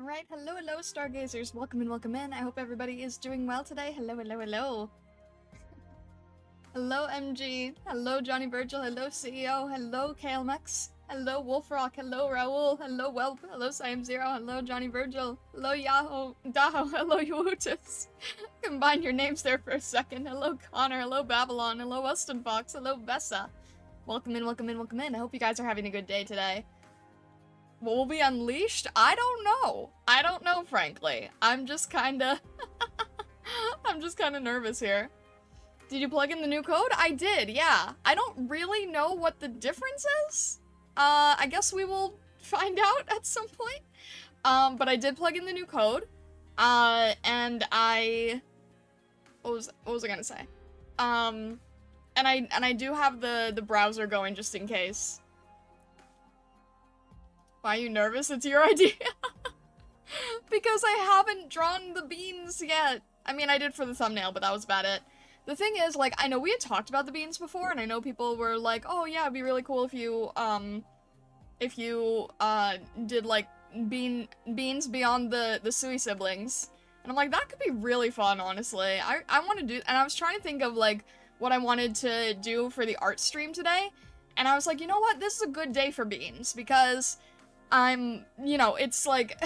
Alright, hello, stargazers. Welcome in. I hope everybody is doing well today. Hello. Hello, MG. Hello, Johnny Virgil. Hello, CEO. Hello, KLMX. Hello, Wolfrock. Hello, Raoul. Hello, Welp. Hello, Siam Zero. Hello, Johnny Virgil. Hello, Yahoo. Daho. Hello, Yuutus. Combine your names there for a second. Hello, Connor. Hello, Babylon. Hello, Weston Fox. Hello, Vessa. Welcome in. I hope you guys are having a good day today. What will be unleashed? I don't know, frankly. I'm just kinda... I'm just kinda nervous here. Did you plug in the new code? I did, yeah. I don't really know what the difference is. I guess we will find out at some point. But I did plug in the new code. And I... What was I gonna say? And I do have the browser going just in case. Why are you nervous? It's your idea. Because I haven't drawn the beans yet. I mean, I did for the thumbnail, but that was about it. The thing is, like, I know we had talked about the beans before, and I know people were like, oh yeah, it'd be really cool if you did, like, beans beyond the Sui siblings. And I'm like, that could be really fun, honestly. I want to do, and I was trying to think of, like, what I wanted to do for the art stream today, and I was like, you know what, this is a good day for beans, because you know, it's like,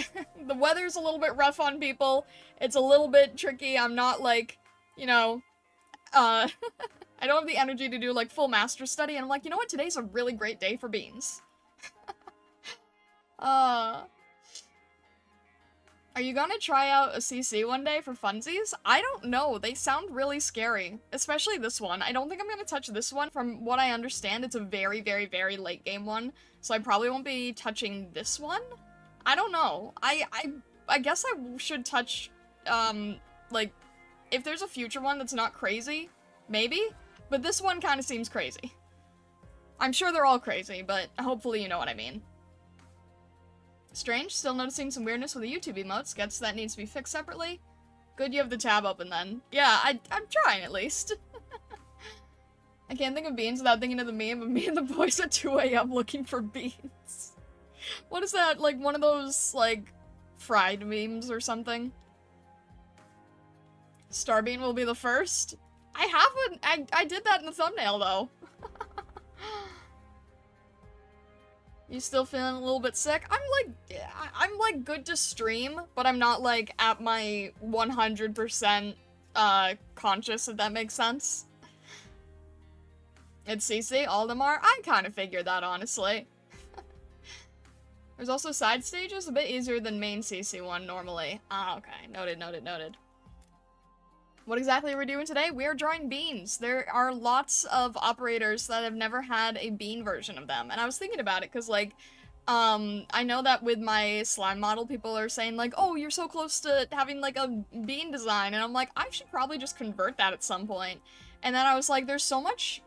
the weather's a little bit rough on people, it's a little bit tricky, I'm not, like, you know, I don't have the energy to do, like, full master study, and I'm like, you know what, today's a really great day for beans. Are you gonna try out a CC one day for funsies? I don't know, they sound really scary, especially this one. I don't think I'm gonna touch this one. From what I understand, it's a very late game one, so I probably won't be touching this one. I don't know. I guess I should touch, like, if there's a future one that's not crazy, maybe, but this one kind of seems crazy. I'm sure they're all crazy, but hopefully you know what I mean. Strange, still noticing some weirdness with the YouTube emotes. Guess that needs to be fixed separately. Good you have the tab open then. Yeah, I'm trying at least. I can't think of beans without thinking of the meme of me and the boys at 2 AM looking for beans. What is that, like one of those, like, fried memes or something? Starbean will be the first? I did that in the thumbnail though. You still feeling a little bit sick? I'm like good to stream, but I'm not like at my 100% conscious, if that makes sense. It's CC, all of them are? I kind of figured that, honestly. There's also side stages, a bit easier than main CC one normally. Ah, okay. Noted. What exactly are we doing today? We are drawing beans. There are lots of operators that have never had a bean version of them. And I was thinking about it because, like, I know that with my slime model, people are saying, like, oh, you're so close to having, like, a bean design. And I'm like, I should probably just convert that at some point. And then I was like, there's so much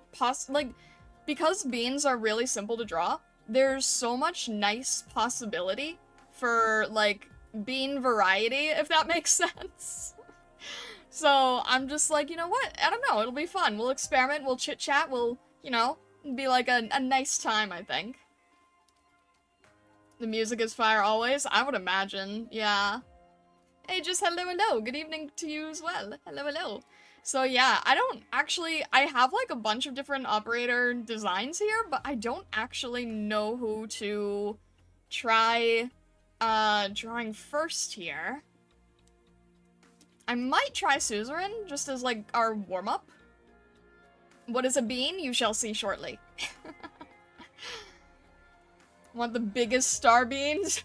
because beans are really simple to draw, there's so much nice possibility for, like, bean variety, if that makes sense. So, I'm just like, you know what? I don't know, it'll be fun. We'll experiment, we'll chit-chat, we'll, you know, be like a nice time, I think. The music is fire always? I would imagine, yeah. Hey, just hello, good evening to you as well. Hello. So yeah, I have like a bunch of different operator designs here, but I don't actually know who to try, drawing first here. I might try Suzerain, just as, like, our warm-up. What is a bean? You shall see shortly. Want the biggest star beans?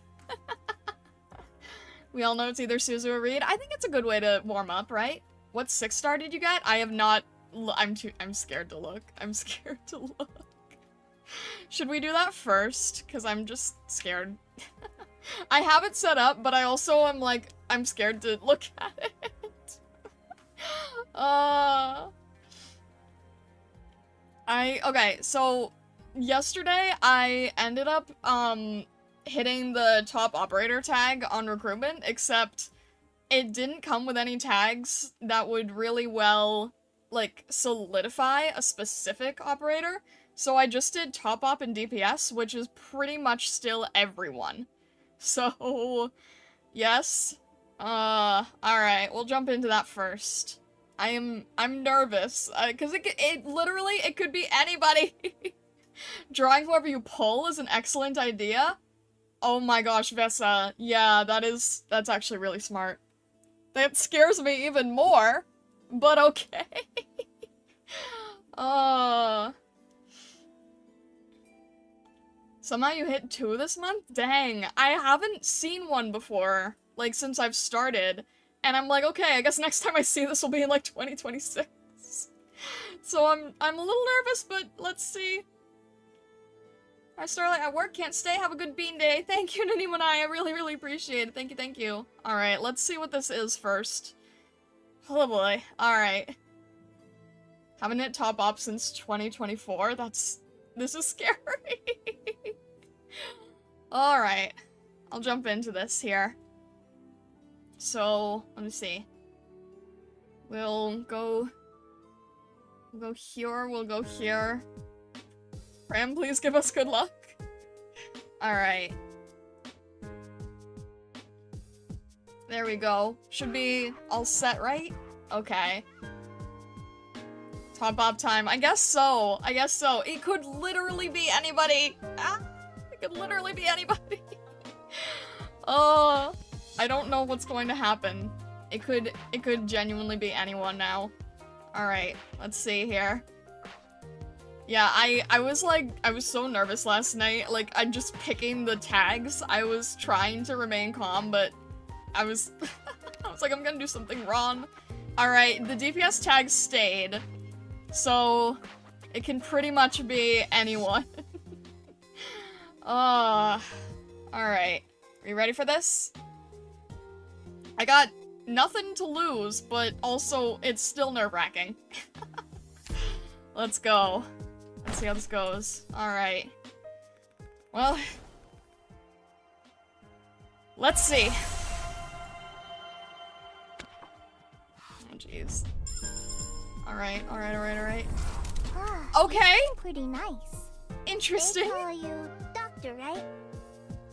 We all know it's either Suzu or Reed. I think it's a good way to warm up, right? What 6-star did you get? I have not... I'm scared to look. I'm scared to look. Should we do that first? Because I'm just scared. I have it set up, but I also am like, I'm scared to look at it. Okay, so yesterday I ended up, hitting the top operator tag on recruitment, except it didn't come with any tags that would really well, like, solidify a specific operator. So I just did top op and DPS, which is pretty much still everyone. So, Yes. Alright, we'll jump into that first. I'm nervous, cause it literally, it could be anybody. Drawing whoever you pull is an excellent idea. Oh my gosh, Vesa. Yeah, that's actually really smart. That scares me even more, but okay. Somehow you hit 2 this month? Dang, I haven't seen one before, like, since I've started. And I'm like, okay, I guess next time I see this will be in, like, 2026. So I'm a little nervous, but let's see. Hi, Starlight, at work, can't stay, have a good bean day. Thank you, Nanimanai, I really, really appreciate it. Thank you, thank you. Alright, let's see what this is first. Oh boy, alright. Haven't hit top op since 2024, this is scary. Alright, I'll jump into this here. So, let me see. We'll go here, we'll go here. Ram, please give us good luck. Alright. There we go. Should be all set, right? Okay. Top op time. I guess so. I guess so. It could literally be anybody. Ah, it could literally be anybody. I don't know what's going to happen. It could genuinely be anyone now. Alright, let's see here. Yeah, I was so nervous last night, like, I'm just picking the tags. I was trying to remain calm, but I was like, I'm gonna do something wrong. Alright, the DPS tag stayed, so it can pretty much be anyone. Alright. Are you ready for this? I got nothing to lose, but also it's still nerve-wracking. Let's go. Let's see how this goes. Alright. Well, let's see. Oh, jeez. Alright. Okay! Pretty nice. Interesting. They call you Doctor, right?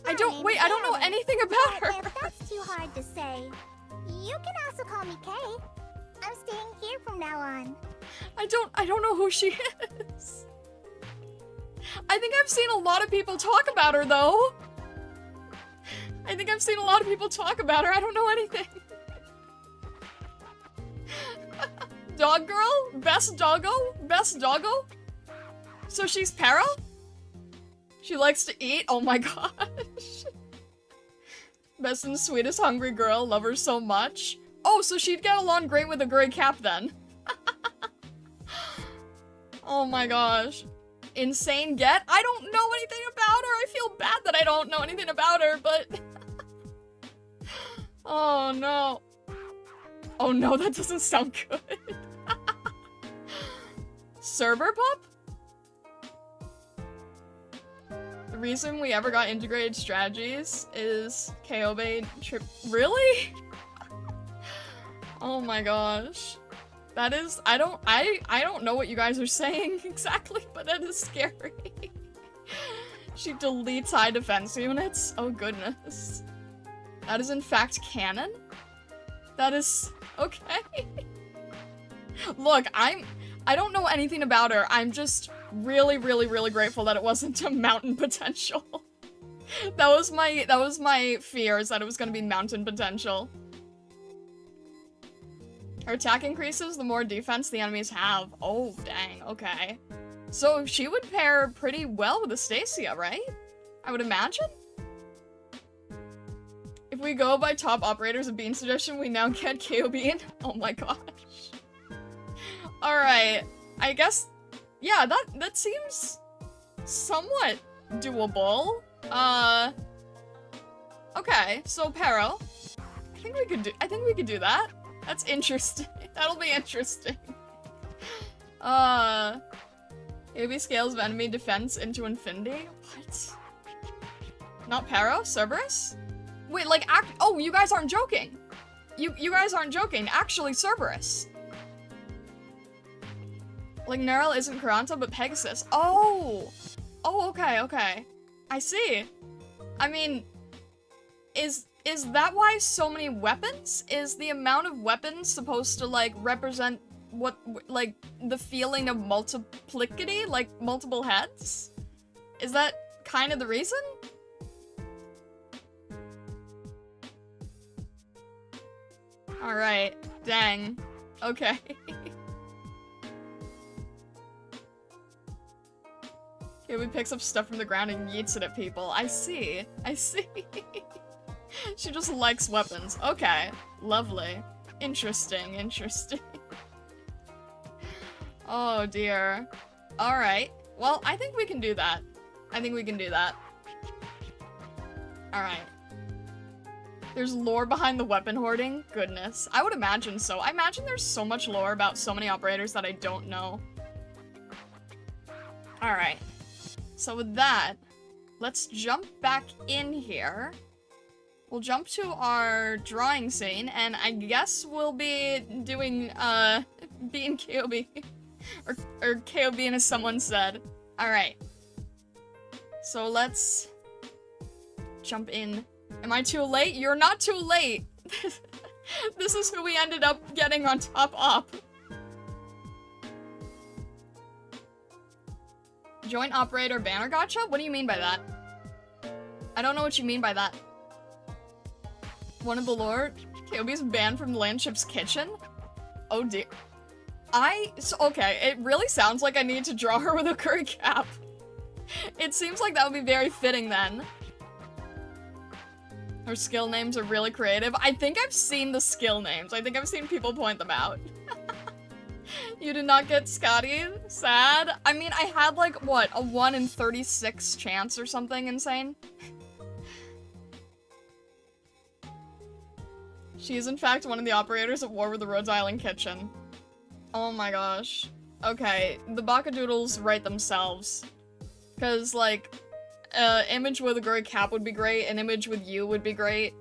I don't know anything about her. If that's too hard to say, you can also call me Kay. I'm staying here from now on. I don't know who she is. I think I've seen a lot of people talk about her, though. I think I've seen a lot of people talk about her. I don't know anything. Dog girl? Best doggo? Best doggo? So she's Para? She likes to eat? Oh my gosh. Best and sweetest hungry girl. Love her so much. Oh, so she'd get along great with a gray cap then. Oh my gosh. Insane get? I don't know anything about her. I feel bad that I don't know anything about her, but... Oh no. Oh no, that doesn't sound good. Server pup? The reason we ever got integrated strategies is Kobe trip. Really? Oh my gosh. That is, I don't know what you guys are saying exactly, but that is scary. She deletes high defense units? Oh goodness. That is in fact canon? That is, okay. Look, I don't know anything about her. I'm just really, really, really grateful that it wasn't a mountain potential. That was my fear, is that it was gonna be mountain potential. Her attack increases the more defense the enemies have. Oh, dang, okay. So she would pair pretty well with Astacia, right? I would imagine? If we go by top operators of Bean suggestion, we now get KO Bean. Oh my gosh. Alright, I guess, yeah, that seems somewhat doable. Okay, so Pero. I think we could do that. That's interesting. That'll be interesting. AB scales of enemy defense into infinity? What? Not Pero? Cerberus? Wait, like, oh, you guys aren't joking. You guys aren't joking. Actually, Cerberus. Like, Neril isn't Karanta, but Pegasus. Oh! Oh, okay, okay. I see. I mean, Is that why so many weapons? Is the amount of weapons supposed to, like, represent what, like, the feeling of multiplicity? Like, multiple heads? Is that kind of the reason? Alright. Dang. Okay. Kyobi picks up stuff from the ground and yeets it at people. I see. I see. She just likes weapons. Okay. Lovely. Interesting. Interesting. Oh dear. Alright. Well, I think we can do that. I think we can do that. Alright. There's lore behind the weapon hoarding? Goodness. I would imagine so. I imagine there's so much lore about so many operators that I don't know. Alright. So with that, let's jump back in here. We'll jump to our drawing scene, and I guess we'll be doing, being KOB. or KOB as someone said. Alright. So let's jump in. Am I too late? You're not too late! This is who we ended up getting on top op. Joint operator banner gotcha? What do you mean by that? I don't know what you mean by that. One of the lore? KOB's banned from the Landship's kitchen? Oh dear. Okay, it really sounds like I need to draw her with a curry cap. It seems like that would be very fitting then. Her skill names are really creative. I think I've seen the skill names. I think I've seen people point them out. You did not get Scotty? Sad. I mean, I had like, what, a 1 in 36 chance or something insane? She is in fact one of the operators at war with the Rhodes Island kitchen. Oh my gosh. Okay, the Bakadoodles write themselves. Cause like, image with a gray cap would be great, an image with you would be great.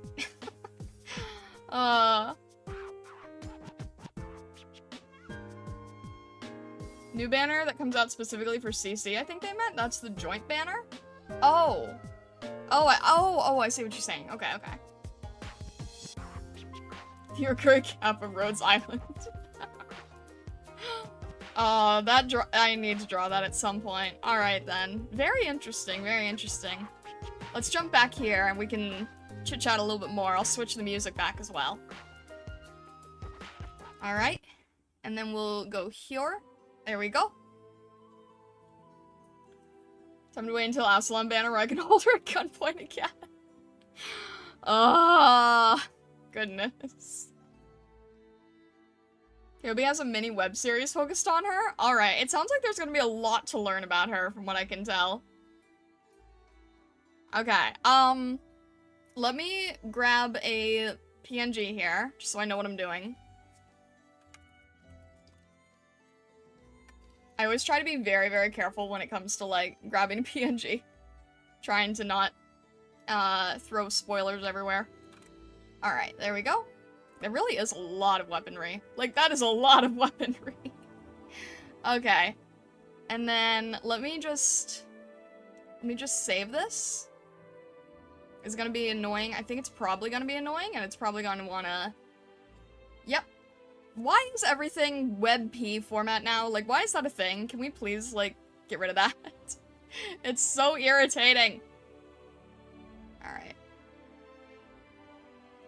New banner that comes out specifically for CC, I think they meant? That's the joint banner? Oh. Oh, I see what you're saying. Okay, okay. Your gray cap of Rhodes Island. I need to draw that at some point. Alright then. Very interesting, very interesting. Let's jump back here and we can chit-chat a little bit more. I'll switch the music back as well. Alright. And then we'll go here. There we go. Time to wait until Absalom banner where I can hold her at gunpoint again. Ah, goodness. Yobi has a mini web series focused on her? Alright, it sounds like there's gonna be a lot to learn about her from what I can tell. Okay, let me grab a PNG here, just so I know what I'm doing. I always try to be very, very careful when it comes to, like, grabbing a PNG. Trying to not, throw spoilers everywhere. Alright, there we go. There really is a lot of weaponry. Like, that is a lot of weaponry. Okay. And then, let me just save this. It's gonna be annoying. I think it's probably gonna be annoying, and it's probably gonna wanna... Yep. Why is everything WebP format now? Like, why is that a thing? Can we please, like, get rid of that? It's so irritating. Alright.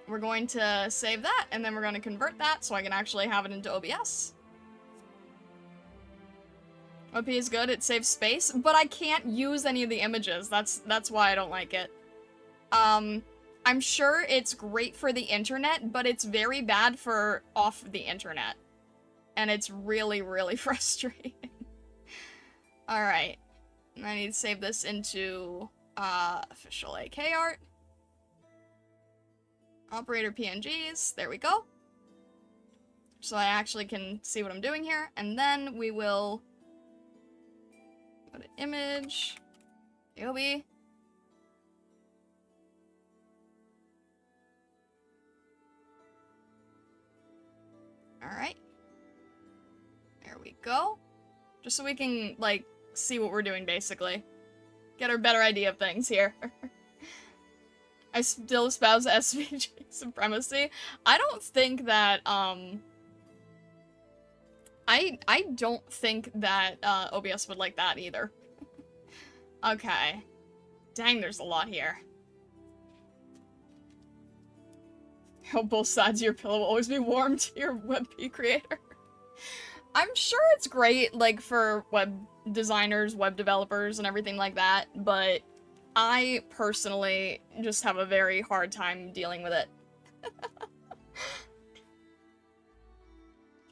We're going to save that, and then we're going to convert that so I can actually have it into OBS. OP is good, it saves space, but I can't use any of the images. That's why I don't like it. I'm sure it's great for the internet, but it's very bad for off the internet. And it's really, really frustrating. Alright. I need to save this into, official AK art. Operator PNGs, there we go. So I actually can see what I'm doing here, and then we will go to image, AOB. Alright. There we go. Just so we can, like, see what we're doing, basically. Get a better idea of things here. I still espouse SVG supremacy. I don't think that, I don't think that, OBS would like that either. Okay. Dang, there's a lot here. Hope both sides of your pillow will always be warm to your WebP creator. I'm sure it's great, like, for web designers, web developers, and everything like that, but I personally just have a very hard time dealing with it.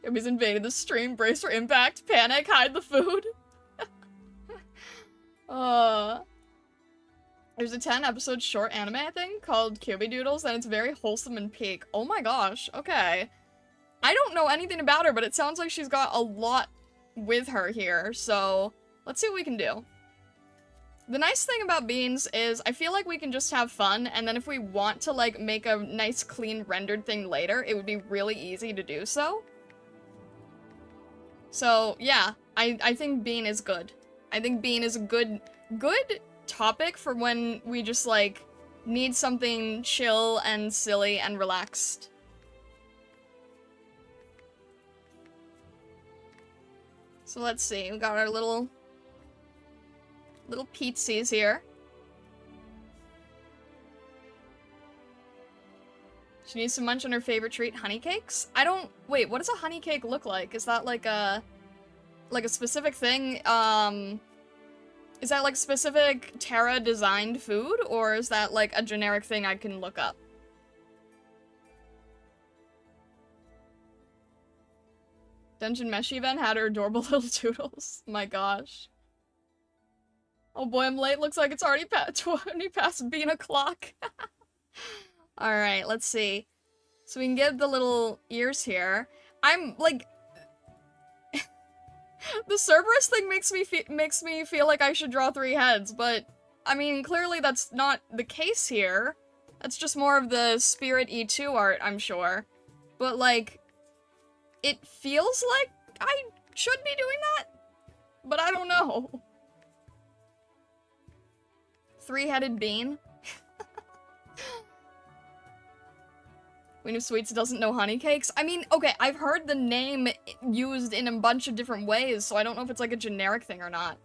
Gibby's invaded the stream, brace for impact, panic, hide the food. There's a 10-episode short anime, I think, called Kyubi Doodles, and it's very wholesome and peak. Oh my gosh, okay. I don't know anything about her, but it sounds like she's got a lot with her here, so let's see what we can do. The nice thing about Beans is I feel like we can just have fun, and then if we want to, like, make a nice, clean, rendered thing later, it would be really easy to do so. So, yeah, I think Bean is good. I think Bean is a good topic for when we just, like, need something chill and silly and relaxed. So let's see, we got our little pizzies here. She needs to munch on her favorite treat, honey cakes? Wait, what does a honey cake look like? Is that like a specific thing? Is that like specific Terra designed food, or is that like a generic thing I can look up? Dungeon Mesh event had her adorable little doodles. My gosh. Oh boy, I'm late. Looks like it's already 20 past bean o'clock. Alright, let's see. So we can get the little ears here. I'm, like... the Cerberus thing makes me feel like I should draw 3 heads, but... I mean, clearly that's not the case here. That's just more of the Spirit E2 art, I'm sure. But, like... it feels like I should be doing that, but I don't know. 3-headed bean. Queen of Sweets doesn't know honey cakes. I mean, okay, I've heard the name used in a bunch of different ways, so I don't know if it's like a generic thing or not.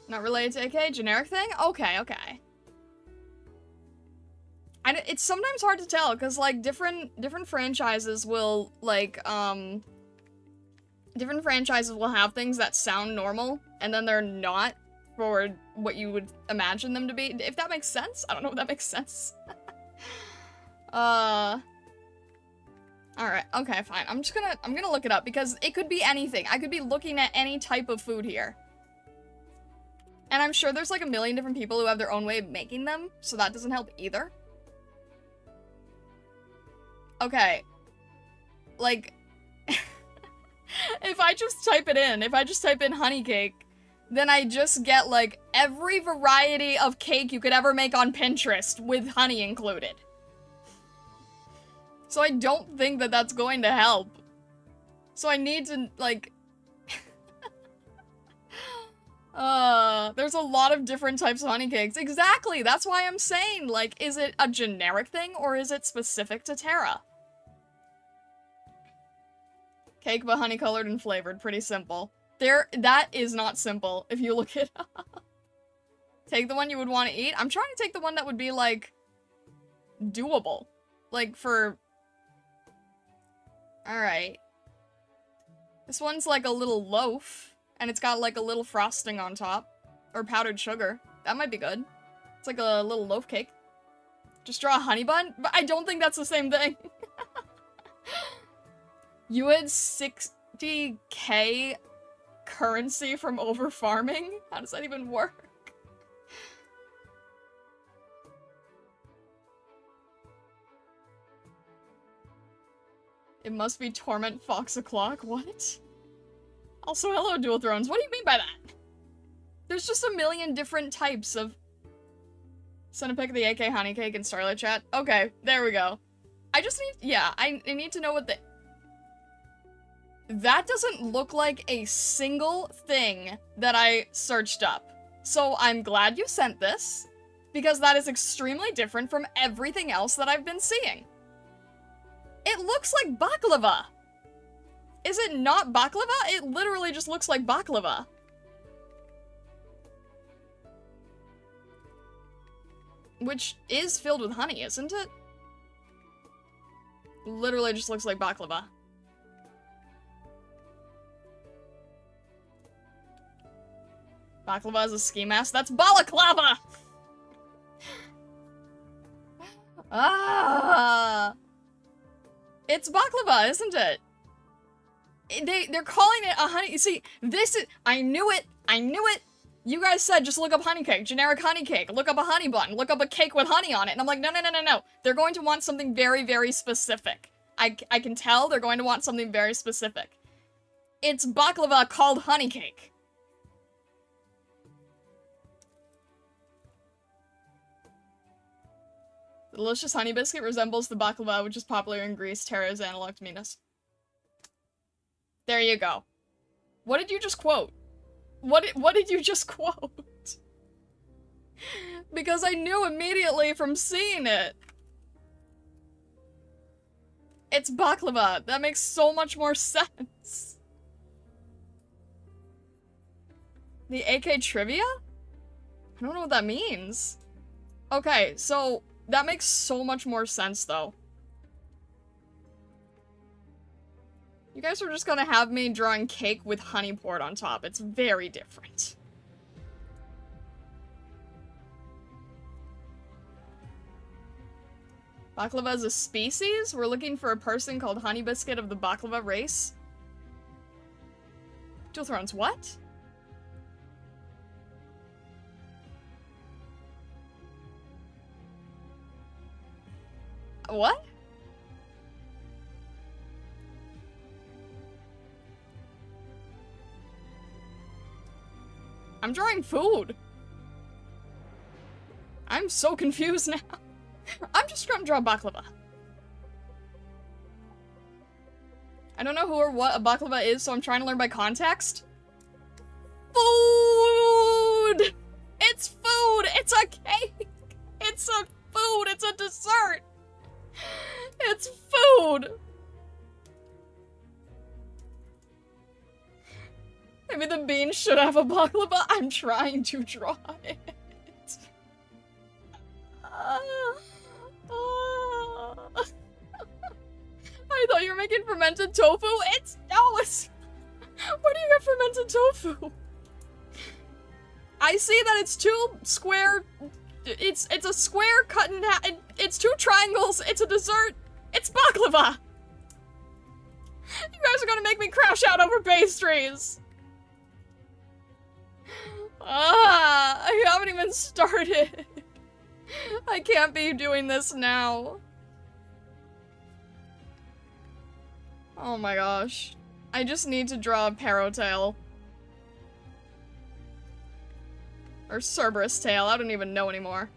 Not related to AK? Generic thing? Okay, okay. It's sometimes hard to tell, because, like, different franchises will, like, different franchises will have things that sound normal, and then they're not for what you would imagine them to be. If that makes sense? I don't know if that makes sense. Alright, okay, fine. I'm gonna look it up, because it could be anything. I could be looking at any type of food here. And I'm sure there's like a million different people who have their own way of making them, so that doesn't help either. Okay. Like, if I just type in honey cake, then I just get like every variety of cake you could ever make on Pinterest with honey included. So I don't think that that's going to help. So I need to, like... there's a lot of different types of honey cakes. Exactly! That's why I'm saying, like, is it a generic thing, or is it specific to Terra? Cake but honey-colored and flavored. Pretty simple. That is not simple, if you look it up. Take the one you would want to eat? I'm trying to take the one that would be, like, doable. Like, for... Alright. This one's like a little loaf. And it's got, like, a little frosting on top. Or powdered sugar. That might be good. It's like a little loaf cake. Just draw a honey bun? But I don't think that's the same thing. You had 60k currency from over-farming? How does that even work? It must be Torment Fox O'Clock? What? Also, hello, Dual Thrones. What do you mean by that? There's just a million different types of Send a pic of the AK honey cake in Starlight chat. Okay, there we go. I just need, yeah, I need to know what the... That doesn't look like a single thing that I searched up. So I'm glad you sent this, because that is extremely different from everything else that I've been seeing. It looks like baklava. Is it not baklava? It literally just looks like baklava. Which is filled with honey, isn't it? Literally just looks like baklava. Baklava is a ski mask? That's balaclava! Ah! It's baklava, isn't it? They're calling it a honey- see, this is- I knew it! I knew it! You guys said just look up honey cake, generic honey cake, look up a honey bun, look up a cake with honey on it, and I'm like, no, no, no, no, no. They're going to want something very, very specific. I can tell they're going to want something very specific. It's baklava called honey cake. The delicious honey biscuit resembles the baklava, which is popular in Greece. Terra is analog to Minas. There you go. What did you just quote? What did you just quote? Because I knew immediately from seeing it. It's baklava. That makes so much more sense. The AK trivia? I don't know what that means. Okay, so that makes so much more sense though. You guys are just gonna have me drawing cake with honey poured on top. It's very different. Baklava is a species? We're looking for a person called Honey Biscuit of the baklava race. Dual Thrones, what? What? I'm drawing food. I'm so confused now. I'm just trying to draw baklava. I don't know who or what a baklava is, so I'm trying to learn by context. Food! It's food! It's a cake! It's a food! It's a dessert! It's food! Maybe the beans should have a baklava. I'm trying to draw it. I thought you were making fermented tofu. It's where do you get fermented tofu? I see that it's two square. It's a square cut in half. It's two triangles. It's a dessert. It's baklava. You guys are gonna make me crash out over pastries. I haven't even started. I can't be doing this now. Oh my gosh. I just need to draw a Parotail. Or Cerberus tail, I don't even know anymore.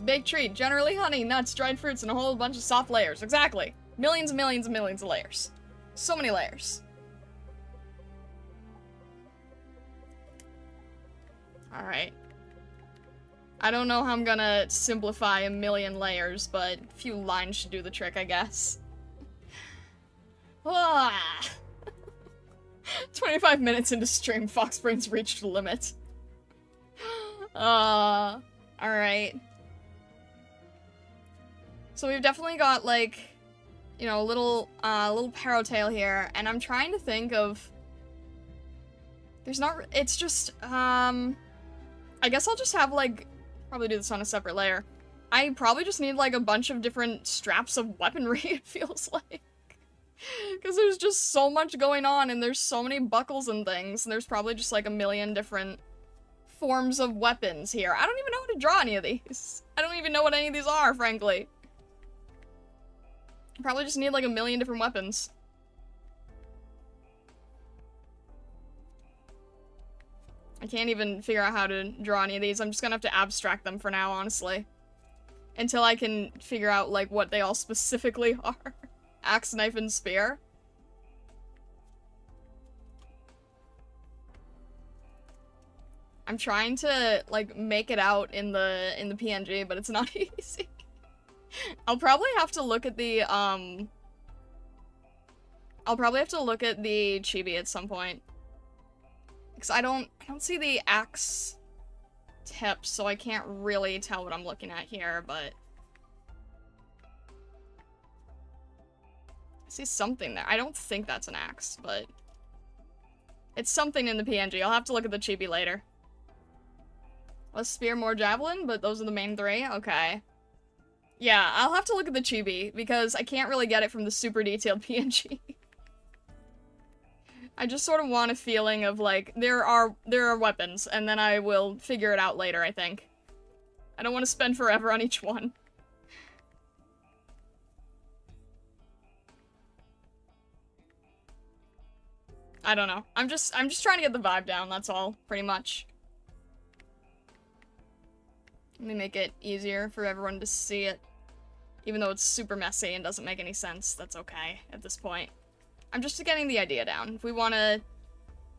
Baked treat, generally honey, nuts, dried fruits, and a whole bunch of soft layers. Exactly. Millions and millions and millions of layers. So many layers. Alright. I don't know how I'm gonna simplify a million layers, but a few lines should do the trick, I guess. 25 minutes into stream, Foxbrain's reached the limit. Alright. So we've definitely got, like, you know, a little Parotail here, and I'm trying to think of... There's not... It's just, I guess I'll just have, like... Probably do this on a separate layer. I probably just need, like, a bunch of different straps of weaponry, it feels like. Because there's just so much going on, and there's so many buckles and things, and there's probably just, like, a million different forms of weapons here. I don't even know how to draw any of these. I don't even know what any of these are, frankly. Probably just need, like, a million different weapons. I can't even figure out how to draw any of these. I'm just gonna have to abstract them for now, honestly. Until I can figure out, like, what they all specifically are. Axe, knife, and spear. I'm trying to, like, make it out in the PNG, but it's not easy. I'll probably have to look at the, chibi at some point. Because I don't see the axe tips, so I can't really tell what I'm looking at here, but... I see something there. I don't think that's an axe, but... It's something in the PNG. I'll have to look at the chibi later. Less spear, more javelin, but those are the main three? Okay. Yeah, I'll have to look at the chibi, because I can't really get it from the super detailed PNG. I just sort of want a feeling of, like, there are weapons, and then I will figure it out later, I think. I don't want to spend forever on each one. I don't know. I'm just trying to get the vibe down, that's all, pretty much. Let me make it easier for everyone to see it. Even though it's super messy and doesn't make any sense, that's okay at this point. I'm just getting the idea down. If we wanna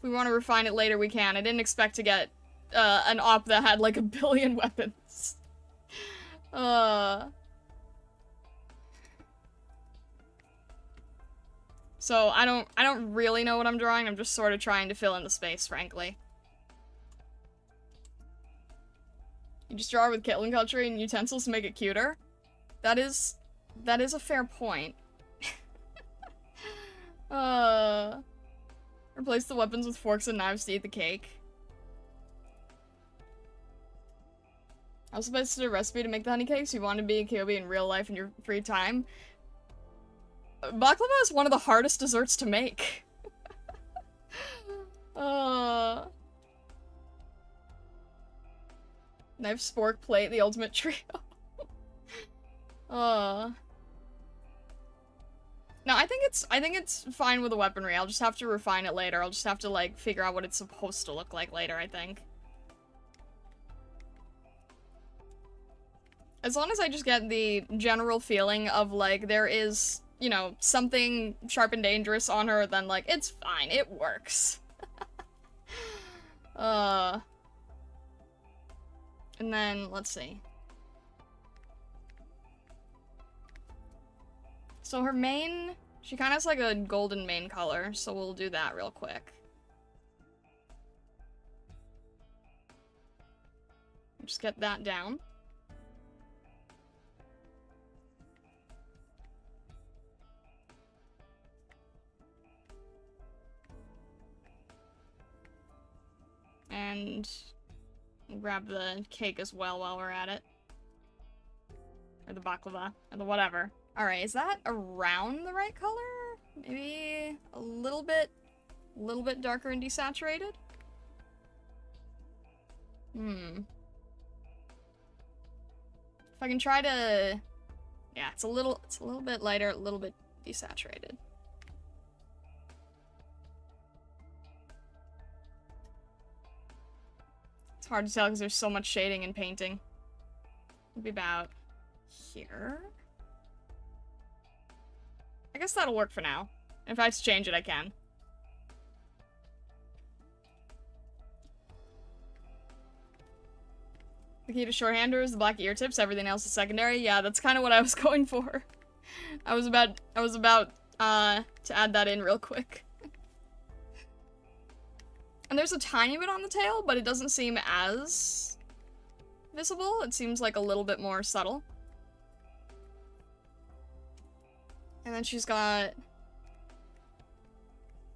refine it later, we can. I didn't expect to get an op that had like 1 billion weapons. So I don't really know what I'm drawing. I'm just sort of trying to fill in the space, frankly. You just draw with killing cutlery and utensils to make it cuter? That is a fair point. Replace the weapons with forks and knives to eat the cake. I was supposed to do a recipe to make the honey cakes. You want to be a Kyobi in real life in your free time. Baklava is one of the hardest desserts to make. Knife, spork, plate, the ultimate trio. No, I think it's fine with the weaponry. I'll just have to refine it later. I'll just have to, like, figure out what it's supposed to look like later, I think. As long as I just get the general feeling of, like, there is, you know, something sharp and dangerous on her, then, like, it's fine. It works. And then, let's see. So her mane, she kind of has like a golden mane color, so we'll do that real quick. Just get that down. And we'll grab the cake as well while we're at it. Or the baklava, or the whatever. Alright, is that around the right color? Maybe a little bit darker and desaturated? If I can try to... Yeah, it's a little bit lighter, a little bit desaturated. It's hard to tell because there's so much shading and painting. Maybe about here? I guess that'll work for now. If I have to change it, I can. The key to shorthander is the black ear tips, everything else is secondary. Yeah, that's kind of what I was going for. I was about to add that in real quick. And there's a tiny bit on the tail, but it doesn't seem as visible. It seems like a little bit more subtle. And then she's got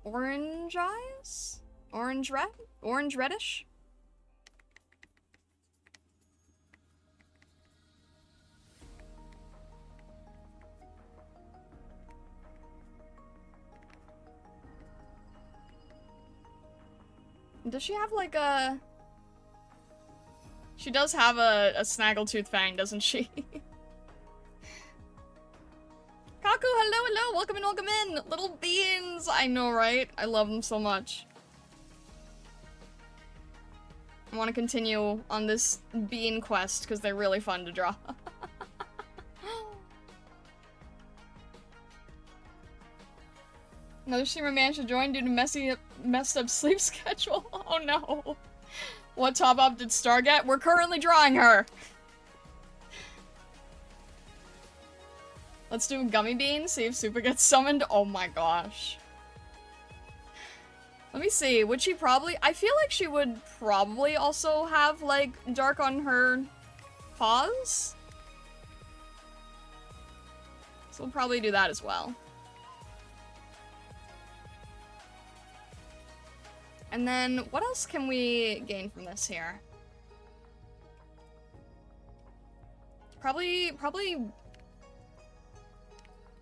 orange eyes? Orange red? Orange reddish? Does she have like a... She does have a snaggletooth fang, doesn't she? Kaku, hello, welcome in! Little beans! I know, right? I love them so much. I want to continue on this bean quest because they're really fun to draw. Another streamer managed to join due to messed up sleep schedule. Oh no. What top up did Star get? We're currently drawing her. Let's do a gummy bean, see if Super gets summoned. Oh my gosh. Let me see, would she probably- I feel like she would probably also have, like, dark on her paws? So we'll probably do that as well. And then, what else can we gain from this here? Probably,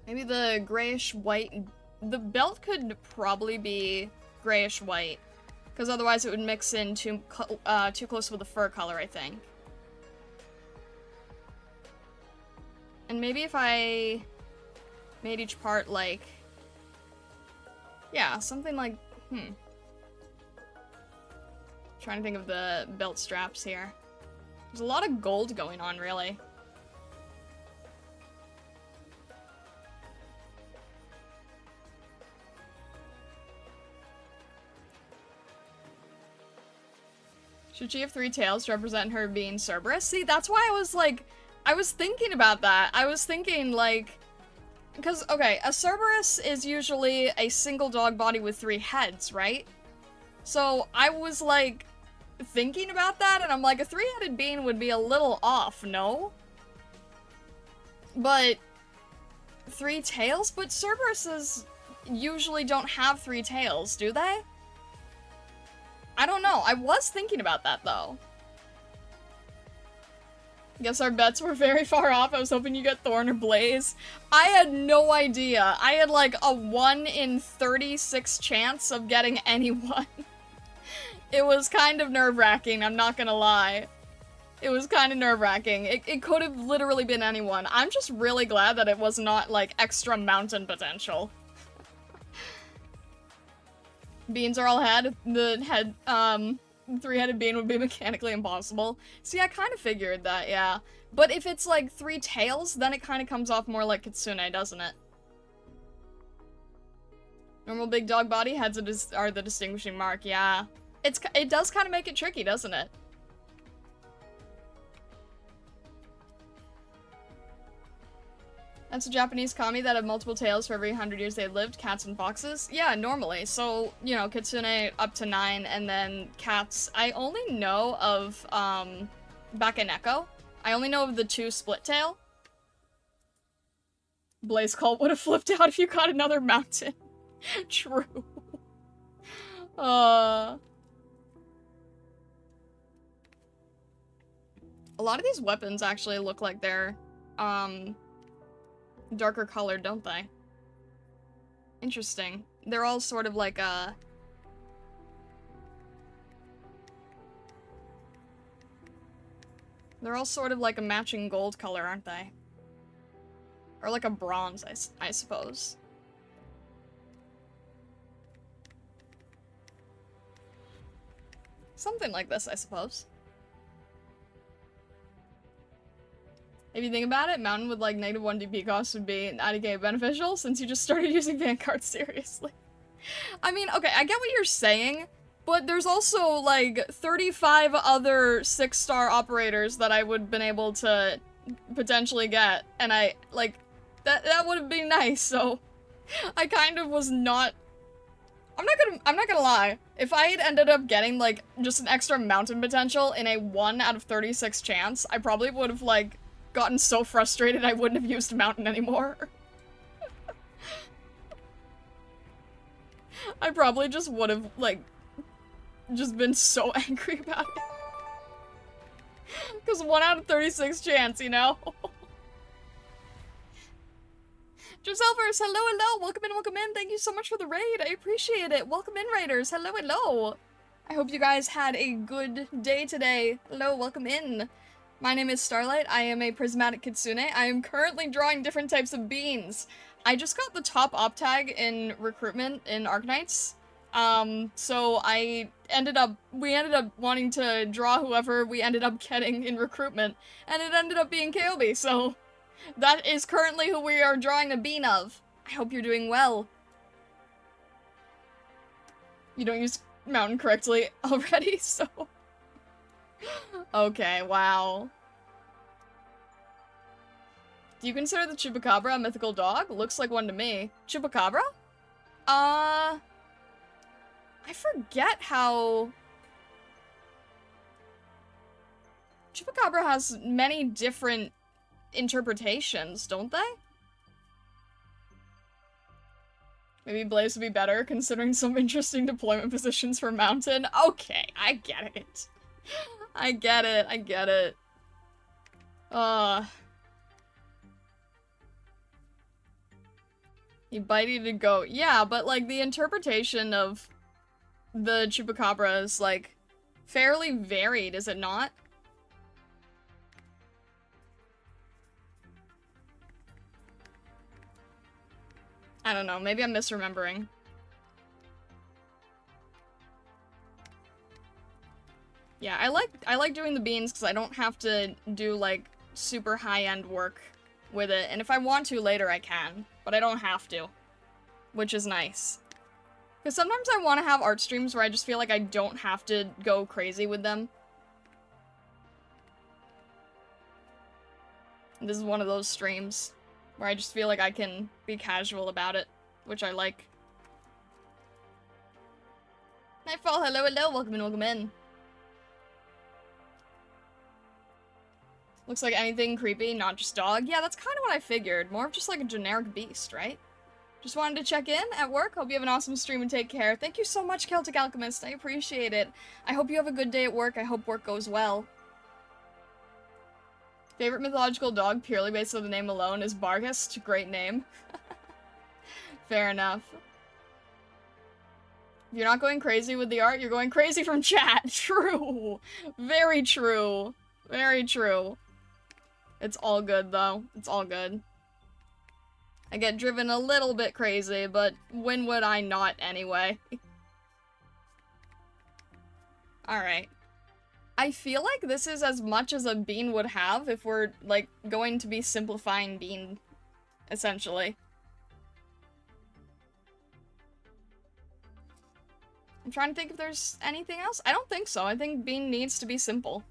maybe the grayish-white. The belt could probably be grayish-white, because otherwise it would mix in too close with the fur color, I think. And maybe if I made each part, like... yeah, something like... Trying to think of the belt straps here. There's a lot of gold going on, really. Should she have 3 tails to represent her being Cerberus? See, that's why I was like, I was thinking about that. I was thinking like, because, okay, a Cerberus is usually a single dog body with 3 heads, right? So I was like, thinking about that, and I'm like, a 3-headed being would be a little off, no? But 3 tails? But Cerberuses usually don't have 3 tails, do they? I don't know. I was thinking about that, though. Guess our bets were very far off. I was hoping you get Thorn or Blaze. I had no idea. I had like a 1 in 36 chance of getting anyone. It was kind of nerve-wracking, I'm not gonna lie. It was kind of nerve-wracking. It could have literally been anyone. I'm just really glad that it was not, like, extra mountain potential. Beans are all head. The head, 3-headed bean would be mechanically impossible. See, I kind of figured that, yeah. But if it's, like, 3 tails, then it kind of comes off more like Kitsune, doesn't it? Normal big dog body heads are the distinguishing mark, yeah. It does kind of make it tricky, doesn't it? That's a Japanese kami that have multiple tails for every 100 years they've lived, cats and foxes? Yeah, normally. So, you know, Kitsune up to 9, and then cats. I only know of, Bakaneko. I only know of the 2 split tail. Blaze Cult would have flipped out if you caught another mountain. True. A lot of these weapons actually look like they're, darker colored, don't they? Interesting. They're all sort of like a... they're all sort of like a matching gold color, aren't they? Or like a bronze, I suppose. Something like this, I suppose. If you think about it, Mountain with like -1 DP cost would be 90k beneficial since you just started using Vanguard seriously. I mean, okay, I get what you're saying, but there's also like 35 other 6-star operators that I would have been able to potentially get, and I, like, that would have been nice, so I kind of was not... I'm not gonna lie. If I had ended up getting, like, just an extra mountain potential in a 1 out of 36 chance, I probably would have, like, gotten so frustrated I wouldn't have used mountain anymore. I probably just would have, like, just been so angry about it. Because 1 out of 36 chance, you know? Joselvers, hello, hello! Welcome in, thank you so much for the raid, I appreciate it! Welcome in, raiders, hello, hello! I hope you guys had a good day today. Hello, welcome in. My name is Starlight, I am a prismatic kitsune. I am currently drawing different types of beans. I just got the top op tag in recruitment in Arknights, So we ended up wanting to draw whoever we ended up getting in recruitment, and it ended up being Kaobi, so that is currently who we are drawing the bean of. I hope you're doing well. You don't use mountain correctly already, so... Okay, wow. Do you consider the Chupacabra a mythical dog? Looks like one to me. Chupacabra? I forget how... Chupacabra has many different interpretations, don't they? Maybe Blaze would be better, considering some interesting deployment positions for Mountain. Okay, I get it. I get it, I get it. He bited to go. Yeah, but, like, the interpretation of the Chupacabra is, like, fairly varied, is it not? I don't know, maybe I'm misremembering. Yeah, I like doing the beans because I don't have to do, like, super high-end work with it, and if I want to later I can, but I don't have to, which is nice. Because sometimes I want to have art streams where I just feel like I don't have to go crazy with them. And this is one of those streams where I just feel like I can be casual about it, which I like. Nightfall, hello, hello, welcome in, welcome in. Looks like anything creepy, not just dog. Yeah, that's kind of what I figured. More of just like a generic beast, right? Just wanted to check in at work. Hope you have an awesome stream and take care. Thank you so much, Celtic Alchemist. I appreciate it. I hope you have a good day at work. I hope work goes well. Favorite mythological dog, purely based on the name alone, is Barghest. Great name. Fair enough. If you're not going crazy with the art, you're going crazy from chat. True. Very true. Very true. It's all good, though. It's all good. I get driven a little bit crazy, but when would I not anyway? Alright. I feel like this is as much as a bean would have if we're, like, going to be simplifying bean, essentially. I'm trying to think if there's anything else. I don't think so. I think bean needs to be simple.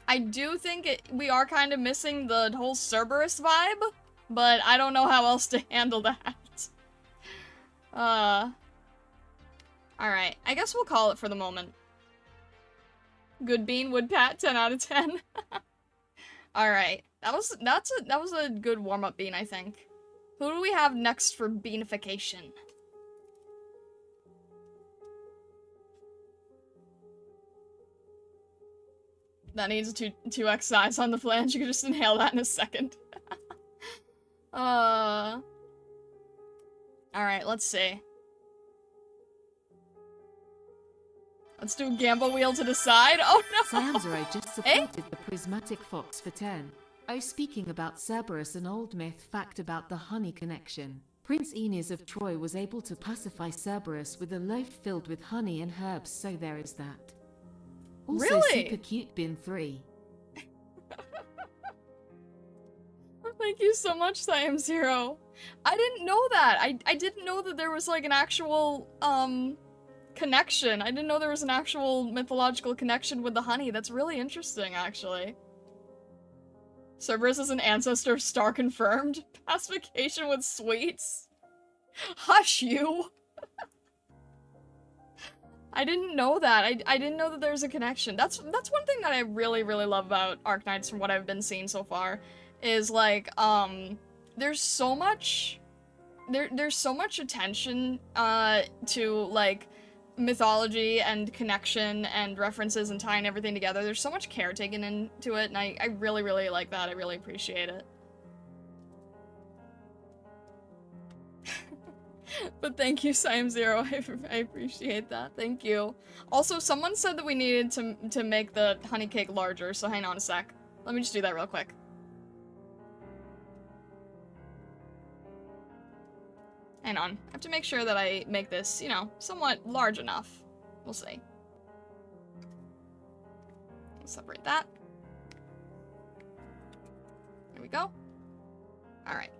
I do think we are kind of missing the whole Cerberus vibe, but I don't know how else to handle that. Alright, I guess we'll call it for the moment. Good bean, would pat, 10 out of 10. Alright, that was a good warm-up bean, I think. Who do we have next for beanification? That needs a 2x size on the flange. You can just inhale that in a second. Alright, let's see. Let's do a gamba wheel to the side. Oh no! Samzero just supported the prismatic fox for 10. Oh, speaking about Cerberus, an old myth fact about the honey connection. Prince Aeneas of Troy was able to pacify Cerberus with a loaf filled with honey and herbs, so there is that. Also, really? Super cute bin 3. Thank you so much, Siam Zero. I didn't know that. I didn't know that there was like an actual connection. I didn't know there was an actual mythological connection with the honey. That's really interesting, actually. Cerberus is an ancestor of Star confirmed. Pacification with sweets. Hush you. I didn't know that. I didn't know that there was a connection. That's one thing that I really, really love about Arknights from what I've been seeing so far. Is like, there's so much attention, to, like, mythology and connection and references and tying everything together. There's so much care taken into it, and I really, really like that. I really appreciate it. But thank you, Siam Zero. I appreciate that. Thank you. Also, someone said that we needed to make the honey cake larger, so hang on a sec. Let me just do that real quick. Hang on. I have to make sure that I make this, you know, somewhat large enough. We'll see. Separate that. There we go. Alright.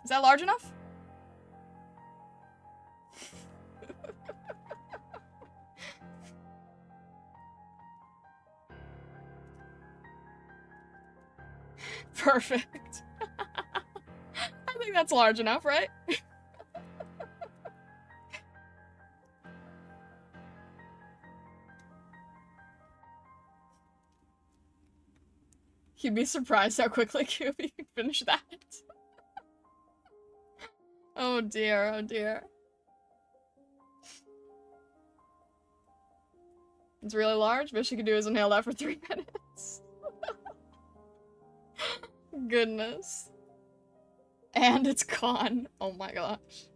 Is that large enough? Perfect. I think that's large enough, right? You'd be surprised how quickly QB can finish that. Oh dear, oh dear. It's really large. Best you could do is inhale that for 3 minutes. Goodness. And it's gone. Oh my gosh.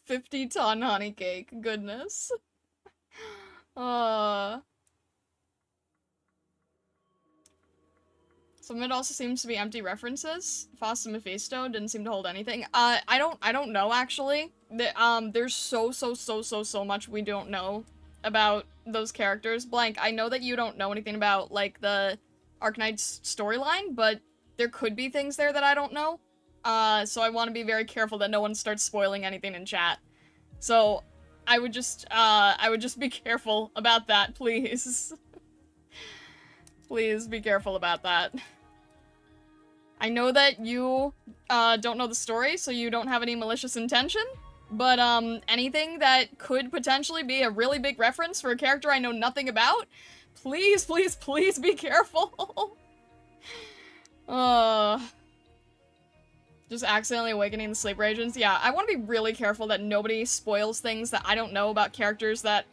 50-ton honey cake. Goodness. Some of it also seems to be empty references. Faust and Mephisto didn't seem to hold anything. I don't know actually. There's so much we don't know about those characters. Blank, I know that you don't know anything about, like, the Arknights storyline, but there could be things there that I don't know. So I want to be very careful that no one starts spoiling anything in chat. So I would just be careful about that, please. Please be careful about that. I know that you, don't know the story, so you don't have any malicious intention, but, anything that could potentially be a really big reference for a character I know nothing about, please, please, please be careful. Just accidentally awakening the sleeper agents. Yeah, I want to be really careful that nobody spoils things that I don't know about characters that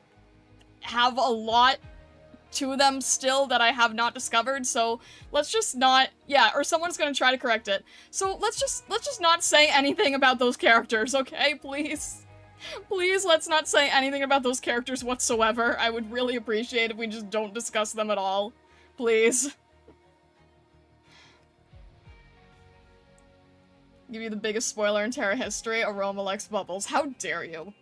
have a lot to them still that I have not discovered, so let's just not, yeah, or someone's gonna try to correct it. So let's just not say anything about those characters, okay? Please. Please, let's not say anything about those characters whatsoever. I would really appreciate if we just don't discuss them at all. Please. Give you the biggest spoiler in Terra history, Aroma likes bubbles. How dare you?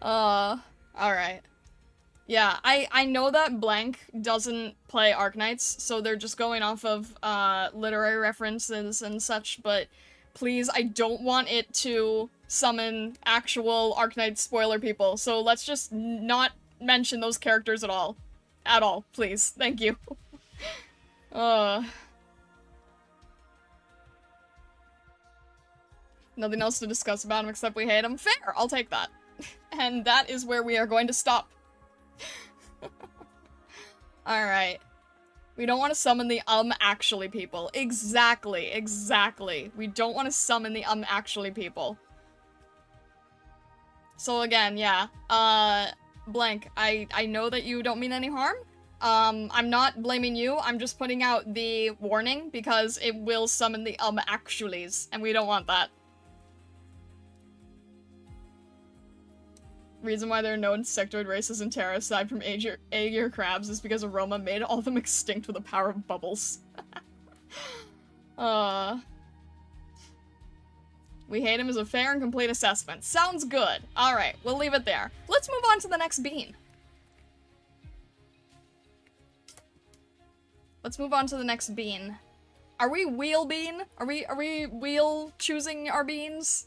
Alright. Yeah, I know that Blank doesn't play Arknights, so they're just going off of, literary references and such, but please, I don't want it to summon actual Arknight spoiler people, so let's just not mention those characters at all. At all, please. Thank you. Nothing else to discuss about him except we hate him. Fair, I'll take that. And that is where we are going to stop. Alright. We don't want to summon the actually people. Exactly, exactly. We don't want to summon the actually people. So again, yeah. Blank, I know that you don't mean any harm. I'm not blaming you, I'm just putting out the warning because it will summon the actuallys, and we don't want that. Reason why there are no insectoid races in Terra aside from Aegir crabs is because Aroma made all of them extinct with the power of bubbles. We hate him as a fair and complete assessment. Sounds good. Alright, we'll leave it there. Let's move on to the next bean. Let's move on to the next bean. Are we wheel bean? Are we wheel choosing our beans?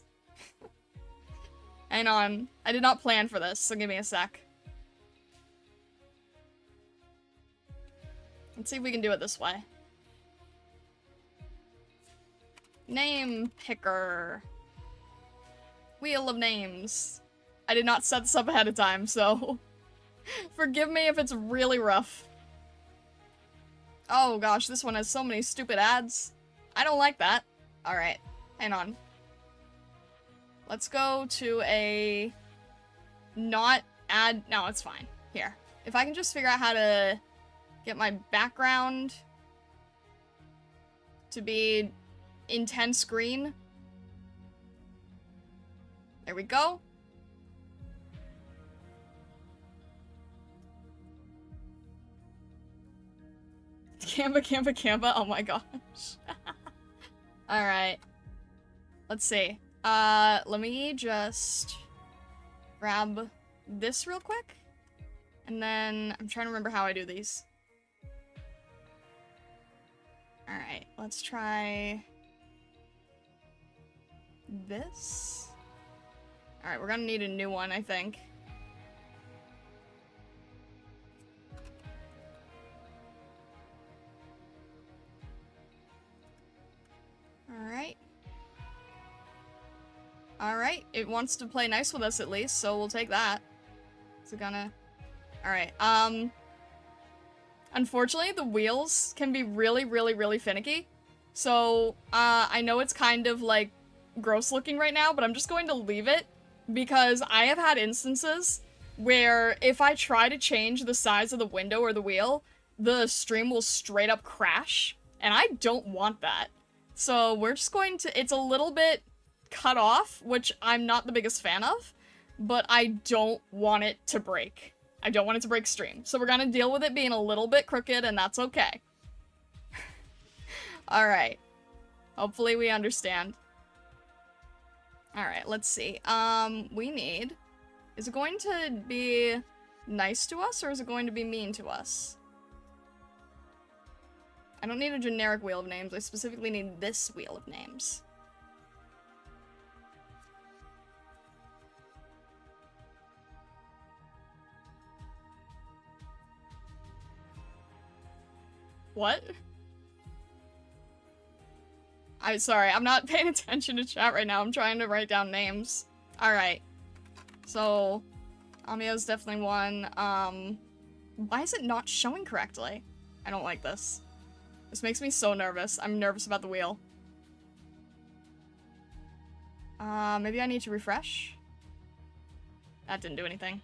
Hang on. I did not plan for this, so give me a sec. Let's see if we can do it this way. Name picker. Wheel of names. I did not set this up ahead of time, so forgive me if it's really rough. Oh gosh, this one has so many stupid ads. I don't like that. Alright, hang on. Let's go to a not ad. No, it's fine. Here. If I can just figure out how to get my background to be intense green. There we go. Gamba, gamba, gamba. Oh my gosh. Alright. Let's see. Let me just grab this real quick. And then I'm trying to remember how I do these. Alright, let's try this. Alright, we're gonna need a new one, I think. Alright. Alright, it wants to play nice with us at least, so we'll take that. Is it gonna... Alright, unfortunately, the wheels can be really, really, really finicky. So, I know it's kind of, like, gross looking right now, but I'm just going to leave it because I have had instances where if I try to change the size of the window or the wheel, the stream will straight up crash, and I don't want that. So we're just going to, it's a little bit cut off, which I'm not the biggest fan of, but I don't want it to break. I don't want it to break stream. So we're gonna deal with it being a little bit crooked, and that's okay. Alright. Hopefully we understand. Alright, let's see. We need... Is it going to be nice to us, or is it going to be mean to us? I don't need a generic wheel of names. I specifically need this wheel of names. What? I'm sorry, I'm not paying attention to chat right now. I'm trying to write down names. Alright. So, Amiya's definitely one. Why is it not showing correctly? I don't like this. This makes me so nervous. I'm nervous about the wheel. Maybe I need to refresh? That didn't do anything.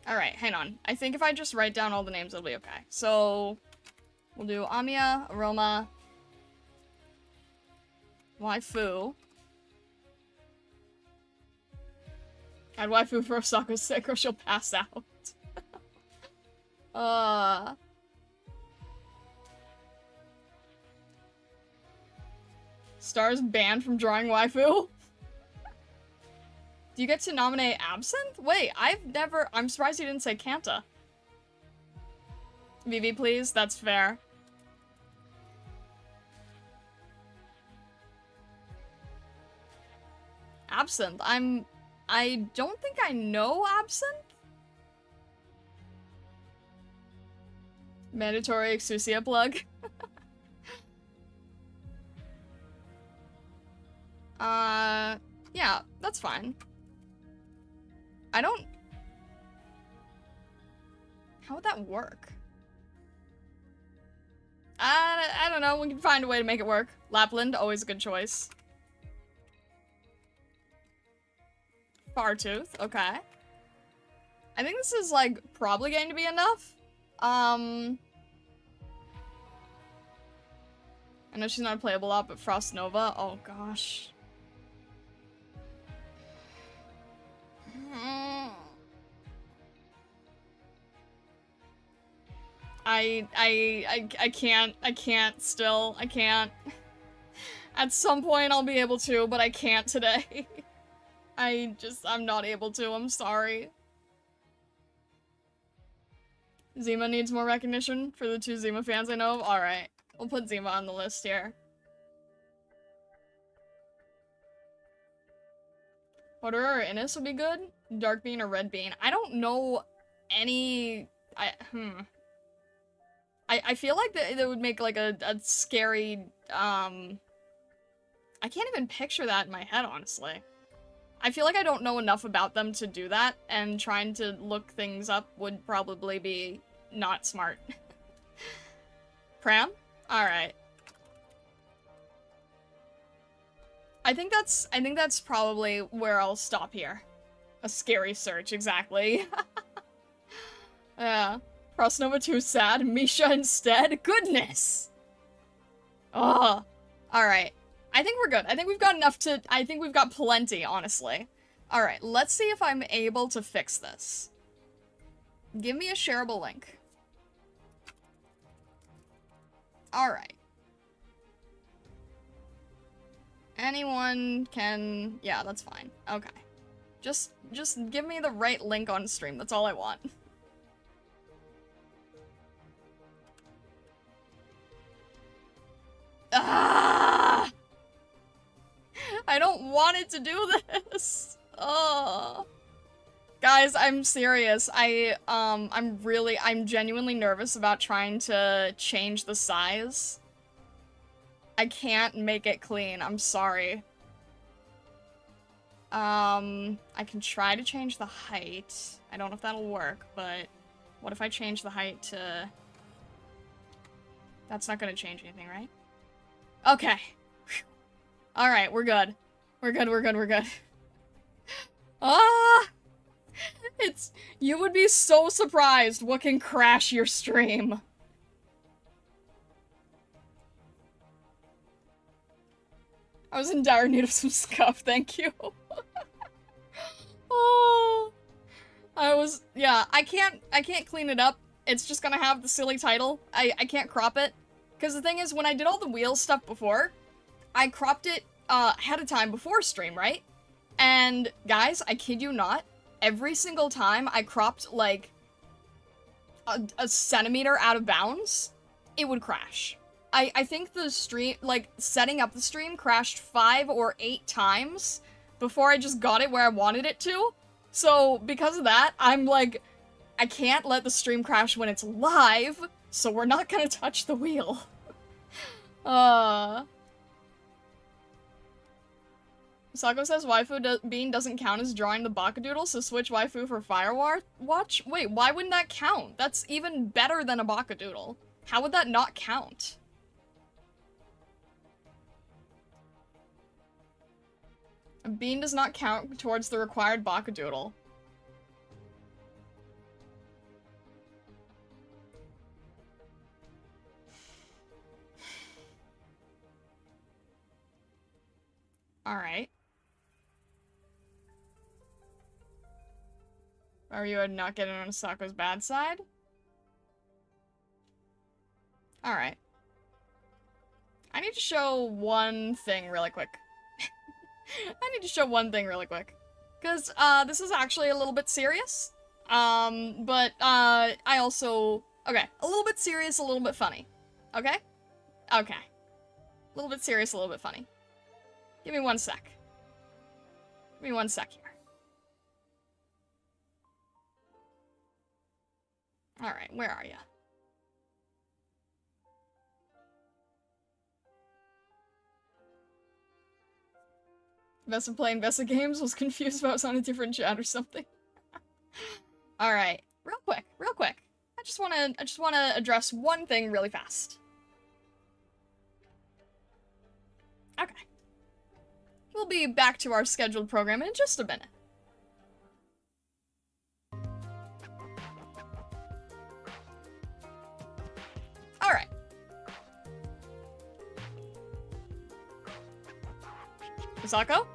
Alright, hang on. I think if I just write down all the names, it'll be okay. So, we'll do Amiya, Aroma, Waifu. God, Waifu for Osaka's sick or she'll pass out. Stars banned from drawing Waifu? Do you get to nominate Absinthe? Wait, I'm surprised you didn't say Kanta. Vivi, please, that's fair. Absinthe, I don't think I know Absinthe? Mandatory Exousia plug. Yeah, that's fine. I don't... How would that work? I don't know, we can find a way to make it work. Lapland, always a good choice. Fartooth, okay. I think this is, like, probably going to be enough. I know she's not a playable lot, but Frost Nova, oh gosh. I can't still. I can't. At some point I'll be able to, but I can't today. I'm not able to, I'm sorry. Zima needs more recognition for the 2 Zima fans I know of. Alright, we'll put Zima on the list here. Water or Innis would be good. Dark bean or red bean. I don't know any... I feel like that would make like a scary, I can't even picture that in my head, honestly. I feel like I don't know enough about them to do that, and trying to look things up would probably be not smart. Pram? Alright. I think that's probably where I'll stop here. A scary search, exactly. Yeah. Crossnova 2 sad. Misha instead. Goodness! Oh. Alright. I think we're good. I think we've got enough to... I think we've got plenty, honestly. Alright, let's see if I'm able to fix this. Give me a shareable link. Alright. Anyone can... Yeah, that's fine. Okay. Just give me the right link on stream. That's all I want. Ah! I don't want it to do this. Oh. Guys, I'm serious. I'm genuinely nervous about trying to change the size. I can't make it clean. I'm sorry. I can try to change the height. I don't know if that'll work, but what if I change the height to... That's not gonna change anything, right? Okay. Alright, we're good. We're good. Ah! You would be so surprised what can crash your stream. I was in dire need of some scuff, thank you. Oh. Yeah, I can't clean it up. It's just gonna have the silly title. I can't crop it. Because the thing is, when I did all the wheel stuff before, I cropped it ahead of time before stream, right? And guys, I kid you not, every single time I cropped like a centimeter out of bounds, it would crash. I think the stream, like setting up the stream crashed 5 or 8 times before I just got it where I wanted it to. So because of that, I'm like, I can't let the stream crash when it's live, so we're not gonna touch the wheel. Sako says Bean doesn't count as drawing the Bakadoodle, so switch waifu for Firewatch? Wait, why wouldn't that count? That's even better than a Bakadoodle. How would that not count? A bean does not count towards the required Bakadoodle. Alright. Are you not getting on Sako's bad side? Alright. I need to show one thing really quick. Because, this is actually a little bit serious. But, I also... Okay, a little bit serious, a little bit funny. Okay? Okay. A little bit serious, a little bit funny. Give me 1 sec. Give me 1 sec here. Alright, where are ya? Vessa playing Vessa games, was confused if I was on a different chat or something. Alright, real quick. I just wanna address one thing really fast. Okay. We'll be back to our scheduled program in just a minute. Alright. Misako?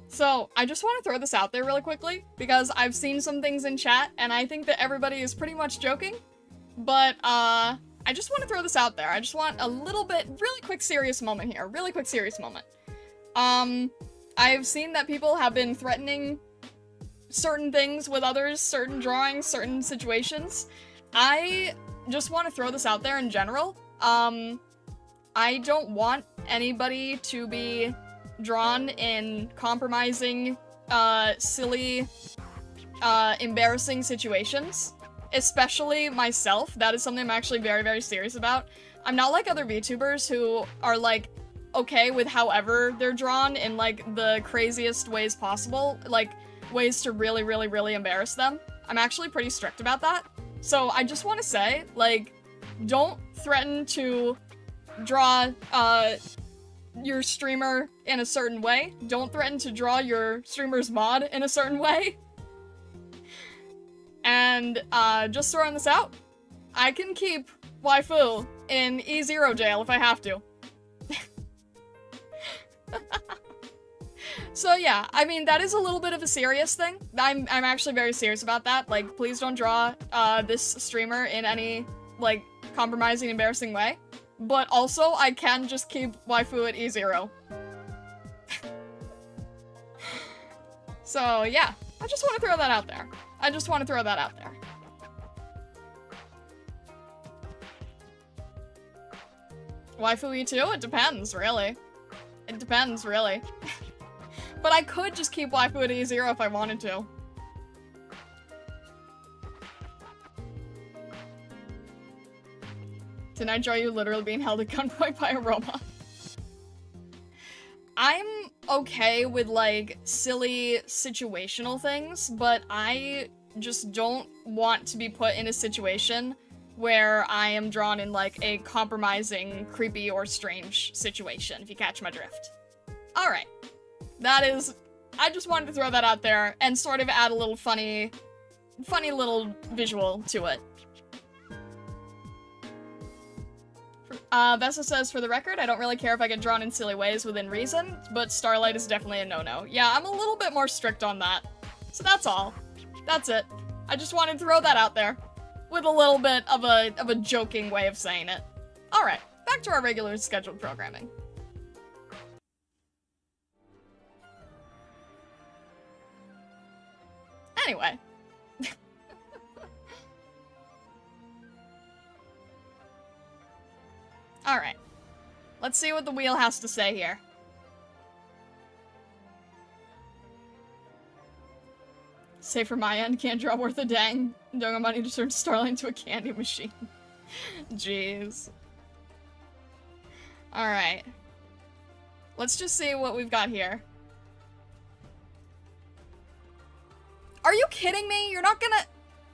So, I just want to throw this out there really quickly, because I've seen some things in chat, and I think that everybody is pretty much joking, but, I just want to throw this out there. I just want a little bit, really quick serious moment here. Really quick serious moment. I've seen that people have been threatening certain things with others, certain drawings, certain situations. I just want to throw this out there in general. I don't want anybody to be drawn in compromising, silly, embarrassing situations. Especially myself. That is something I'm actually very, very serious about. I'm not like other VTubers who are, like, okay with however they're drawn in, like, the craziest ways possible. Like, ways to really, really, really embarrass them. I'm actually pretty strict about that. So I just want to say, like, don't threaten to draw, your streamer in a certain way. Don't threaten to draw your streamer's mod in a certain way. And, just throwing this out. I can keep waifu in E0 jail if I have to. So yeah, I mean, that is a little bit of a serious thing. I'm actually very serious about that. Like, please don't draw, this streamer in any, like, compromising, embarrassing way. But also, I can just keep waifu at E0. So yeah, I just want to throw that out there. I just want to throw that out there. Waifu E2? It depends, really. It depends, really. But I could just keep waifu at E0 if I wanted to. Didn't I draw you literally being held at gunpoint by a robot? I'm okay with, like, silly situational things, but I just don't want to be put in a situation where I am drawn in, like, a compromising, creepy, or strange situation, if you catch my drift. Alright. That is... I just wanted to throw that out there and sort of add a little funny little visual to it. Vessa says, for the record, I don't really care if I get drawn in silly ways within reason, but Starlight is definitely a no-no. Yeah, I'm a little bit more strict on that. So that's all. That's it. I just wanted to throw that out there. With a little bit of a joking way of saying it. Alright, back to our regular scheduled programming. Anyway. Alright. Let's see what the wheel has to say here. Say for my end, can't draw worth a dang. Don't have money to turn Starlight into a candy machine. Jeez. Alright. Let's just see what we've got here. Are you kidding me? You're not gonna...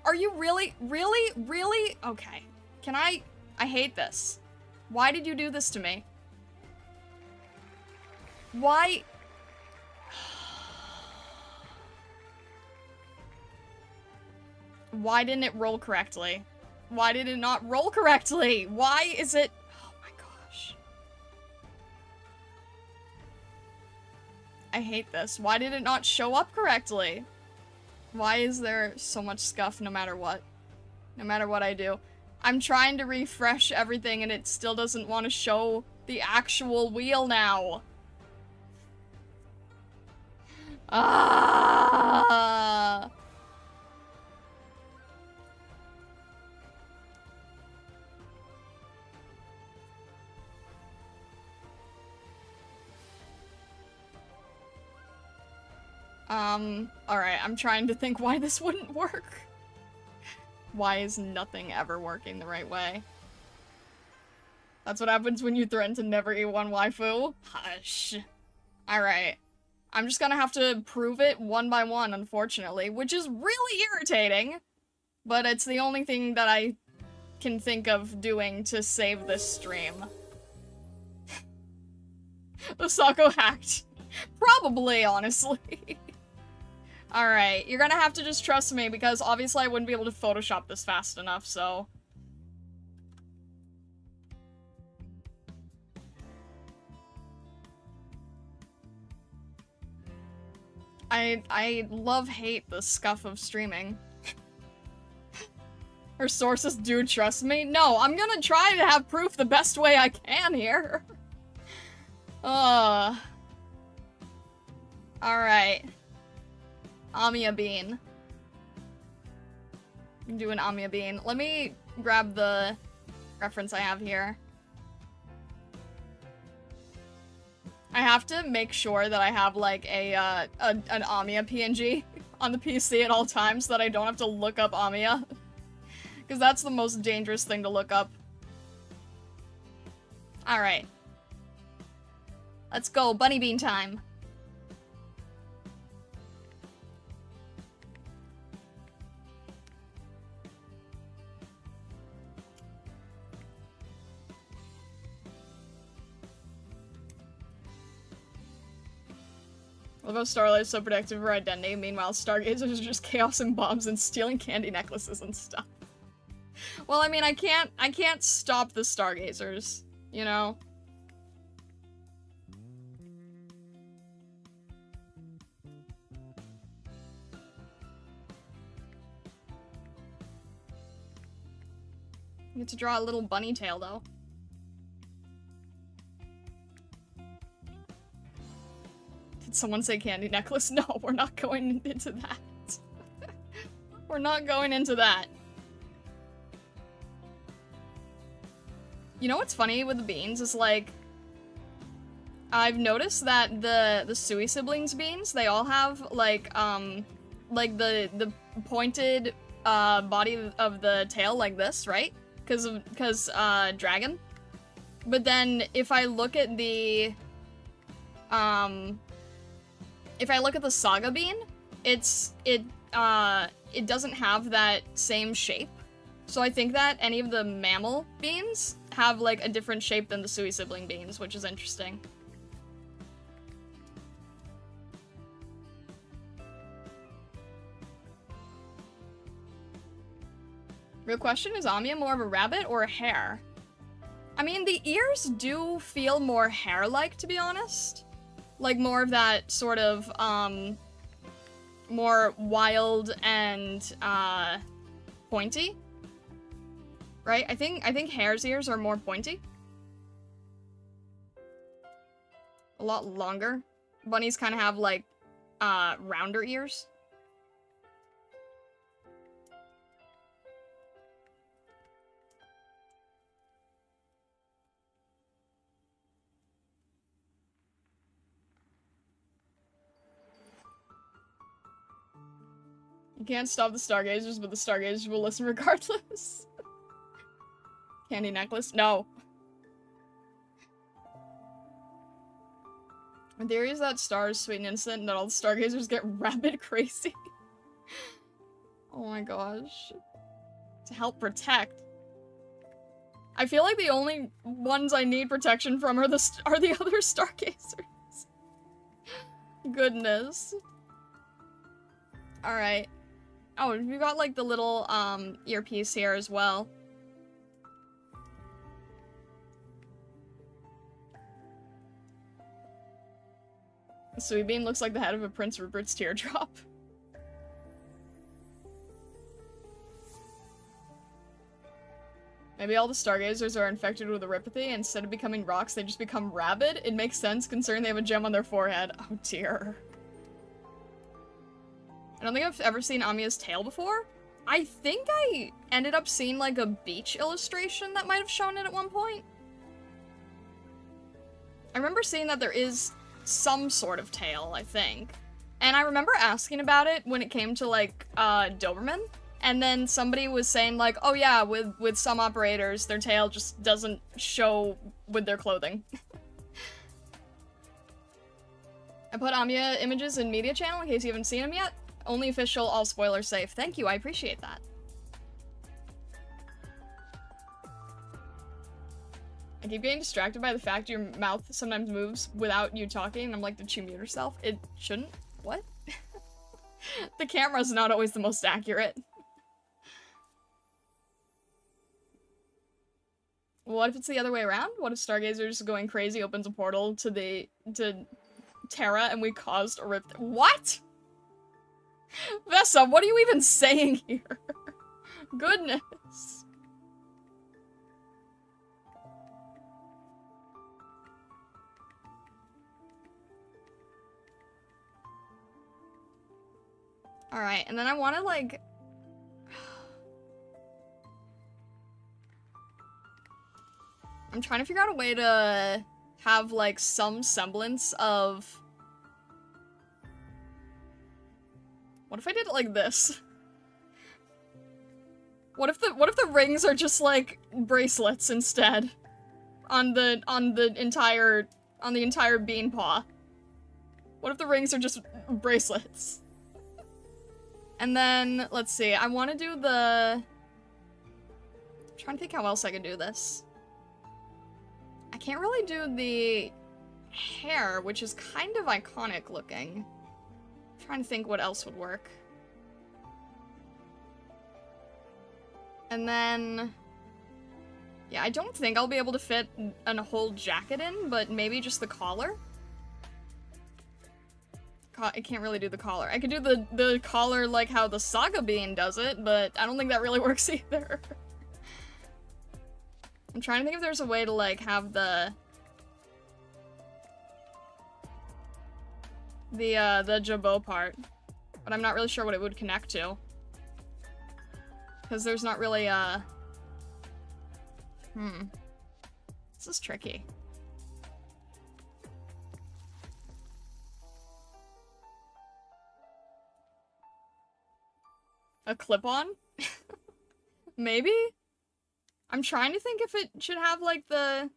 Are you really? Really? Really? Okay. Can I hate this. Why did you do this to me? Why? Why didn't it roll correctly? Why did it not roll correctly? Why is it... Oh my gosh. I hate this. Why did it not show up correctly? Why is there so much scuff no matter what? No matter what I do. I'm trying to refresh everything and it still doesn't want to show the actual wheel now. Ah! Alright, I'm trying to think why this wouldn't work. Why is nothing ever working the right way? That's what happens when you threaten to never eat one waifu. Hush. Alright. I'm just gonna have to prove it one by one, unfortunately, which is really irritating. But it's the only thing that I can think of doing to save this stream. Osako hacked. Probably, honestly. Alright, you're gonna have to just trust me, because obviously I wouldn't be able to Photoshop this fast enough, so... I love-hate the scuff of streaming. Her sources do trust me? No, I'm gonna try to have proof the best way I can here. Alright. Amiya bean. Do an Amiya bean. Let me grab the reference I have here. I have to make sure that I have like an Amiya PNG on the PC at all times so that I don't have to look up Amiya. Because that's the most dangerous thing to look up. Alright. Let's go, bunny bean time. Although Starlight is so protective of her identity, meanwhile Stargazers are just chaos and bombs and stealing candy necklaces and stuff. Well, I mean, I can't stop the Stargazers, you know? You get to draw a little bunny tail, though. Did someone say candy necklace? No, we're not going into that. We're not going into that. You know what's funny with the beans is, like, I've noticed that the Sui siblings beans, they all have, like the pointed, body of the tail like this, right? Because dragon. But then, if I look at the, Saga bean, it doesn't have that same shape. So I think that any of the mammal beans have, like, a different shape than the Sui sibling beans, which is interesting. Real question, is Amiya more of a rabbit or a hare? I mean, the ears do feel more hare-like, to be honest. Like, more of that sort of, more wild and, pointy. Right? I think hare's ears are more pointy. A lot longer. Bunnies kind of have, like, rounder ears. You can't stop the Stargazers, but the Stargazers will listen regardless. Candy necklace? No. My theory is that Star is sweet and innocent and that all the Stargazers get rabid crazy. Oh my gosh. To help protect. I feel like the only ones I need protection from are the other Stargazers. Goodness. Alright. Oh, we got, like, the little, earpiece here as well. The Suibeam looks like the head of a Prince Rupert's teardrop. Maybe all the Stargazers are infected with erypathy, and instead of becoming rocks, they just become rabid? It makes sense, considering they have a gem on their forehead. Oh dear. I don't think I've ever seen Amiya's tail before. I think I ended up seeing, like, a beach illustration that might have shown it at one point. I remember seeing that there is some sort of tail, I think. And I remember asking about it when it came to, like, Doberman. And then somebody was saying, like, oh yeah, with some operators, their tail just doesn't show with their clothing. I put Amiya images in media channel in case you haven't seen them yet. Only official, all spoiler safe. Thank you, I appreciate that. I keep getting distracted by the fact your mouth sometimes moves without you talking, and I'm like, did she mute herself? It shouldn't? What? The camera's not always the most accurate. What if it's the other way around? What if Stargazers going crazy opens a portal to Terra and we caused a rip? What? Vessa, what are you even saying here? Goodness. Alright, and then I want to, like... I'm trying to figure out a way to have, like, some semblance of... What if I did it like this? What if the rings are just, like, bracelets instead? On the entire bean paw? What if the rings are just bracelets? And then, let's see, I want to do the... I'm trying to think how else I can do this. I can't really do the hair, which is kind of iconic looking. trying to think what else would work. And then... yeah, I don't think I'll be able to fit a whole jacket in, but maybe just the collar? I can't really do the collar. I could do the collar like how the Saga Bean does it, but I don't think that really works either. I'm trying to think if there's a way to, like, have the jabot part, but I'm not really sure what it would connect to. Because there's not really, This is tricky. A clip-on? Maybe? I'm trying to think if it should have, like, the...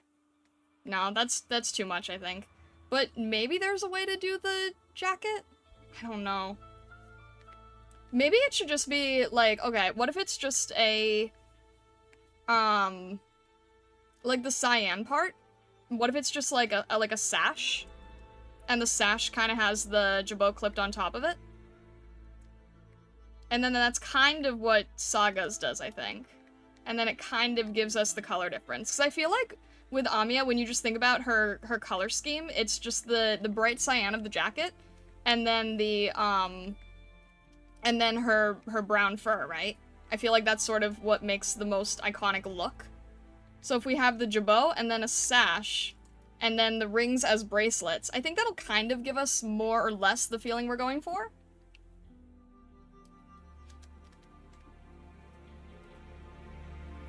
no, that's too much, I think. But maybe there's a way to do the jacket? I don't know. Maybe it should just be, like, okay, what if it's just a... like the cyan part? What if it's just, like, a sash? And the sash kind of has the jabot clipped on top of it? And then that's kind of what Saga's does, I think. And then it kind of gives us the color difference. Because I feel like with Amiya, when you just think about her color scheme, it's just the bright cyan of the jacket, and then the, and then her brown fur, right? I feel like that's sort of what makes the most iconic look. So if we have the jabot, and then a sash, and then the rings as bracelets, I think that'll kind of give us more or less the feeling we're going for.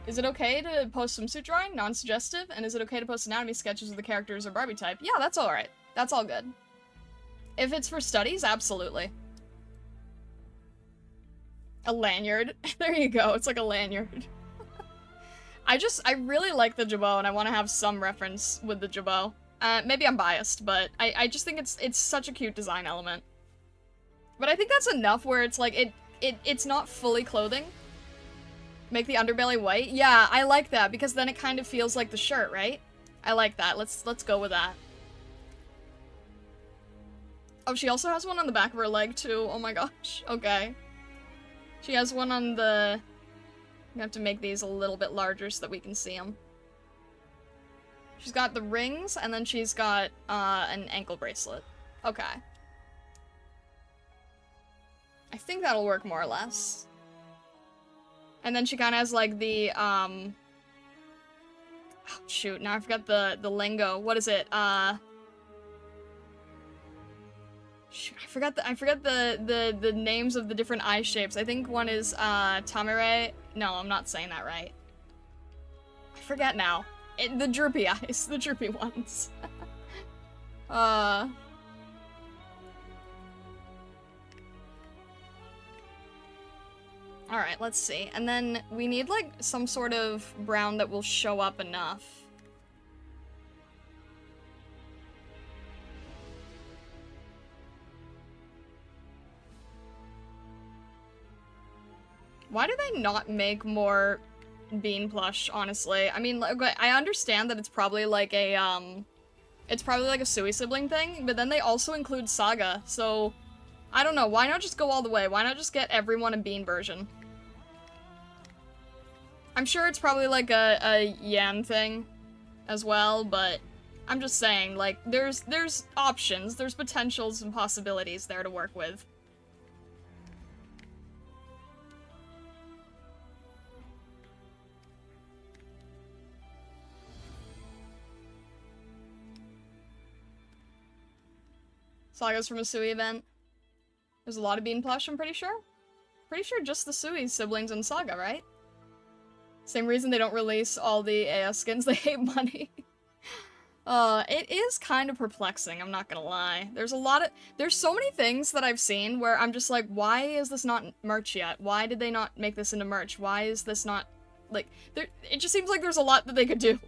Is it okay to post some suit drawing, non-suggestive? And is it okay to post anatomy sketches of the characters or Barbie type? Yeah, that's alright. That's all good. If it's for studies, absolutely. A lanyard. There you go, it's like a lanyard. I really like the jabot, and I want to have some reference with the jabot. Maybe I'm biased, but I just think it's such a cute design element. But I think that's enough where it's like, it's not fully clothing. Make the underbelly white? Yeah, I like that, because then it kind of feels like the shirt, right? I like that. Let's go with that. Oh, she also has one on the back of her leg, too. Oh my gosh. Okay. She has one on the... you have to make these a little bit larger so that we can see them. She's got the rings, and then she's got, an ankle bracelet. Okay. I think that'll work more or less. And then she kind of has, like, the, oh, shoot, now I forgot the lingo. What is it? Shoot, I forgot the names of the different eye shapes. I think one is, tamere. No, I'm not saying that right. I forget now. The droopy eyes. The droopy ones. Alright, let's see. And then we need, like, some sort of brown that will show up enough. Why do they not make more bean plush, honestly? I mean, like, I understand that it's probably like a, Sui sibling thing, but then they also include Saga, so... I don't know, why not just go all the way? Why not just get everyone a bean version? I'm sure it's probably like a Yan thing as well, but I'm just saying, like, there's options, there's potentials and possibilities there to work with. Saga's from a Sui event. There's a lot of bean plush, I'm pretty sure. Pretty sure just the Sui siblings in Saga, right? Same reason they don't release all the AS skins, they hate money. It is kind of perplexing, I'm not gonna lie. There's so many things that I've seen where I'm just like, why is this not merch yet? Why did they not make this into merch? Why is this not, like, it just seems like there's a lot that they could do.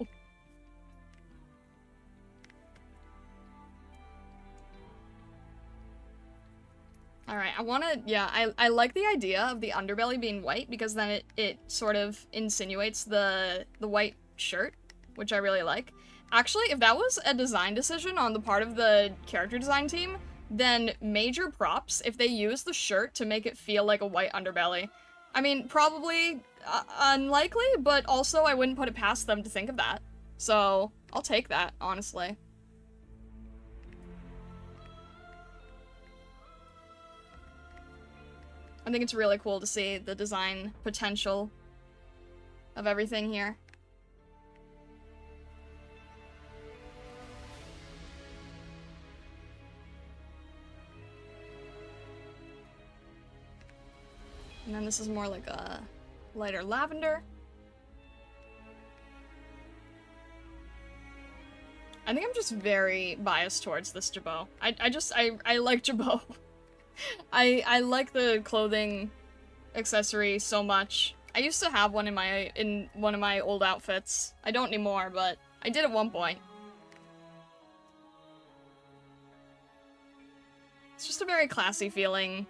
Alright, I like the idea of the underbelly being white, because then it sort of insinuates the white shirt, which I really like. Actually, if that was a design decision on the part of the character design team, then major props if they use the shirt to make it feel like a white underbelly. I mean, probably unlikely, but also I wouldn't put it past them to think of that. So, I'll take that, honestly. I think it's really cool to see the design potential of everything here. And then this is more like a lighter lavender. I think I'm just very biased towards this jabot. I like jabot. I like the clothing accessory so much. I used to have one in one of my old outfits. I don't anymore, but I did at one point. It's just a very classy feeling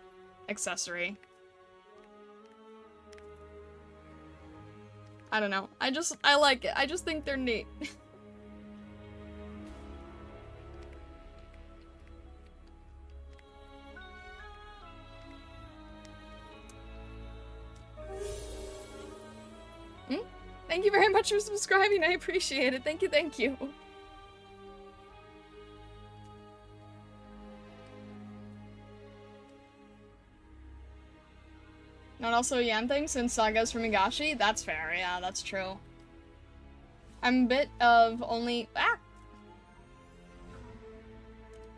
accessory. I don't know. I like it. I just think they're neat. Thank you very much for subscribing. I appreciate it. Thank you, thank you. Not also a Yan thing since Saga's from Higashi? That's fair, yeah, that's true. I'm a bit of only-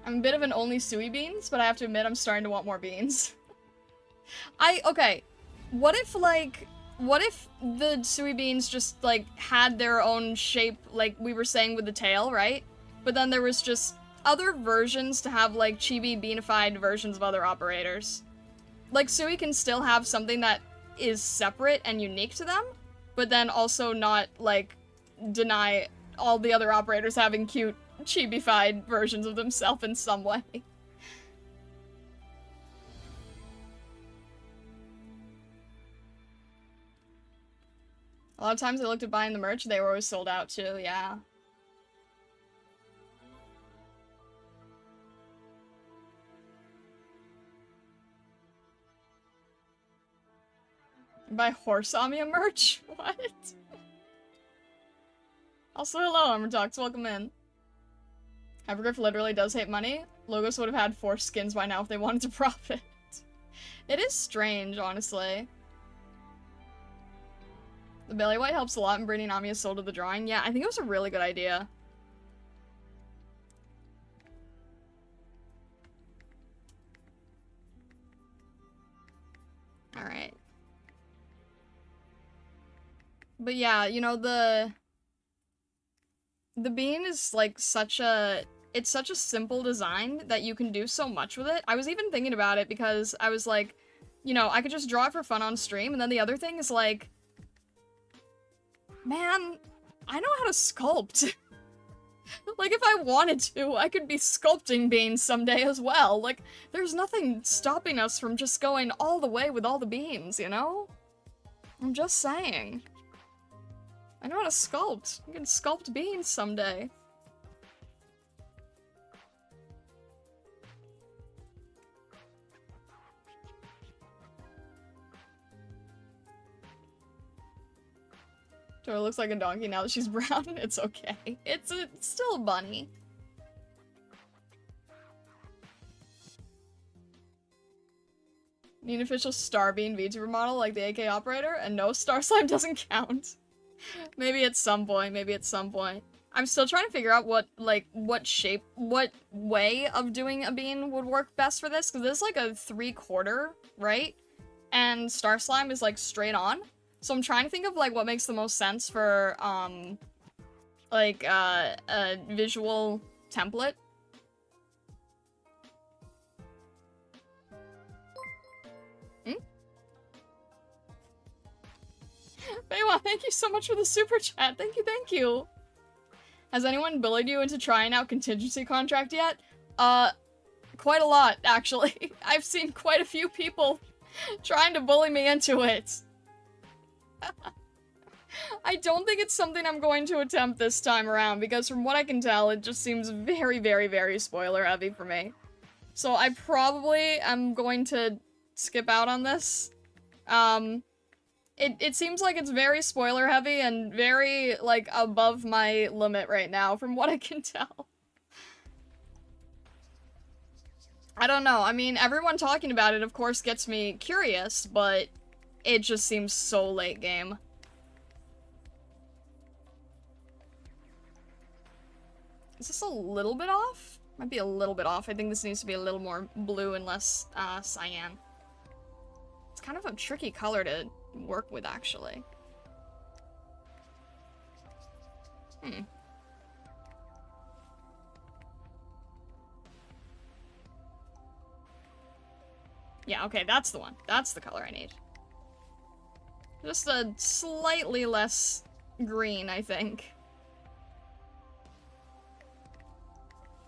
I'm a bit of an only Sui beans, but I have to admit I'm starting to want more beans. Okay, what if, like, what if the Sui beans just, like, had their own shape, like we were saying with the tail, right? But then there was just other versions to have, like, chibi beanified versions of other operators. Like, Sui can still have something that is separate and unique to them, but then also not, like, deny all the other operators having cute chibified versions of themselves in some way. A lot of times I looked at buying the merch, they were always sold out too, yeah. Buy Horse Amia merch? What? Also, hello, Armortalks, welcome in. Hypergriff literally does hate money. Logos would have had 4 skins by now if they wanted to profit. It is strange, honestly. The belly white helps a lot in bringing Amiya's soul to the drawing. Yeah, I think it was a really good idea. Alright. But yeah, you know, the bean is like it's such a simple design that you can do so much with it. I was even thinking about it because I was like, you know, I could just draw it for fun on stream, and then the other thing is like, man, I know how to sculpt. Like, if I wanted to, I could be sculpting beans someday as well. Like, there's nothing stopping us from just going all the way with all the beans, you know? I'm just saying. I know how to sculpt. I can sculpt beans someday. Terra looks like a donkey now that she's brown. It's okay. It's still a bunny. Need an official Starbeam VTuber model like the AK operator, and no, Star Slime doesn't count. Maybe at some point, maybe at some point. I'm still trying to figure out what shape, what way of doing a bean would work best for this, because this is like a 3/4, right? And Star Slime is like straight on. So I'm trying to think of, like, what makes the most sense for, like, a visual template. Baywa, thank you so much for the super chat. Thank you, thank you. Has anyone bullied you into trying out contingency contract yet? Quite a lot, actually. I've seen quite a few people trying to bully me into it. I don't think it's something I'm going to attempt this time around, because from what I can tell, it just seems very, very, very spoiler heavy for me. So I probably am going to skip out on this. It seems like it's very spoiler heavy and very, like, above my limit right now, from what I can tell. I don't know. I mean, everyone talking about it, of course, gets me curious, but it just seems so late game. Is this a little bit off? Might be a little bit off. I think this needs to be a little more blue and less, cyan. It's kind of a tricky color to work with, actually. Yeah, okay, that's the one. That's the color I need. Just a slightly less green, I think.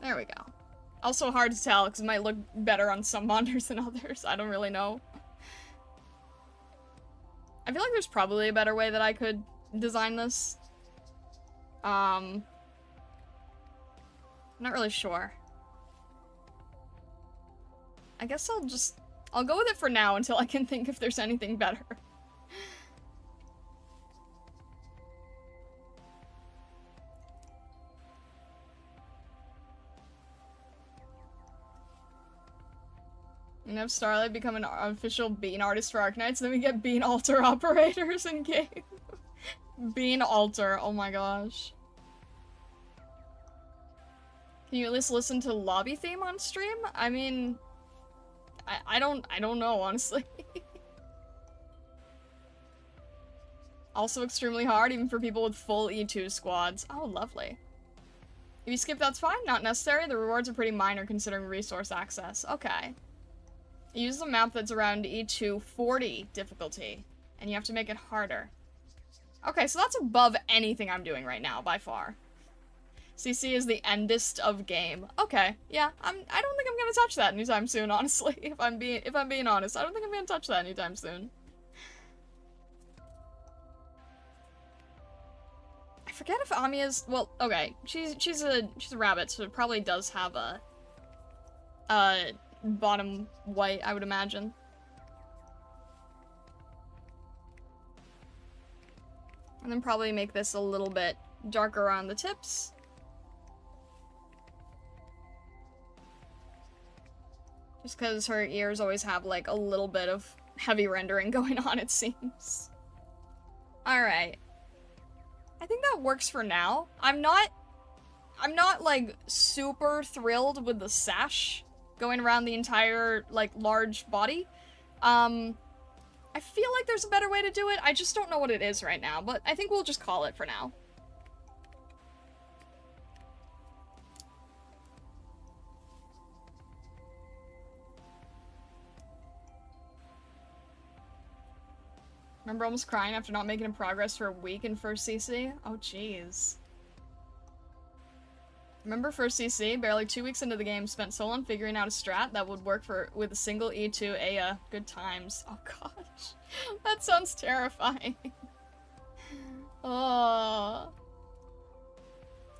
There we go. Also hard to tell, because it might look better on some monitors than others. I don't really know. I feel like there's probably a better way that I could design this. I'm not really sure. I guess I'll go with it for now until I can think if there's anything better. And have Starlight become an official bean artist for Arknights, then we get bean altar operators in game. Bean altar, oh my gosh. Can you at least listen to lobby theme on stream? I mean, I don't know, honestly. Also extremely hard, even for people with full E2 squads. Oh, lovely. If you skip, that's fine, not necessary. The rewards are pretty minor considering resource access. Okay. Use the map that's around E2 40 difficulty, and you have to make it harder. Okay, so that's above anything I'm doing right now, by far. CC is the endest of game. Okay, yeah, I don't think I'm gonna touch that anytime soon, honestly. If I'm being honest, I don't think I'm gonna touch that anytime soon. I forget if Amiya's, well, okay, she's a rabbit, so it probably does have a bottom white, I would imagine. And then probably make this a little bit darker around the tips. Just because her ears always have, like, a little bit of heavy rendering going on, it seems. Alright. I think that works for now. I'm not, like, super thrilled with the sash going around the entire, like, large body. I feel like there's a better way to do it. I just don't know what it is right now, but I think we'll just call it for now. Remember almost crying after not making progress for a week in first CC? Oh, jeez. Remember first CC? Barely 2 weeks into the game, spent so long figuring out a strat that would work with a single E2 Aya. Good times. Oh gosh. That sounds terrifying. Oh.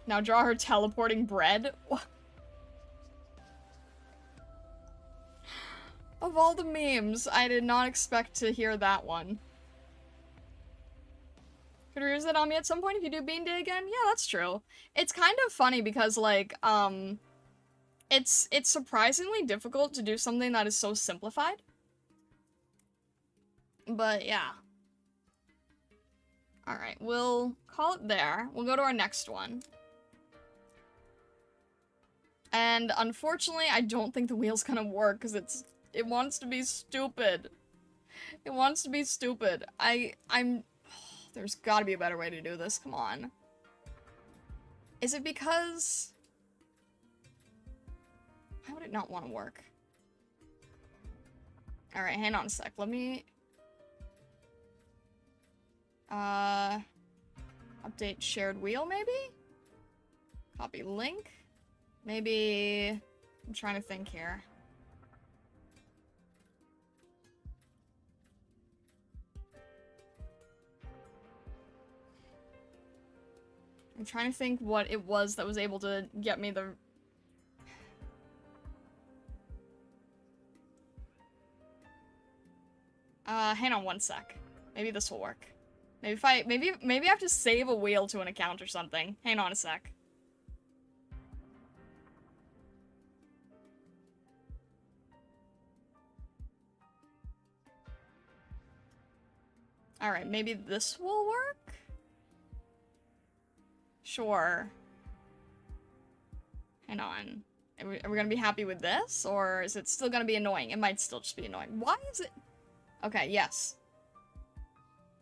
Now draw her teleporting bread? Of all the memes, I did not expect to hear that one. Could we use that on me at some point if you do Bean Day again? Yeah, that's true. It's kind of funny because, like, it's surprisingly difficult to do something that is so simplified. But, yeah. Alright, we'll call it there. We'll go to our next one. And, unfortunately, I don't think the wheel's gonna work, because it wants to be stupid. It wants to be stupid. There's gotta be a better way to do this, come on. Is it because... How would it not want to work? Alright, hang on a sec, let me... Update shared wheel, maybe? Copy link? Maybe... I'm trying to think here. I'm trying to think what it was that was able to get me the... Hang on one sec. Maybe this will work. Maybe I have to save a wheel to an account or something. Hang on a sec. Alright, maybe this will work? Sure. Hang on. Are we gonna be happy with this? Or is it still gonna be annoying? It might still just be annoying. Why is it... Okay, yes.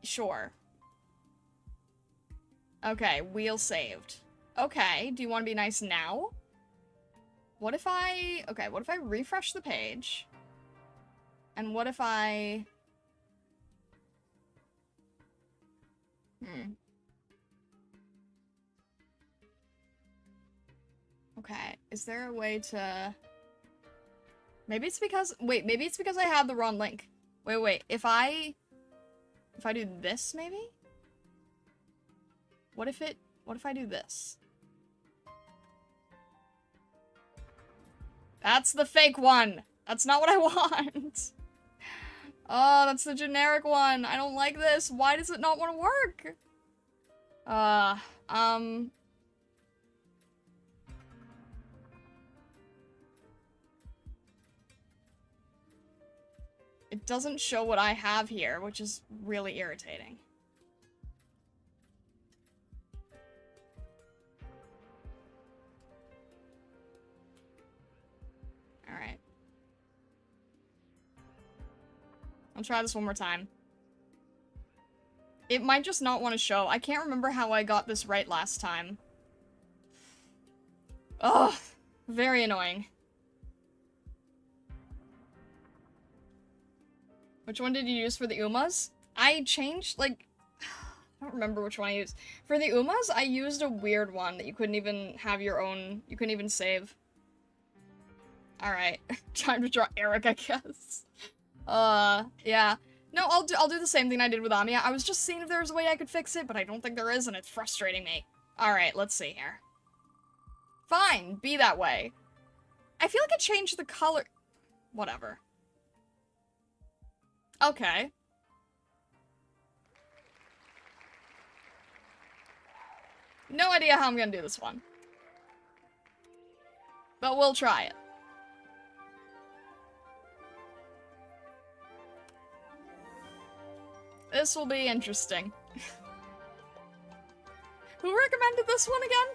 Sure. Okay, wheel saved. Okay, do you want to be nice now? What if I... Okay, what if I refresh the page? And what if I... Okay, is there a way to... Maybe it's because... Wait, maybe it's because I had the wrong link. Wait, if I do this, maybe? What if I do this? That's the fake one! That's not what I want! Oh, that's the generic one! I don't like this! Why does it not want to work? It doesn't show what I have here, which is really irritating. Alright. I'll try this one more time. It might just not want to show. I can't remember how I got this right last time. Ugh, very annoying. Which one did you use for the Umas? I changed, like... I don't remember which one I used. For the Umas, I used a weird one that you couldn't even have your own... You couldn't even save. Alright. Time to draw Eric, I guess. Yeah. No, I'll do the same thing I did with Amiya. I was just seeing if there was a way I could fix it, but I don't think there is, and it's frustrating me. Alright, let's see here. Fine, be that way. I feel like it changed the color... Whatever. Okay. No idea how I'm gonna do this one. But we'll try it. This will be interesting. Who recommended this one again?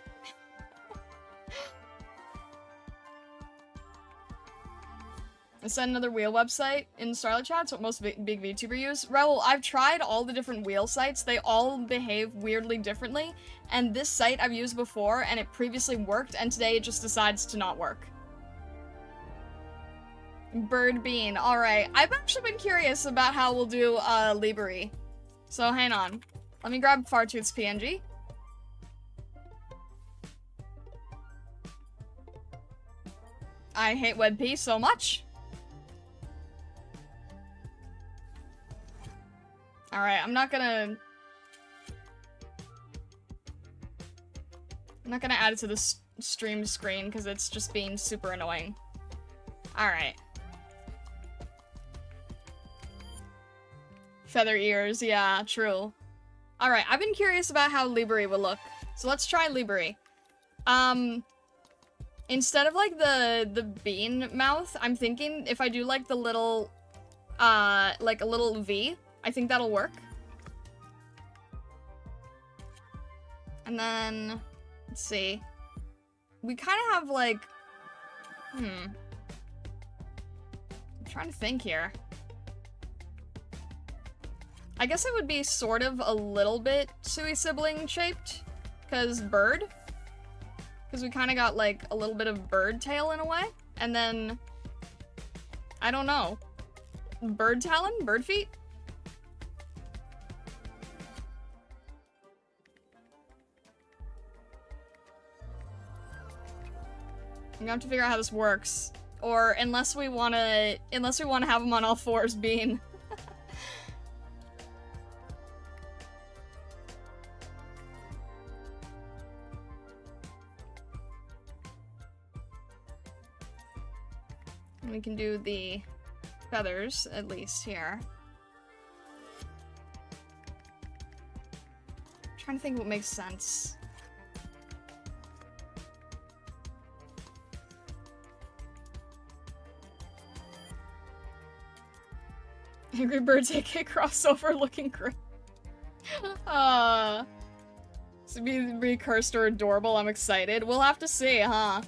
I sent another wheel website in Starlight Chat, it's what most big VTuber use. Raul, I've tried all the different wheel sites. They all behave weirdly differently. And this site I've used before, and it previously worked, and today it just decides to not work. Bird Bean, alright. I've actually been curious about how we'll do, Liberi. So, hang on. Let me grab Fartooth's PNG. I hate WebP so much. Alright, I'm not gonna add it to the stream screen because it's just being super annoying. Alright. Feather ears, yeah, true. Alright, I've been curious about how Liberi will look. So let's try Liberi. Instead of like the bean mouth, I'm thinking if I do like the little, like a little V, I think that'll work. And then, let's see. We kind of have like, I'm trying to think here. I guess it would be sort of a little bit Sui sibling shaped, because bird. Because we kind of got like a little bit of bird tail in a way. And then, I don't know. Bird talon? Bird feet? I'm gonna have to figure out how this works. Or unless we wanna have them on all fours being. We can do the feathers, at least here. trying to think what makes sense. Angry Birds AK crossover looking great. To be cursed or adorable, I'm excited. We'll have to see, huh?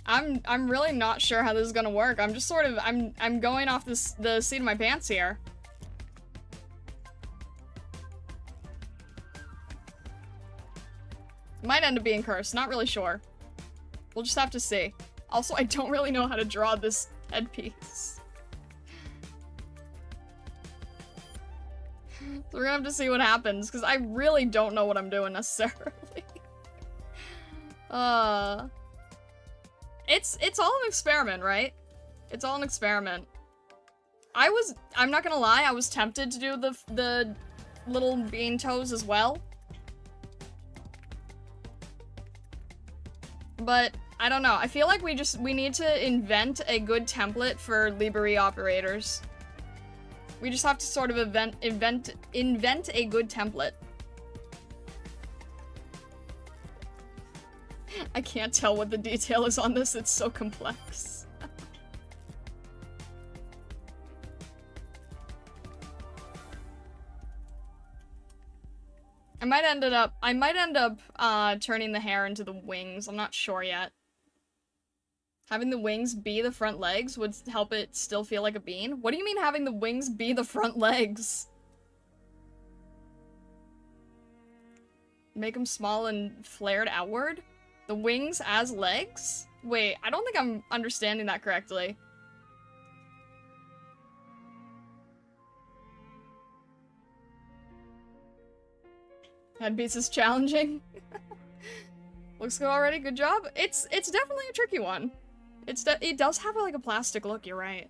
I'm really not sure how this is gonna work. I'm just sort of I'm going off the seat of my pants here. Might end up being cursed, not really sure. We'll just have to see. Also, I don't really know how to draw this headpiece. So we're gonna have to see what happens, because I really don't know what I'm doing necessarily. It's all an experiment, right? It's all an experiment. I'm not gonna lie, I was tempted to do the little bean toes as well. But, I don't know, I feel like we need to invent a good template for Liberi operators. We just have to sort of invent a good template. I can't tell what the detail is on this, it's so complex. I might end up turning the hair into the wings, I'm not sure yet. Having the wings be the front legs would help it still feel like a bean? What do you mean having the wings be the front legs? Make them small and flared outward? The wings as legs? Wait, I don't think I'm understanding that correctly. Headpiece is challenging. Looks good already, good job. It's definitely a tricky one. It does have like a plastic look, you're right.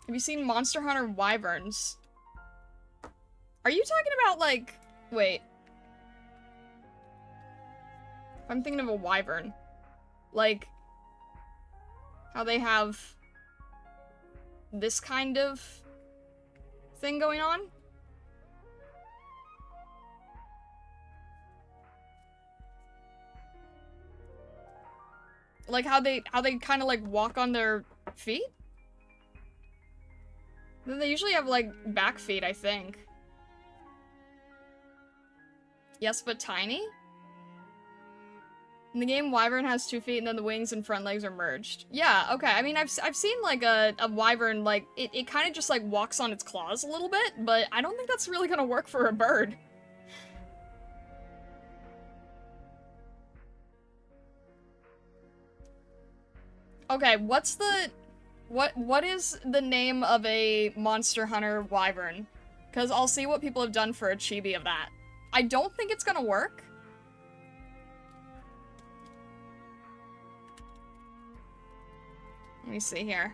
Have you seen Monster Hunter Wyverns? Are you talking about like, wait. If I'm thinking of a wyvern. Like, how they have this kind of thing going on? Like how they kind of like walk on their feet? Then they usually have like back feet, I think. Yes, but tiny? In the game, Wyvern has 2 feet and then the wings and front legs are merged. Yeah, okay. I mean, I've seen like a Wyvern, like, it kind of just like walks on its claws a little bit, but I don't think that's really gonna work for a bird. Okay, what is the name of a Monster Hunter Wyvern? Because I'll see what people have done for a chibi of that. I don't think it's gonna work. Let me see here.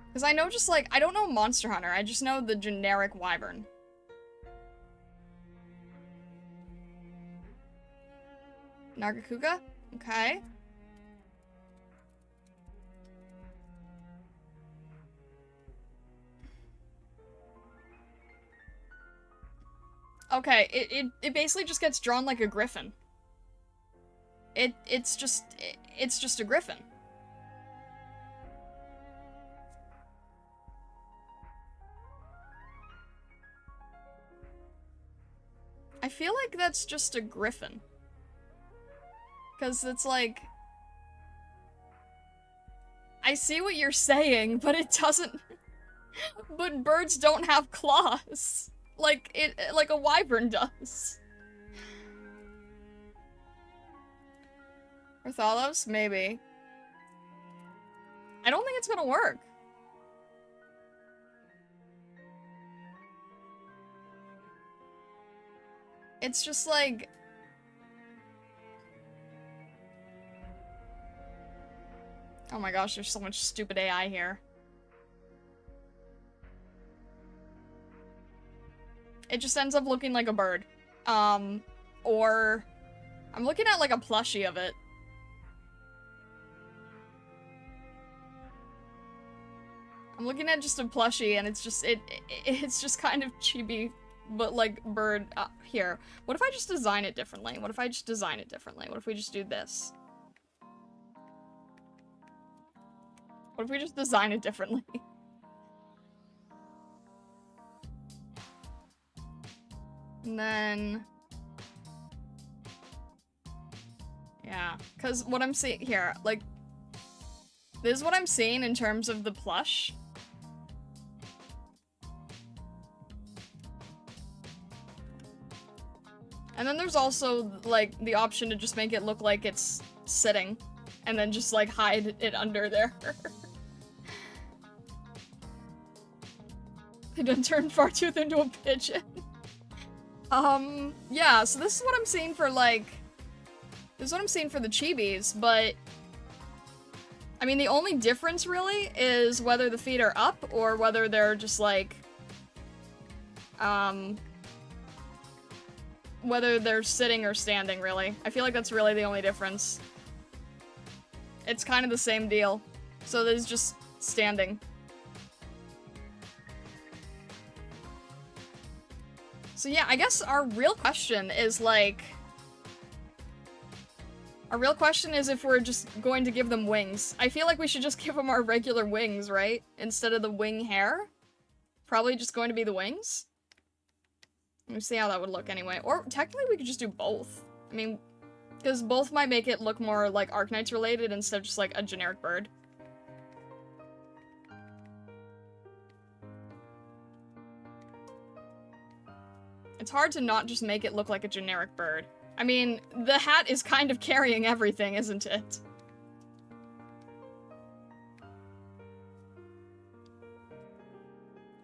Because I know just like, I don't know Monster Hunter, I just know the generic Wyvern. Nagakuga? Okay. Okay, it basically just gets drawn like a griffin. It's just a griffin. I feel like that's just a griffin. 'Cause it's like, I see what you're saying, but it doesn't, but birds don't have claws. Like a wyvern does. Ortholos? Maybe. I don't think it's gonna work. It's just like... Oh my gosh, there's so much stupid AI here. It just ends up looking like a bird. Or... I'm looking at like a plushie of it. I'm looking at just a plushie, and it's just kind of chibi, but like bird. Here, what if I just design it differently? What if I just design it differently? What if we just do this? What if we just design it differently? And then... yeah, because what I'm seeing here, like, this is what I'm seeing in terms of the plush. And then there's also, like, the option to just make it look like it's sitting, and then just, like, hide it under there. They done turned Fartooth into a pigeon. Yeah, so this is what I'm seeing for, like... this is what I'm seeing for the chibis, but... I mean, the only difference, really, is whether the feet are up, or whether they're just, like... whether they're sitting or standing, really. I feel like that's really the only difference. It's kind of the same deal. So there's just standing. So yeah, I guess our real question is, like... our real question is if we're just going to give them wings. I feel like we should just give them our regular wings, right? Instead of the wing hair. Probably just going to be the wings. Let me see how that would look anyway. Or technically we could just do both. I mean, because both might make it look more like Arknights related instead of just like a generic bird. It's hard to not just make it look like a generic bird. I mean, the hat is kind of carrying everything, isn't it?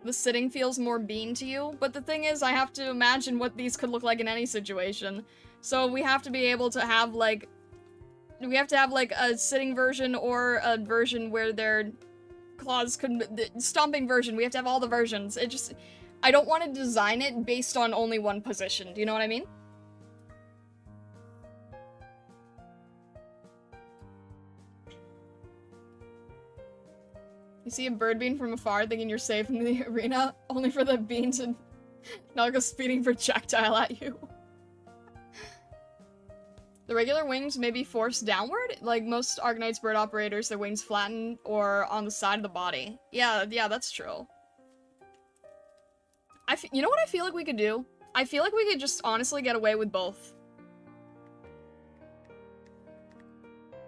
The sitting feels more bean to you, but the thing is, I have to imagine what these could look like in any situation. So we have to be able to have, like... we have to have, like, a sitting version or a version where their claws could... the stomping version. We have to have all the versions. It just... I don't want to design it based on only one position. Do you know what I mean? You see a bird bean from afar thinking you're safe in the arena, only for the bean to knock a speeding projectile at you. The regular wings may be forced downward. Like most Arknights bird operators, their wings flatten or on the side of the body. Yeah, that's true. You know what I feel like we could do? I feel like we could just honestly get away with both.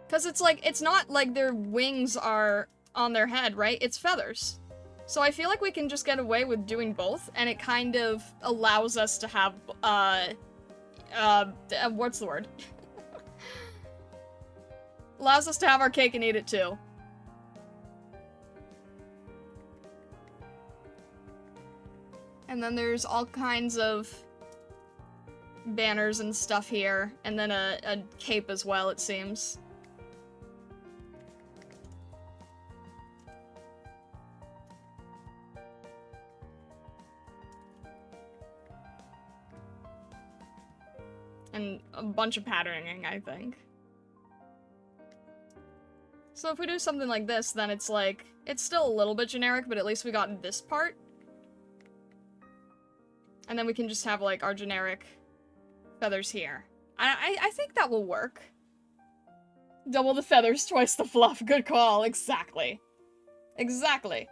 Because it's like, it's not like their wings are on their head, right? It's feathers. So I feel like we can just get away with doing both, and it kind of allows us to have, what's the word? Allows us to have our cake and eat it too. And then there's all kinds of banners and stuff here, and then a cape as well, it seems. And a bunch of patterning, I think. So if we do something like this, then it's like, it's still a little bit generic, but at least we got this part. And then we can just have, like, our generic feathers here. I think that will work. Double the feathers, twice the fluff. Good call. Exactly. Exactly.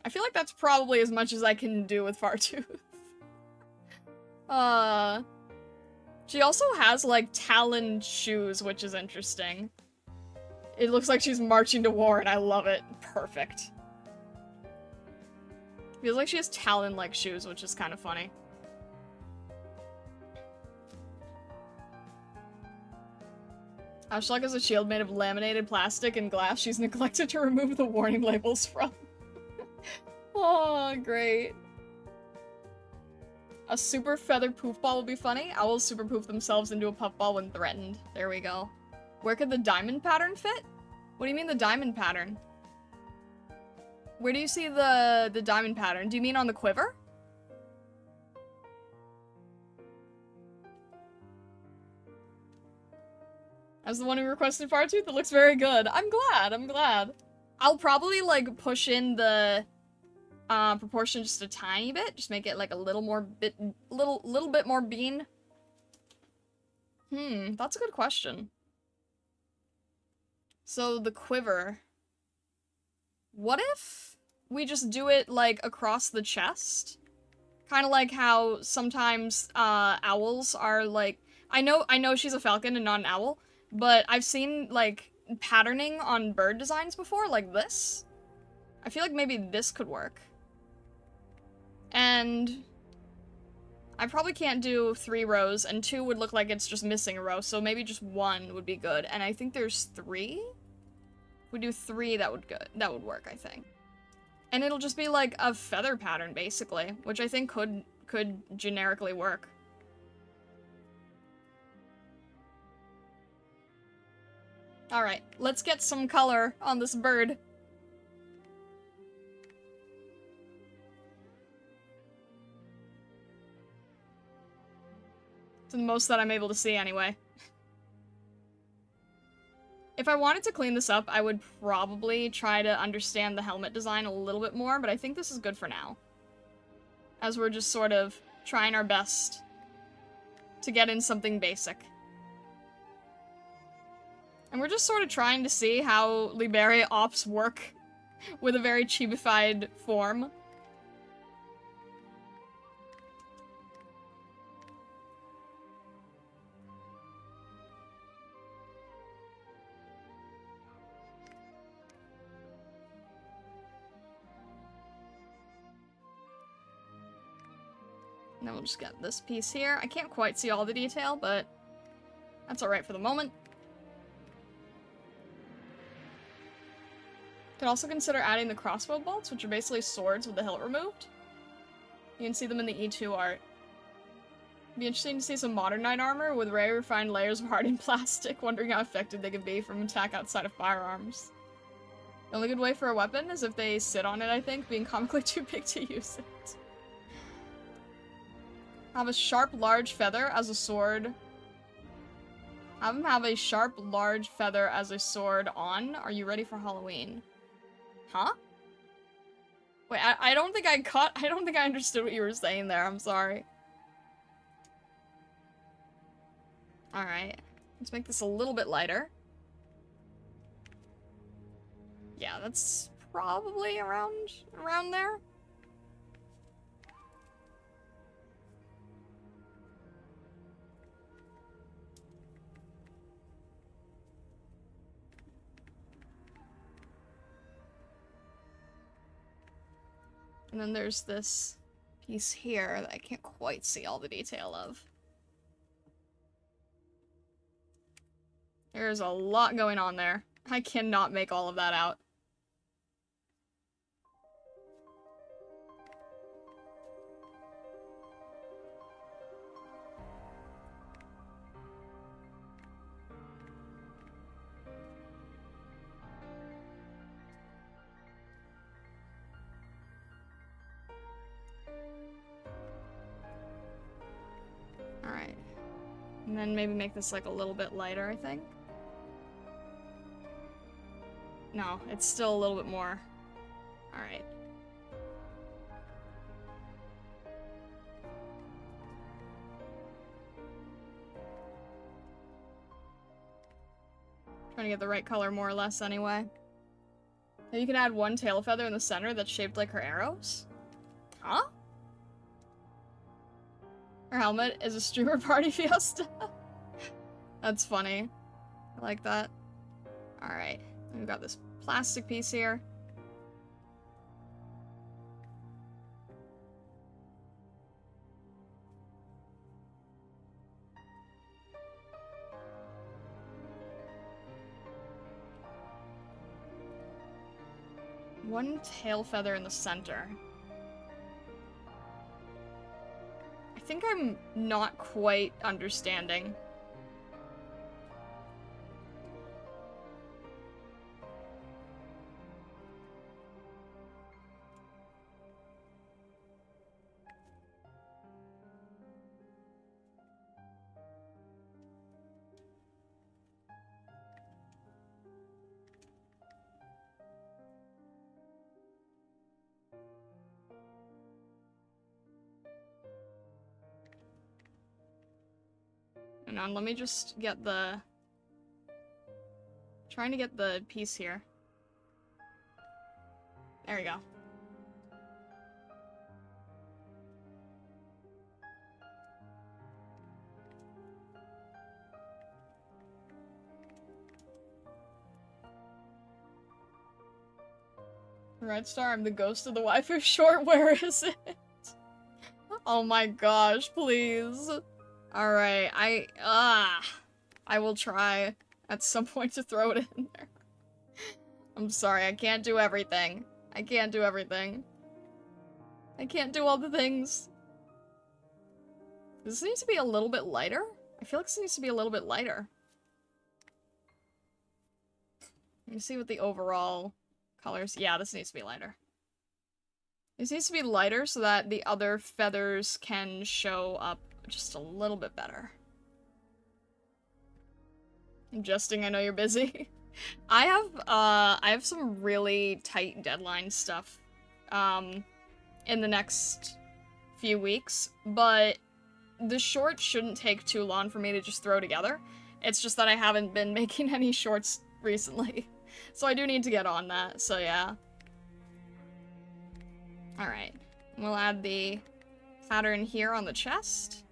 I feel like that's probably as much as I can do with Fartooth. She also has, like, taloned shoes, which is interesting. It looks like she's marching to war, and I love it. Perfect. Feels like she has talon-like shoes, which is kind of funny. Ashlock has a shield made of laminated plastic and glass she's neglected to remove the warning labels from. Oh, great. A super feather poof ball will be funny. Owls super poof themselves into a puffball when threatened. There we go. Where could the diamond pattern fit? What do you mean the diamond pattern? Where do you see the diamond pattern? Do you mean on the quiver? As the one who requested part 2, that looks very good. I'm glad, I'm glad. I'll probably, like, push in the proportion just a tiny bit. Just make it, like, a little more little bit more bean. That's a good question. So, the quiver. What if we just do it, like, across the chest? Kind of like how sometimes, owls are, like... I know she's a falcon and not an owl, but I've seen, like, patterning on bird designs before, like this. I feel like maybe this could work. And I probably can't do 3 rows, and 2 would look like it's just missing a row, so maybe just 1 would be good. And I think there's 3? If we do 3, that would work, I think. And it'll just be like a feather pattern, basically, which I think could generically work. Alright, let's get some color on this bird. It's the most that I'm able to see, anyway. If I wanted to clean this up, I would probably try to understand the helmet design a little bit more, but I think this is good for now. As we're just sort of trying our best to get in something basic. And we're just sort of trying to see how Liberia ops work with a very chibified form. And then we'll just get this piece here. I can't quite see all the detail, but that's alright for the moment. Could also consider adding the crossbow bolts, which are basically swords with the hilt removed. You can see them in the E2 art. Be interesting to see some modern knight armor with rare refined layers of hardened plastic, wondering how effective they could be from attack outside of firearms. The only good way for a weapon is if they sit on it, I think, being comically too big to use it. Have a sharp, large feather as a sword. Have him have a sharp, large feather as a sword on. Are you ready for Halloween? Huh? Wait, I don't think I don't think I understood what you were saying there. I'm sorry. Alright. Let's make this a little bit lighter. Yeah, that's probably around there. And then there's this piece here that I can't quite see all the detail of. There's a lot going on there. I cannot make all of that out. Alright. And then maybe make this like a little bit lighter, I think. No, it's still a little bit more. Alright. Trying to get the right color more or less anyway. Now you can add one tail feather in the center that's shaped like her arrows? Huh? Her helmet is a streamer party fiesta. That's funny. I like that. Alright. We've got this plastic piece here. One tail feather in the center. I think I'm not quite understanding. Hang on, let me just get the... Trying to get the piece here. There we go. Red Star, I'm the ghost of the waifu short. Where is it? Oh my gosh, please. Alright, I will try at some point to throw it in there. I'm sorry, I can't do everything. I can't do everything. I can't do all the things. Does this need to be a little bit lighter? I feel like this needs to be a little bit lighter. Let me see what the overall colors. Yeah, this needs to be lighter. This needs to be lighter so that the other feathers can show up just a little bit better. I'm jesting, I know you're busy. I have some really tight deadline stuff in the next few weeks, but the short shouldn't take too long for me to just throw together. It's just that I haven't been making any shorts recently. So I do need to get on that, so yeah. Alright. We'll add the pattern here on the chest.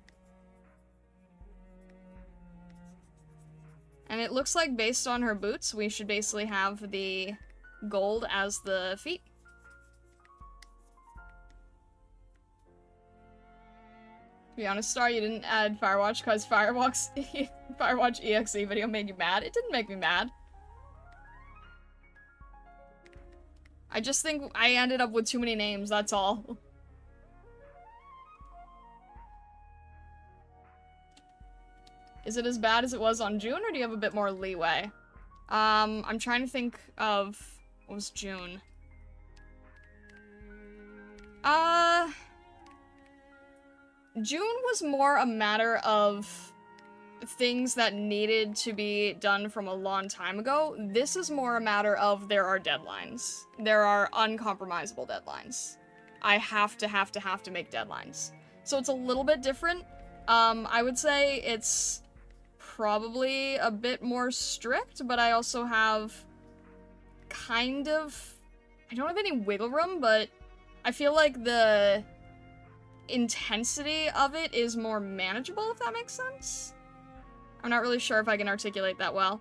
And it looks like based on her boots, we should basically have the gold as the feet. To be honest, Star, you didn't add Firewatch because Firewatch EXE video made you mad. It didn't make me mad. I just think I ended up with too many names, that's all. Is it as bad as it was on June, or do you have a bit more leeway? I'm trying to think of... What was June? June was more a matter of things that needed to be done from a long time ago. This is more a matter of there are deadlines. There are uncompromisable deadlines. I have to make deadlines. So it's a little bit different. I would say it's probably a bit more strict, but I also have kind of... I don't have any wiggle room, but I feel like the intensity of it is more manageable, if that makes sense. I'm not really sure if I can articulate that well.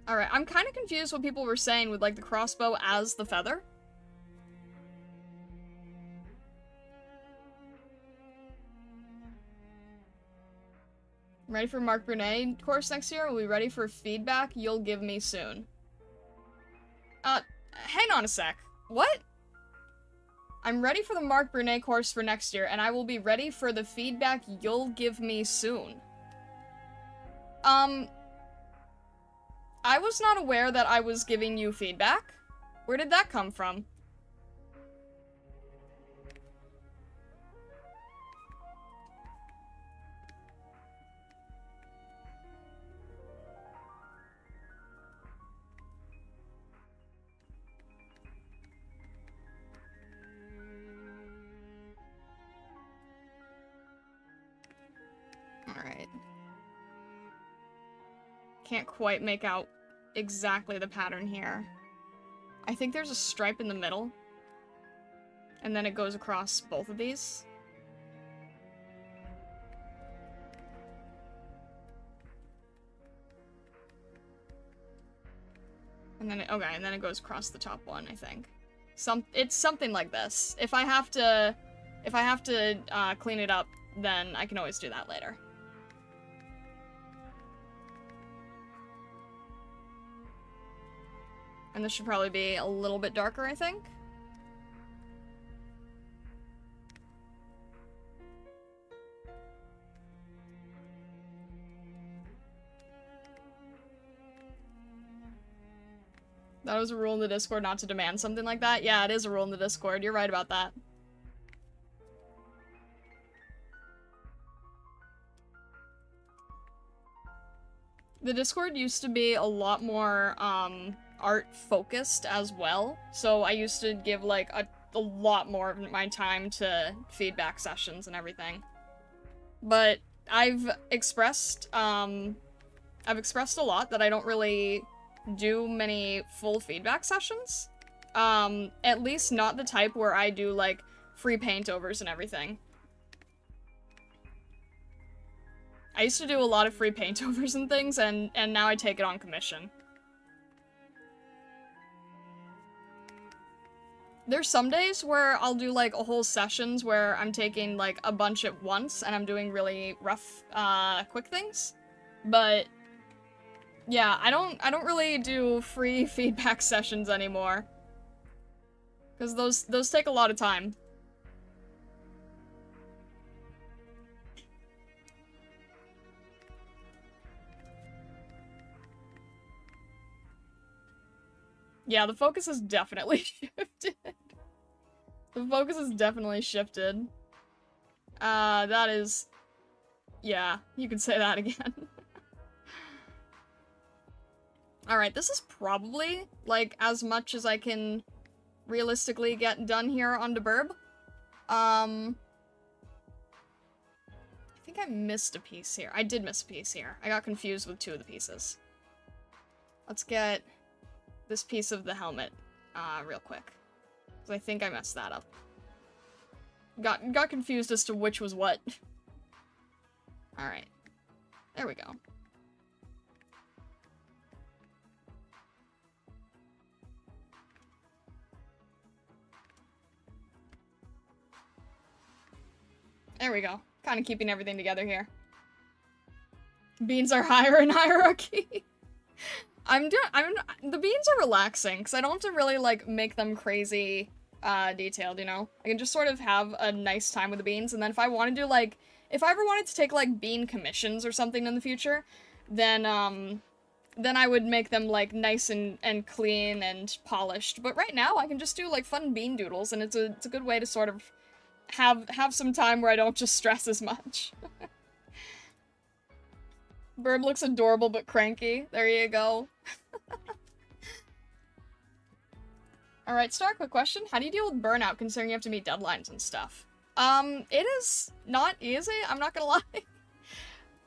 Alright, I'm kind of confused what people were saying with, like, the crossbow as the feather. Ready for Mark Brunet course next year? Will be ready for feedback you'll give me soon. Hang on a sec. What? I'm ready for the Mark Brunet course for next year, and I will be ready for the feedback you'll give me soon. I was not aware that I was giving you feedback. Where did that come from? Alright. Can't quite make out exactly the pattern here. I think there's a stripe in the middle. And then it goes across both of these. And then okay, and then it goes across the top one, I think. It's something like this. If I have to clean it up, then I can always do that later. And this should probably be a little bit darker, I think. That was a rule in the Discord not to demand something like that. Yeah, it is a rule in the Discord. You're right about that. The Discord used to be a lot more, art-focused as well. So I used to give, like, a a lot more of my time to feedback sessions and everything. But I've expressed a lot that I don't really do many full feedback sessions. At least not the type where I do, like, free paintovers and everything. I used to do a lot of free paintovers and things, and now I take it on commission. There's some days where I'll do, like, a whole sessions where I'm taking, like, a bunch at once, and I'm doing really rough, quick things. But, yeah, I don't really do free feedback sessions anymore. Because those take a lot of time. Yeah, the focus has definitely shifted. The focus has definitely shifted. That is... Yeah, you can say that again. Alright, this is probably, like, as much as I can realistically get done here on the burb. I think I missed a piece here. I did miss a piece here. I got confused with two of the pieces. Let's get this piece of the helmet, real quick. Because I think I messed that up. Got confused as to which was what. Alright. There we go. There we go. Kind of keeping everything together here. Beans are higher in hierarchy. The beans are relaxing, because I don't have to really, like, make them crazy, detailed, you know? I can just sort of have a nice time with the beans, and then if I want to do, like, if I ever wanted to take, like, bean commissions or something in the future, then I would make them, like, nice and clean and polished. But right now, I can just do, like, fun bean doodles, and it's a good way to sort of have some time where I don't just stress as much. Burb looks adorable but cranky. There you go. Alright, Star, quick question. How do you deal with burnout considering you have to meet deadlines and stuff? It is not easy, I'm not gonna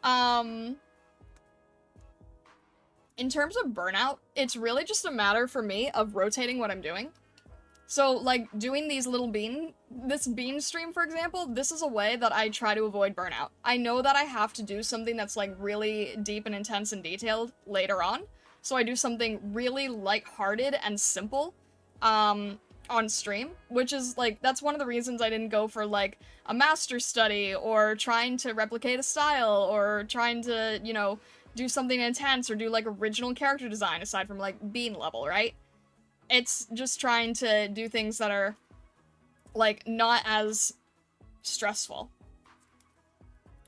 lie. In terms of burnout, it's really just a matter for me of rotating what I'm doing. So, like, doing these little this bean stream, for example, this is a way that I try to avoid burnout. I know that I have to do something that's, like, really deep and intense and detailed later on, so I do something really lighthearted and simple, on stream, which is, like, that's one of the reasons I didn't go for, like, a master study, or trying to replicate a style, or trying to, you know, do something intense, or do, like, original character design, aside from, like, bean level, right? It's just trying to do things that are, like, not as stressful.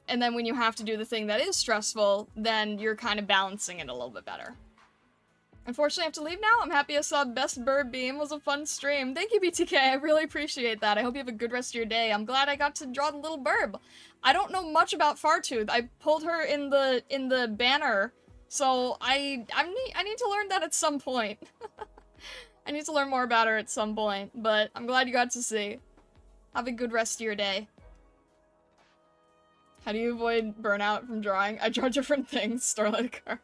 And then when you have to do the thing that is stressful, then you're kind of balancing it a little bit better. Unfortunately, I have to leave now. I'm happy I saw Best Bird Beam. It was a fun stream. Thank you, BTK. I really appreciate that. I hope you have a good rest of your day. I'm glad I got to draw the little burb. I don't know much about Fartooth. I pulled her in the banner, so I need to learn that at some point. I need to learn more about her at some point, but I'm glad you got to see. Have a good rest of your day. How do you avoid burnout from drawing? I draw different things, Starlight Akari.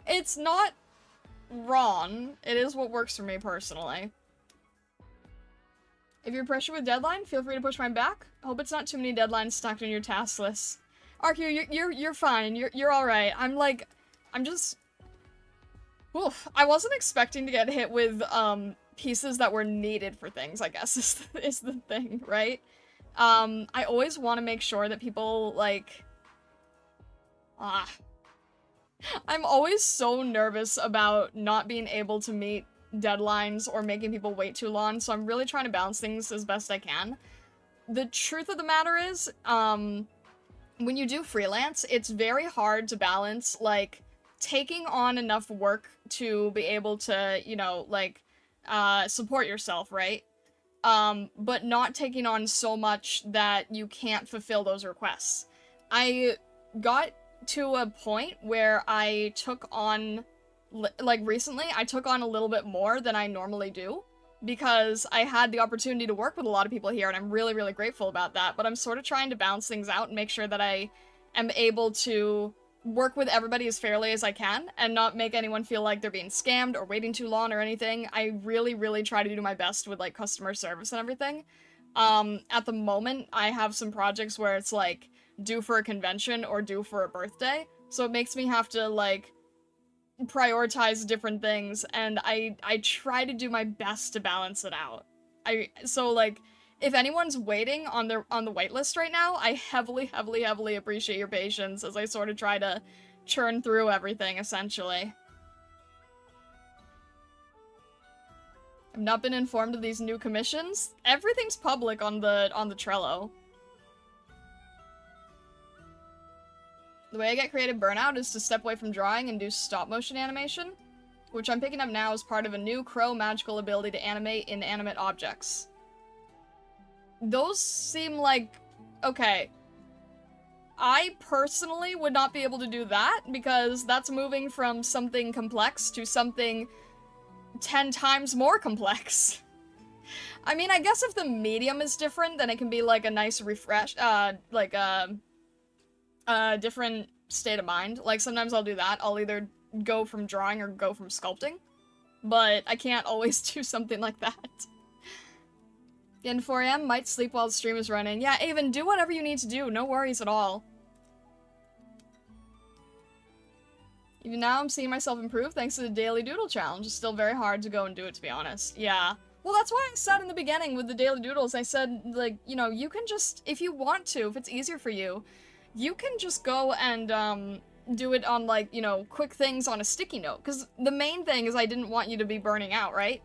It's not wrong. It is what works for me personally. If you're pressured with deadline, feel free to push mine back. I hope it's not too many deadlines stacked on your task list. Arcu, you're fine. You're alright. I'm just... Oof. I wasn't expecting to get hit with, pieces that were needed for things, I guess, is the thing, right? I always want to make sure that people, like... I'm always so nervous about not being able to meet deadlines or making people wait too long, so I'm really trying to balance things as best I can. The truth of the matter is, when you do freelance, it's very hard to balance, like, taking on enough work to be able to, you know, like, support yourself, right? But not taking on so much that you can't fulfill those requests. I got to a point where I took on, like, recently, I took on a little bit more than I normally do. because I had the opportunity to work with a lot of people here, and I'm really, really grateful about that, but I'm sort of trying to balance things out and make sure that I am able to work with everybody as fairly as I can, and not make anyone feel like they're being scammed or waiting too long or anything. I really, really try to do my best with, like, customer service and everything. At the moment, I have some projects where it's, like, due for a convention or due for a birthday, so it makes me have to, like, prioritize different things, and I try to do my best to balance it out. So, like, if anyone's waiting on the wait list right now, I heavily, heavily, heavily appreciate your patience as I sort of try to churn through everything, essentially. I've not been informed of these new commissions. Everything's public on the Trello. The way I get creative burnout is to step away from drawing and do stop-motion animation, which I'm picking up now as part of a new Crow magical ability to animate inanimate objects. Those seem like... okay. I personally would not be able to do that, because that's moving from something complex to something 10 times more complex. I mean, I guess if the medium is different, then it can be like a nice refresh, like a different state of mind. Like, sometimes I'll do that. I'll either go from drawing or go from sculpting. But I can't always do something like that. Getting 4 AM, might sleep while the stream is running. Yeah, Avon, do whatever you need to do. No worries at all. Even now, I'm seeing myself improve thanks to the Daily Doodle Challenge. It's still very hard to go and do it, to be honest. Yeah. Well, that's why I said in the beginning with the Daily Doodles, I said, like, you know, you can just, if you want to, if it's easier for you, you can just go and, do it on, like, you know, quick things on a sticky note. Because the main thing is I didn't want you to be burning out, right?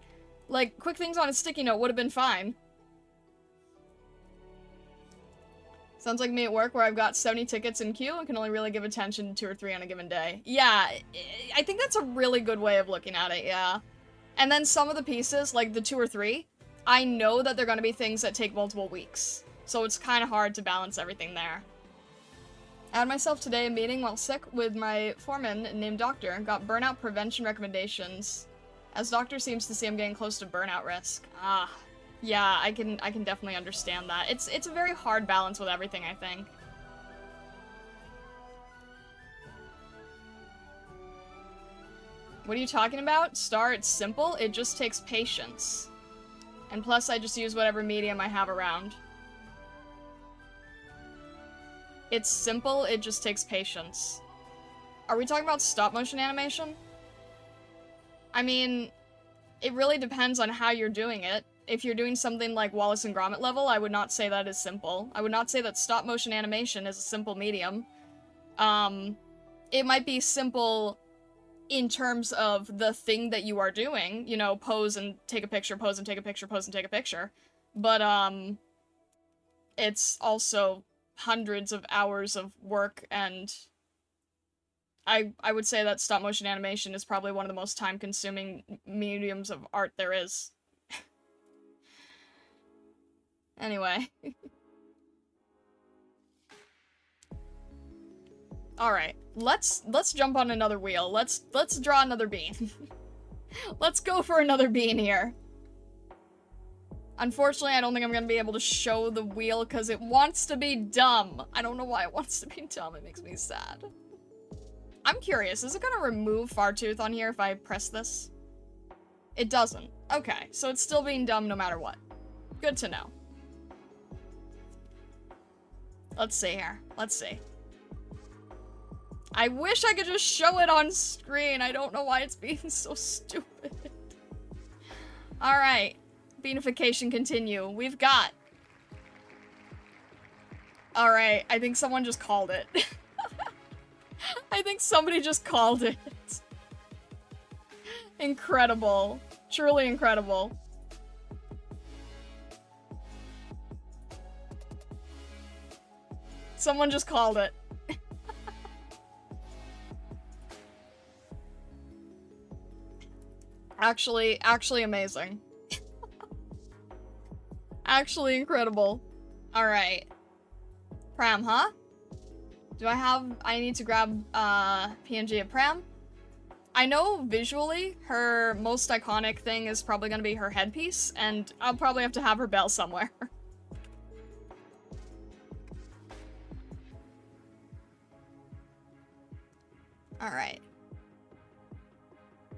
Like, quick things on a sticky note would have been fine. Sounds like me at work where I've got 70 tickets in queue and can only really give attention to 2 or 3 on a given day. Yeah, I think that's a really good way of looking at it, yeah. And then some of the pieces, like the 2 or 3, I know that they're gonna be things that take multiple weeks. So it's kind of hard to balance everything there. I had myself today a meeting while sick with my foreman named Doctor and got burnout prevention recommendations. As Doctor seems to see I'm getting close to burnout risk. Ah. Yeah, I can definitely understand that. It's a very hard balance with everything, I think. What are you talking about? Star, it's simple. It just takes patience. And plus, I just use whatever medium I have around. It's simple, it just takes patience. Are we talking about stop-motion animation? I mean, it really depends on how you're doing it. If you're doing something like Wallace and Gromit level, I would not say that is simple. I would not say that stop-motion animation is a simple medium. It might be simple in terms of the thing that you are doing, you know, pose and take a picture, pose and take a picture, pose and take a picture. But, it's also hundreds of hours of work, and I would say that stop-motion animation is probably one of the most time-consuming mediums of art there is. Anyway. Alright, let's jump on another wheel. Let's draw another bean. Let's go for another bean here. Unfortunately, I don't think I'm gonna be able to show the wheel because it wants to be dumb. I don't know why it wants to be dumb. It makes me sad. I'm curious, is it gonna remove Fartooth on here if I press this? It doesn't. Okay, so it's still being dumb no matter what. Good to know. Let's see here. Let's see. I wish I could just show it on screen. I don't know why it's being so stupid. Alright. Beanification continue. We've got... Alright, I think someone just called it. I think somebody just called it. Incredible. Truly incredible. Someone just called it. Actually amazing. Actually incredible. Alright. Pram, huh? I need to grab, PNG of Pram? I know visually her most iconic thing is probably gonna be her headpiece, and I'll probably have to have her bell somewhere. Alright.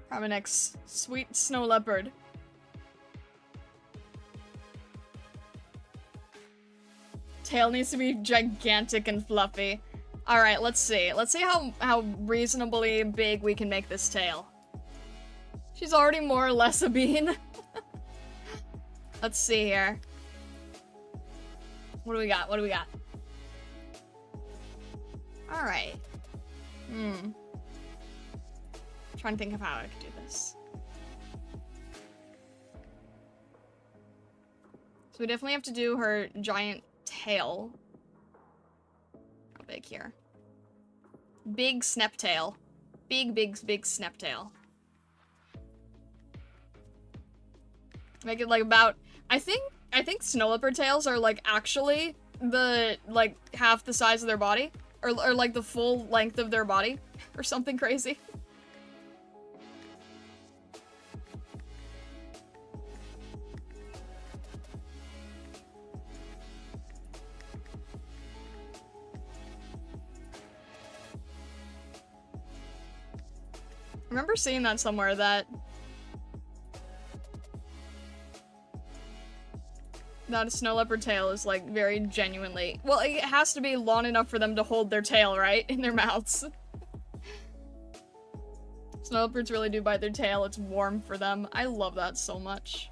Probably next, sweet snow leopard. Tail needs to be gigantic and fluffy. Alright, let's see. Let's see how reasonably big we can make this tail. She's already more or less a bean. Let's see here. What do we got? What do we got? Alright. Trying to think of how I could do this. So we definitely have to do her giant tail. How big here? Big snap tail. Big snap tail. Make it like about, I think snow leopard tails are like actually the like half the size of their body, or like the full length of their body or something crazy. I remember seeing that somewhere, that a snow leopard tail is like very genuinely, well, it has to be long enough for them to hold their tail, right, in their mouths. Snow leopards really do bite their tail. It's warm for them. I love that so much.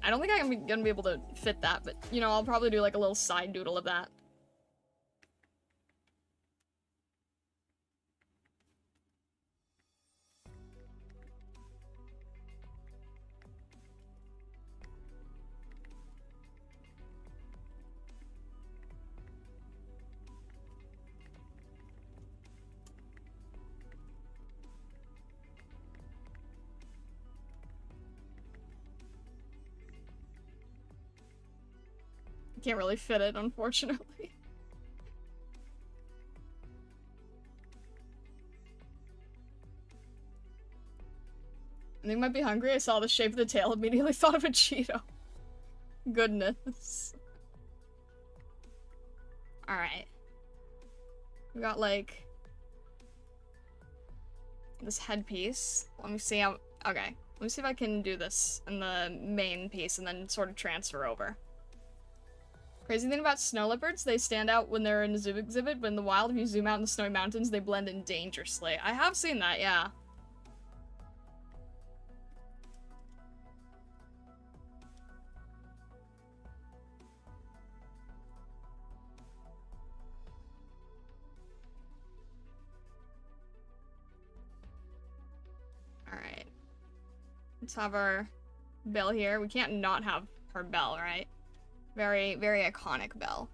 I don't think I'm gonna be able to fit that, but you know, I'll probably do like a little side doodle of that. Can't really fit it, unfortunately. I think I might be hungry. I saw the shape of the tail, immediately thought of a Cheeto. Goodness. Alright. We got like this headpiece. Let me see how, okay. Let me see if I can do this in the main piece and then sort of transfer over. Crazy thing about snow leopards, they stand out when they're in a zoo exhibit, but in the wild, if you zoom out in the snowy mountains, they blend in dangerously. I have seen that, yeah. Alright. Let's have our bell here. We can't not have her bell, right? Very, very iconic bell.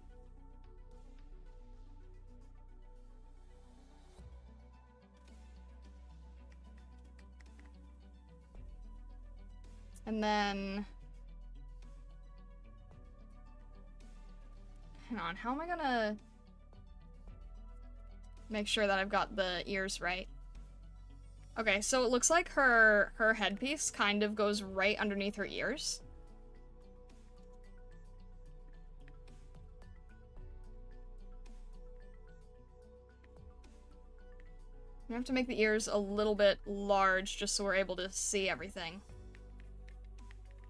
And then... hang on, how am I gonna make sure that I've got the ears right? Okay, so it looks like her headpiece kind of goes right underneath her ears. We have to make the ears a little bit large just so we're able to see everything.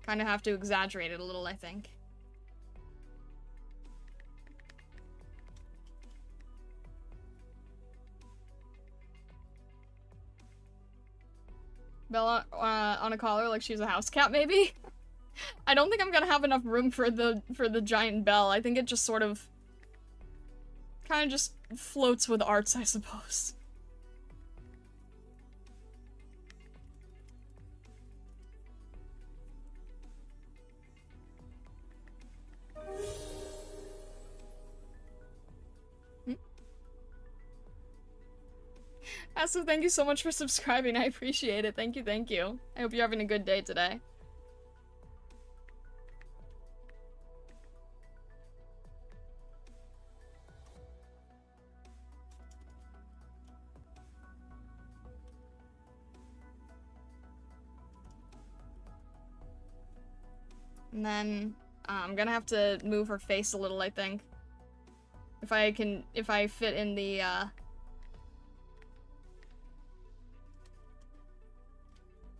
Kind of have to exaggerate it a little, I think. Bella on a collar like she's a house cat, maybe? I don't think I'm gonna have enough room for the giant bell. I think it just sort of kind of just floats with arts, I suppose. Also, thank you so much for subscribing. I appreciate it. Thank you, thank you. I hope you're having a good day today. And then I'm gonna have to move her face a little, I think. If I fit in the,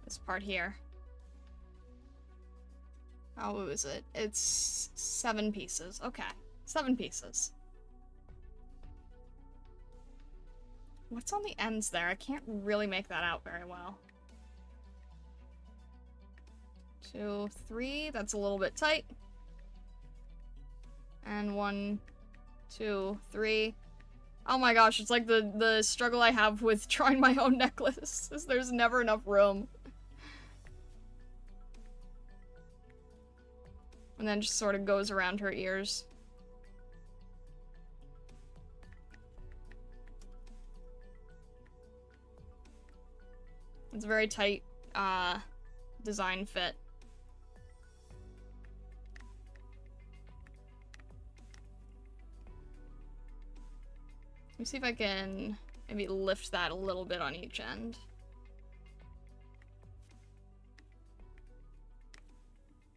this part here. Oh, what was it? It's 7 pieces. Okay. 7 pieces. What's on the ends there? I can't really make that out very well. 2, 3. That's a little bit tight. And 1, 2, 3. Oh my gosh, it's like the struggle I have with drawing my own necklace, is there's never enough room. And then just sort of goes around her ears. It's a very tight, design fit. Let me see if I can maybe lift that a little bit on each end.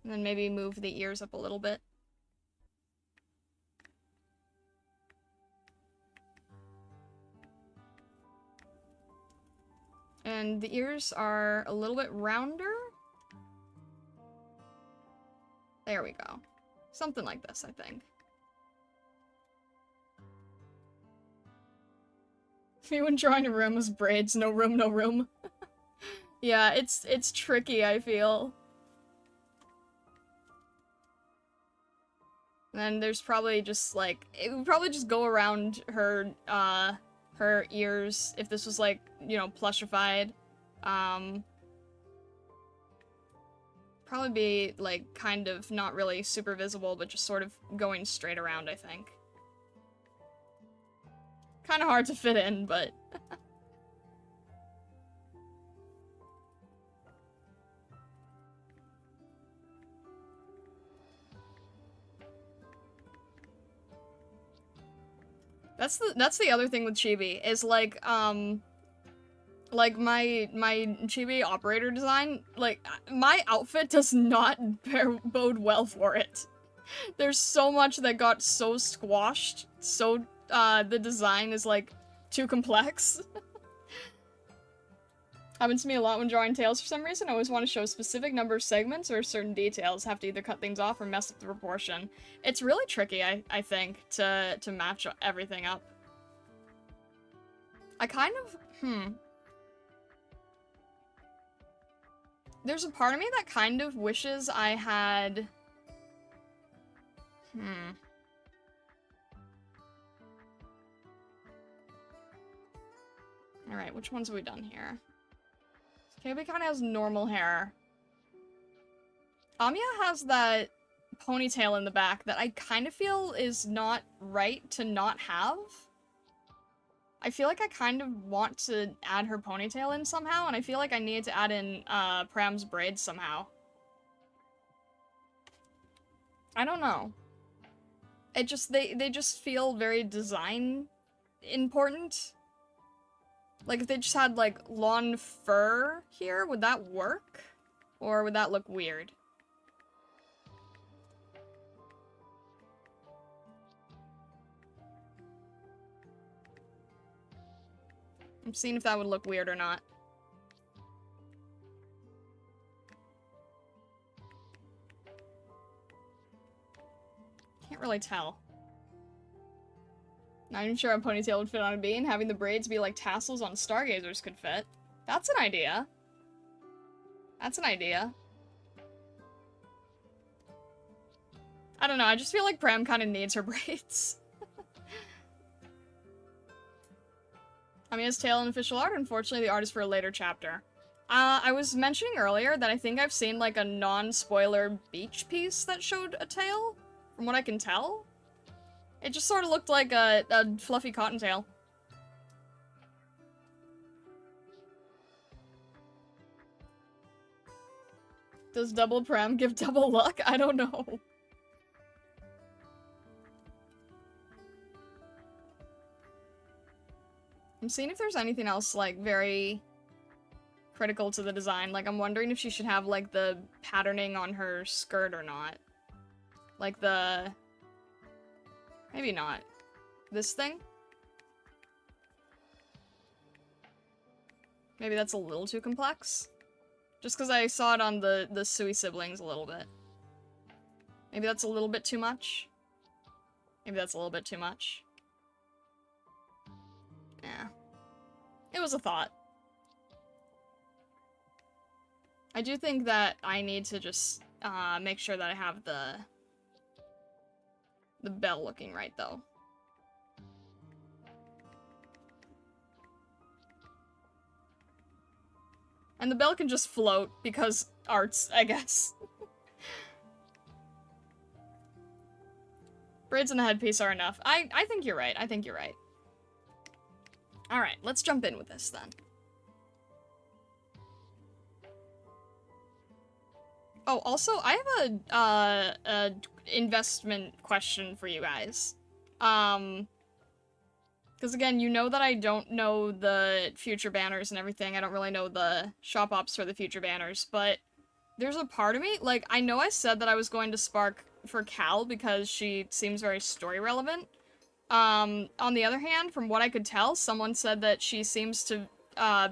And then maybe move the ears up a little bit. And the ears are a little bit rounder. There we go. Something like this, I think. Me when drawing a room was braids, no room, no room. Yeah, it's tricky, I feel. And then there's probably just like, it would probably just go around her, her ears if this was like, you know, plushified. Probably be like kind of not really super visible, but just sort of going straight around, I think. Kind of hard to fit in, but that's the other thing with chibi is like my chibi operator design, like my outfit does not bode well for it. There's so much that got so squashed, so the design is like too complex. Happens to me a lot when drawing tails for some reason. I always want to show a specific number of segments or certain details. Have to either cut things off or mess up the proportion. It's really tricky, I think, to match everything up. I kind of, There's a part of me that kind of wishes I had... Alright, which ones have we done here? Kabi kind of has normal hair. Amiya has that ponytail in the back that I kind of feel is not right to not have. I feel like I kind of want to add her ponytail in somehow, and I feel like I need to add in Pram's braids somehow. I don't know. It just, they just feel very design important. Like, if they just had, like, lawn fur here, would that work? Or would that look weird? I'm seeing if that would look weird or not. Can't really tell. Not even sure a ponytail would fit on a bee, and having the braids be like tassels on stargazers could fit. That's an idea. That's an idea. I don't know, I just feel like Pram kind of needs her braids. Amiya's tail in official art, unfortunately the art is for a later chapter. I was mentioning earlier that I think I've seen like a non-spoiler beach piece that showed a tail, from what I can tell. It just sort of looked like a fluffy cottontail. Does double Pram give double luck? I don't know. I'm seeing if there's anything else, like, very critical to the design. Like, I'm wondering if she should have, like, the patterning on her skirt or not. Like the... Maybe not. This thing? Maybe that's a little too complex? Just because I saw it on the Sui siblings a little bit. Maybe that's a little bit too much? Maybe that's a little bit too much. Yeah. It was a thought. I do think that I need to just make sure that I have the bell looking right, though. And the bell can just float, because arts, I guess. Braids and the headpiece are enough. I think you're right. I think you're right. Alright, let's jump in with this, then. Oh, also, I have a investment question for you guys. Because again, you know that I don't know the future banners and everything. I don't really know the shop ops for the future banners, but there's a part of me, like, I know I said that I was going to spark for Cal because she seems very story relevant. On the other hand, from what I could tell, someone said that she seems to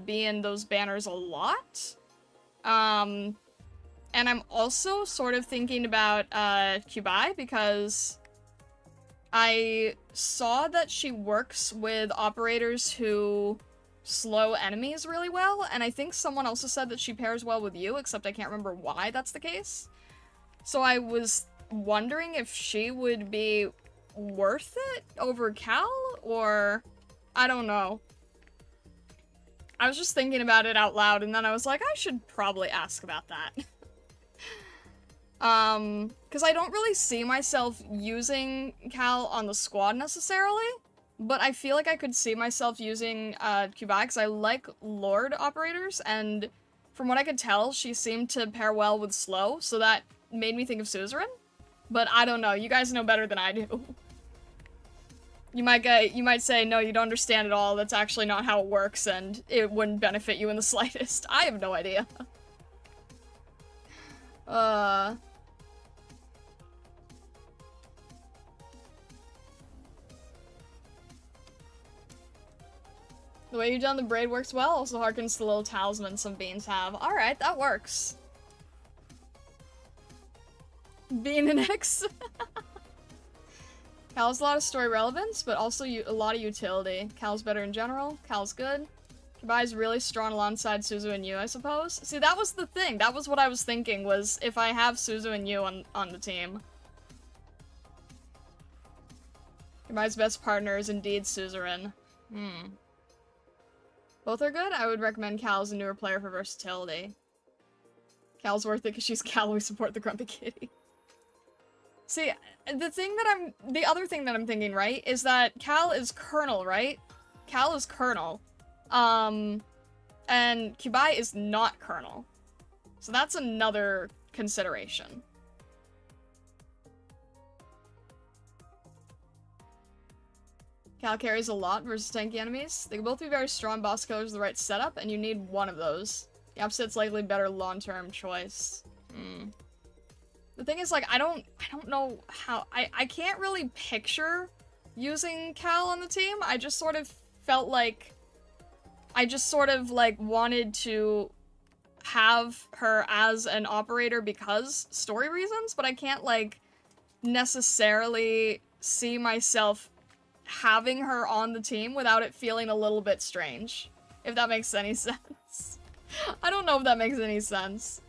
be in those banners a lot. And I'm also sort of thinking about Kubai because I saw that she works with operators who slow enemies really well, and I think someone also said that she pairs well with you, except I can't remember why that's the case. So I was wondering if she would be worth it over Cal, or I don't know. I was just thinking about it out loud, and then I was like, I should probably ask about that. Because I don't really see myself using Cal on the squad necessarily, but I feel like I could see myself using Kubai because I like Lord operators, and from what I could tell, she seemed to pair well with Slow, so that made me think of Suzerain. But I don't know, you guys know better than I do. You might say, no, you don't understand at all, that's actually not how it works, and it wouldn't benefit you in the slightest. I have no idea. The way you've done the braid works well, also harkens to the little talisman some beans have. Alright, that works. Bean and X. Cal's a lot of story relevance, but also a lot of utility. Cal's better in general. Cal's good. Kubai's really strong alongside Suzu and Yu, I suppose. See, that was the thing. That was what I was thinking, was if I have Suzu and Yu on the team. Kubai's best partner is indeed Suzerain. Both are good. I would recommend Cal as a newer player for versatility. Cal's worth it because she's Cal. We support the Grumpy Kitty. See, the other thing that I'm thinking, right, is that Cal is Colonel, right? Cal is Colonel. And Kubai is not Colonel. So that's another consideration. Cal carries a lot versus tanky enemies. They can both be very strong boss killers with the right setup, and you need one of those. The opposite's likely better long-term choice. The thing is, like, I don't know how... I can't really picture using Cal on the team. I just sort of felt like... I just sort of, like, wanted to have her as an operator because story reasons, but I can't, like, necessarily see myself having her on the team without it feeling a little bit strange, if that makes any sense. I don't know if that makes any sense.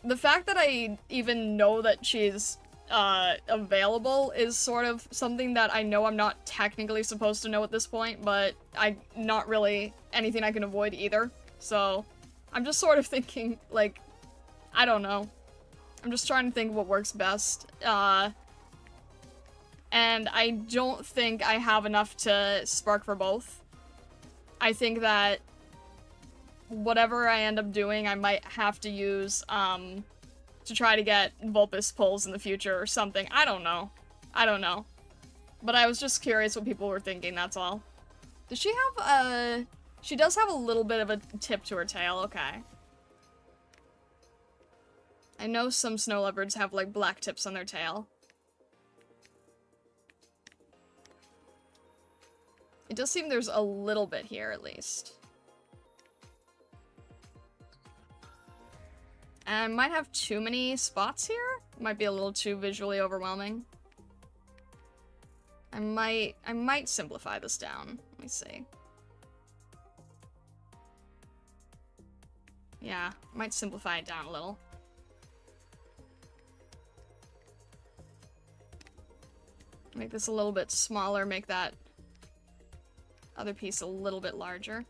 The fact that I even know that she's available is sort of something that I know I'm not technically supposed to know at this point, but not really anything I can avoid either. So I'm just sort of thinking, like, I don't know. I'm just trying to think what works best. And I don't think I have enough to spark for both. I think that whatever I end up doing, I might have to use, to try to get Vulpus pulls in the future or something. I don't know. I don't know. But I was just curious what people were thinking, that's all. Does she have She does have a little bit of a tip to her tail, okay. I know some snow leopards have, like, black tips on their tail. It does seem there's a little bit here, at least. And I might have too many spots here. Might be a little too visually overwhelming. I might simplify this down. Let me see. Yeah, I might simplify it down a little. Make this a little bit smaller, make that other piece a little bit larger.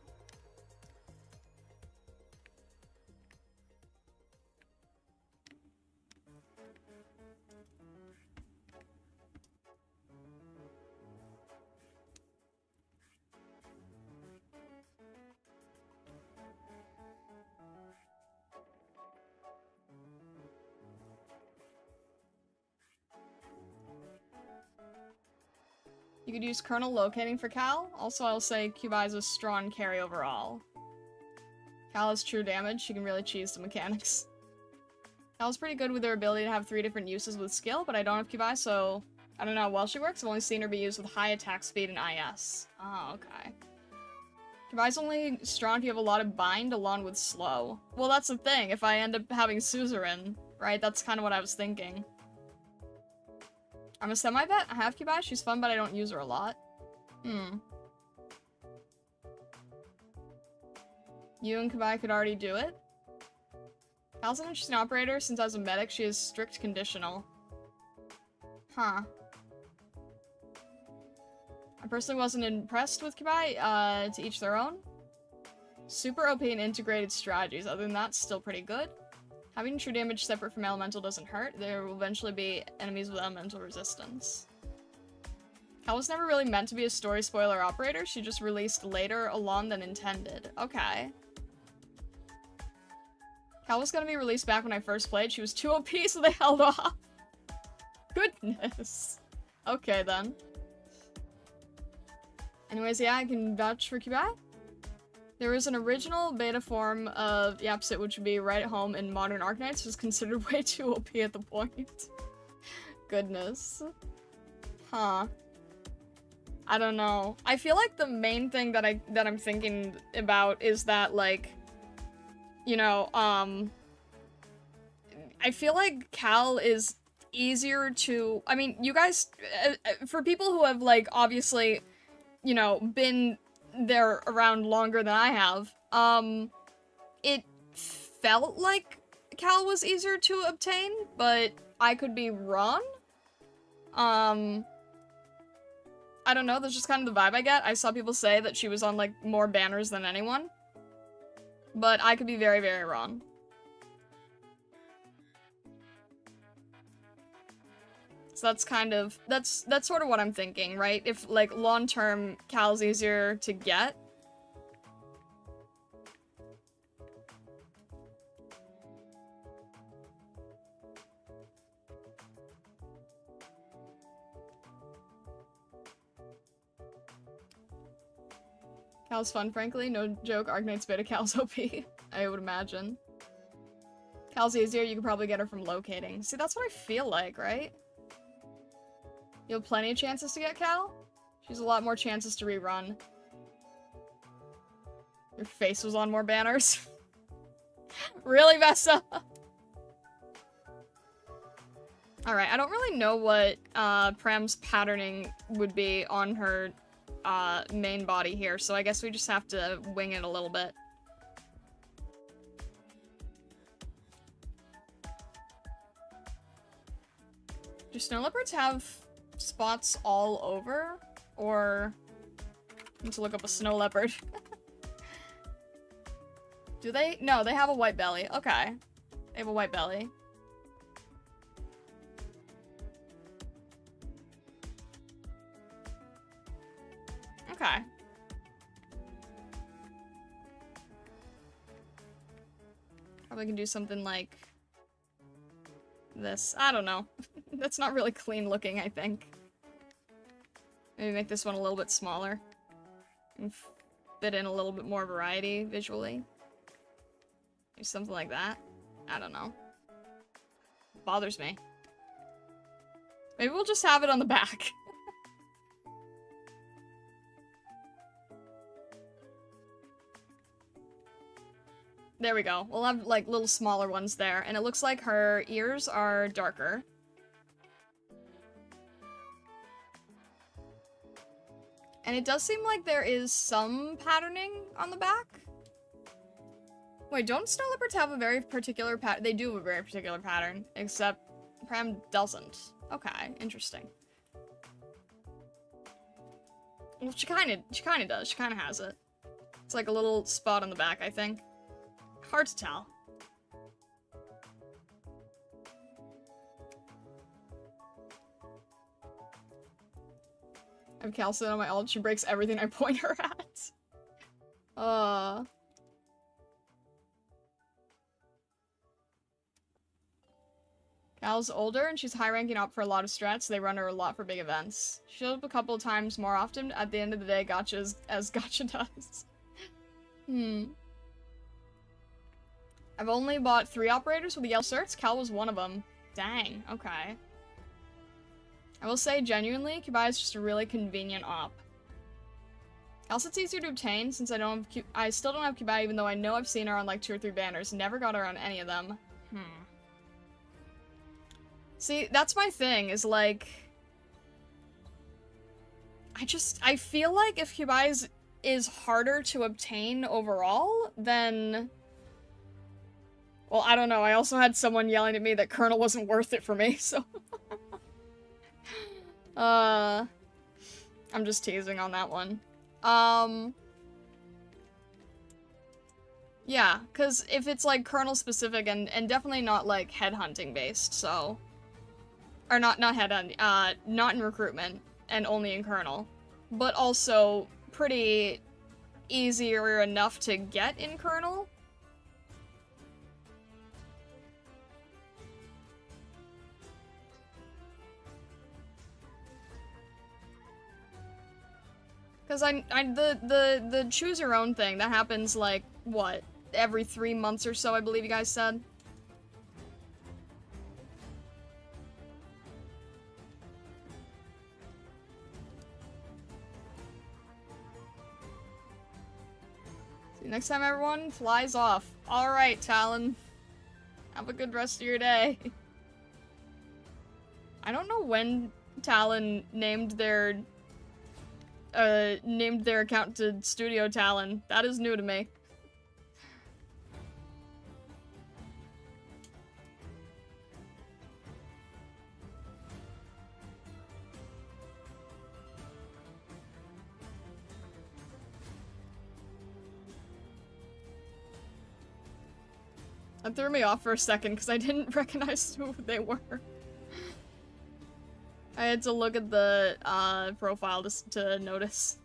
You could use kernel locating for Cal. Also, I'll say Cubi's a strong carry overall. Cal has true damage. She can really cheese the mechanics. Cal's pretty good with her ability to have 3 different uses with skill, but I don't have Cubi, so I don't know how well she works. I've only seen her be used with high attack speed and IS. Oh, okay. Cubi's only strong if you have a lot of bind along with slow. Well, that's the thing. If I end up having Suzerain, right? That's kind of what I was thinking. I'm a semi-vet. I have Cubi. She's fun, but I don't use her a lot. You and Cubi could already do it. Cal's an interesting operator. Since as a medic, she is strict conditional. Huh. I personally wasn't impressed with Cubi. To each their own. Super OP and integrated strategies. Other than that, still pretty good. Having true damage separate from elemental doesn't hurt. There will eventually be enemies with elemental resistance. Cal was never really meant to be a story spoiler operator. She just released later along than intended. Okay. Cal was gonna be released back when I first played. She was too OP, so they held off. Goodness. Okay, then. Anyways, yeah, I can vouch for Cubi. There was an original beta form of Yapsit, which would be right at home in modern Arknights, was considered way too OP at the point. Goodness. Huh. I don't know. I feel like the main thing that I'm thinking about is that, like, you know, I feel like Cal is easier to, I mean, you guys, for people who have, like, obviously, you know, been there around longer than I have, it felt like Cal was easier to obtain, but I could be wrong. I don't know, that's just kind of the vibe I get. I saw people say that she was on, like, more banners than anyone, but I could be very, very wrong. So that's kind of, that's sort of what I'm thinking, right? If, like, long-term, Cal's easier to get. Cal's fun, frankly. No joke, Arknights beta Cal's OP. I would imagine. Cal's easier, you could probably get her from locating. See, that's what I feel like, right? You have plenty of chances to get Cal? She has a lot more chances to rerun. Your face was on more banners? Really, Vessa? Alright, I don't really know what Prem's patterning would be on her main body here, so I guess we just have to wing it a little bit. Do snow leopards have spots all over? Or I need to look up a snow leopard. Do they? No, they have a white belly. Okay. They have a white belly. Okay. Probably can do something like this. I don't know. That's not really clean looking, I think. Maybe make this one a little bit smaller. fit in a little bit more variety visually. Maybe something like that. I don't know. Bothers me. Maybe we'll just have it on the back. There we go. We'll have, like, little smaller ones there. And it looks like her ears are darker. And it does seem like there is some patterning on the back. Wait, don't snow leopards have a very particular pattern? They do have a very particular pattern, except Pram doesn't. Okay, interesting. Well, she kinda does. She kinda has it. It's like a little spot on the back, I think. Hard to tell. I have Calcid on my ult. She breaks everything I point her at. Cal's older and she's high-ranking up for a lot of strats, so they run her a lot for big events. She shows up a couple of times more often. At the end of the day, gotchas as gotcha does. I've only bought 3 operators with the yellow certs. Cal was one of them. Dang, okay. I will say, genuinely, Kubai is just a really convenient op. Also, it's easier to obtain since I still don't have Kubai, even though I know I've seen her on like 2 or 3 banners. Never got her on any of them. See, that's my thing, is like... I feel like if Kubai is harder to obtain overall, then... Well, I don't know. I also had someone yelling at me that Colonel wasn't worth it for me, so... I'm just teasing on that one. Yeah, because if it's, like, Colonel specific and definitely not, like, headhunting based, so... Or not headhunting, not in recruitment, and only in Colonel. But also pretty easier enough to get in Colonel. Because the choose your own thing, that happens like, what, every 3 months or so, I believe you guys said? See, next time everyone flies off. Alright, Talon. Have a good rest of your day. I don't know when Talon named their account to Studio Talon. That is new to me. That threw me off for a second because I didn't recognize who they were. I had to look at the profile to notice.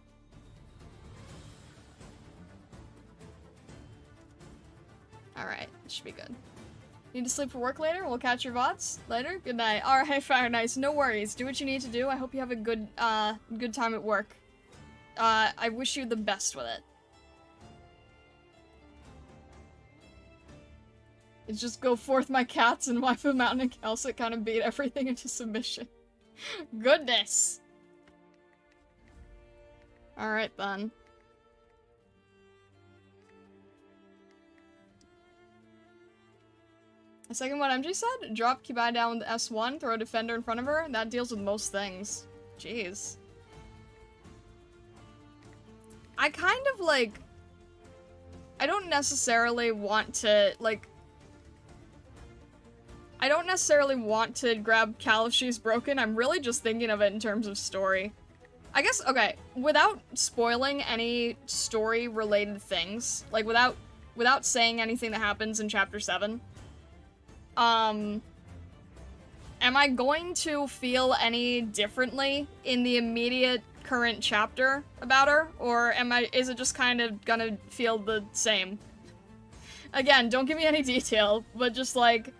Alright, should be good. Need to sleep for work later? We'll catch your VODs later? Good night. Alright, Fire Nice. No worries. Do what you need to do. I hope you have a good time at work. I wish you the best with it. It's just go forth my cats and Waifu Mountain and Kelsa kind of beat everything into submission. Goodness! Alright then. The second what MG said? Drop Kubai down with S1, throw a defender in front of her, that deals with most things. Jeez. I kind of like... I don't necessarily want to, like... I don't necessarily want to grab Cal if she's broken, I'm really just thinking of it in terms of story. I guess, okay, without spoiling any story-related things, like without saying anything that happens in Chapter 7, am I going to feel any differently in the immediate current chapter about her, or is it just kind of gonna feel the same? Again, don't give me any detail, but just like,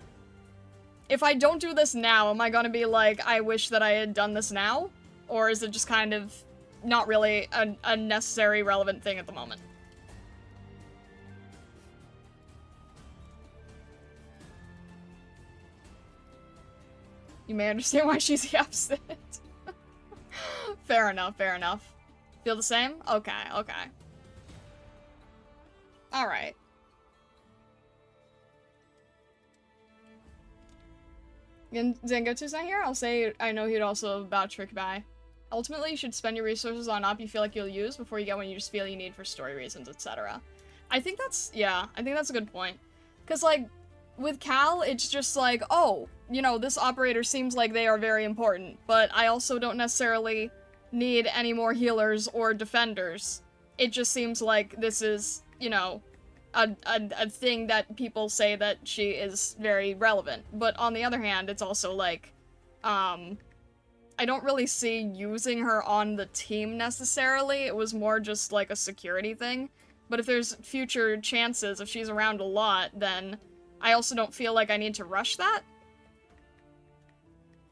if I don't do this now, am I gonna be like, I wish that I had done this now? Or is it just kind of not really a necessary relevant thing at the moment. You may understand why she's the opposite. Fair enough, fair enough. Feel the same? Okay, okay. Alright. Zangotu's not here? I'll say I know he'd also vouch for Kabai. Ultimately, you should spend your resources on op you feel like you'll use before you get one you just feel you need for story reasons, etc. I think that's, yeah, I think that's a good point. Because, like, with Cal, it's just like, oh, you know, this operator seems like they are very important, but I also don't necessarily need any more healers or defenders. It just seems like this is, you know, a thing that people say that she is very relevant. But on the other hand, it's also like, I don't really see using her on the team necessarily. It was more just like a security thing. But if there's future chances, if she's around a lot, then I also don't feel like I need to rush that.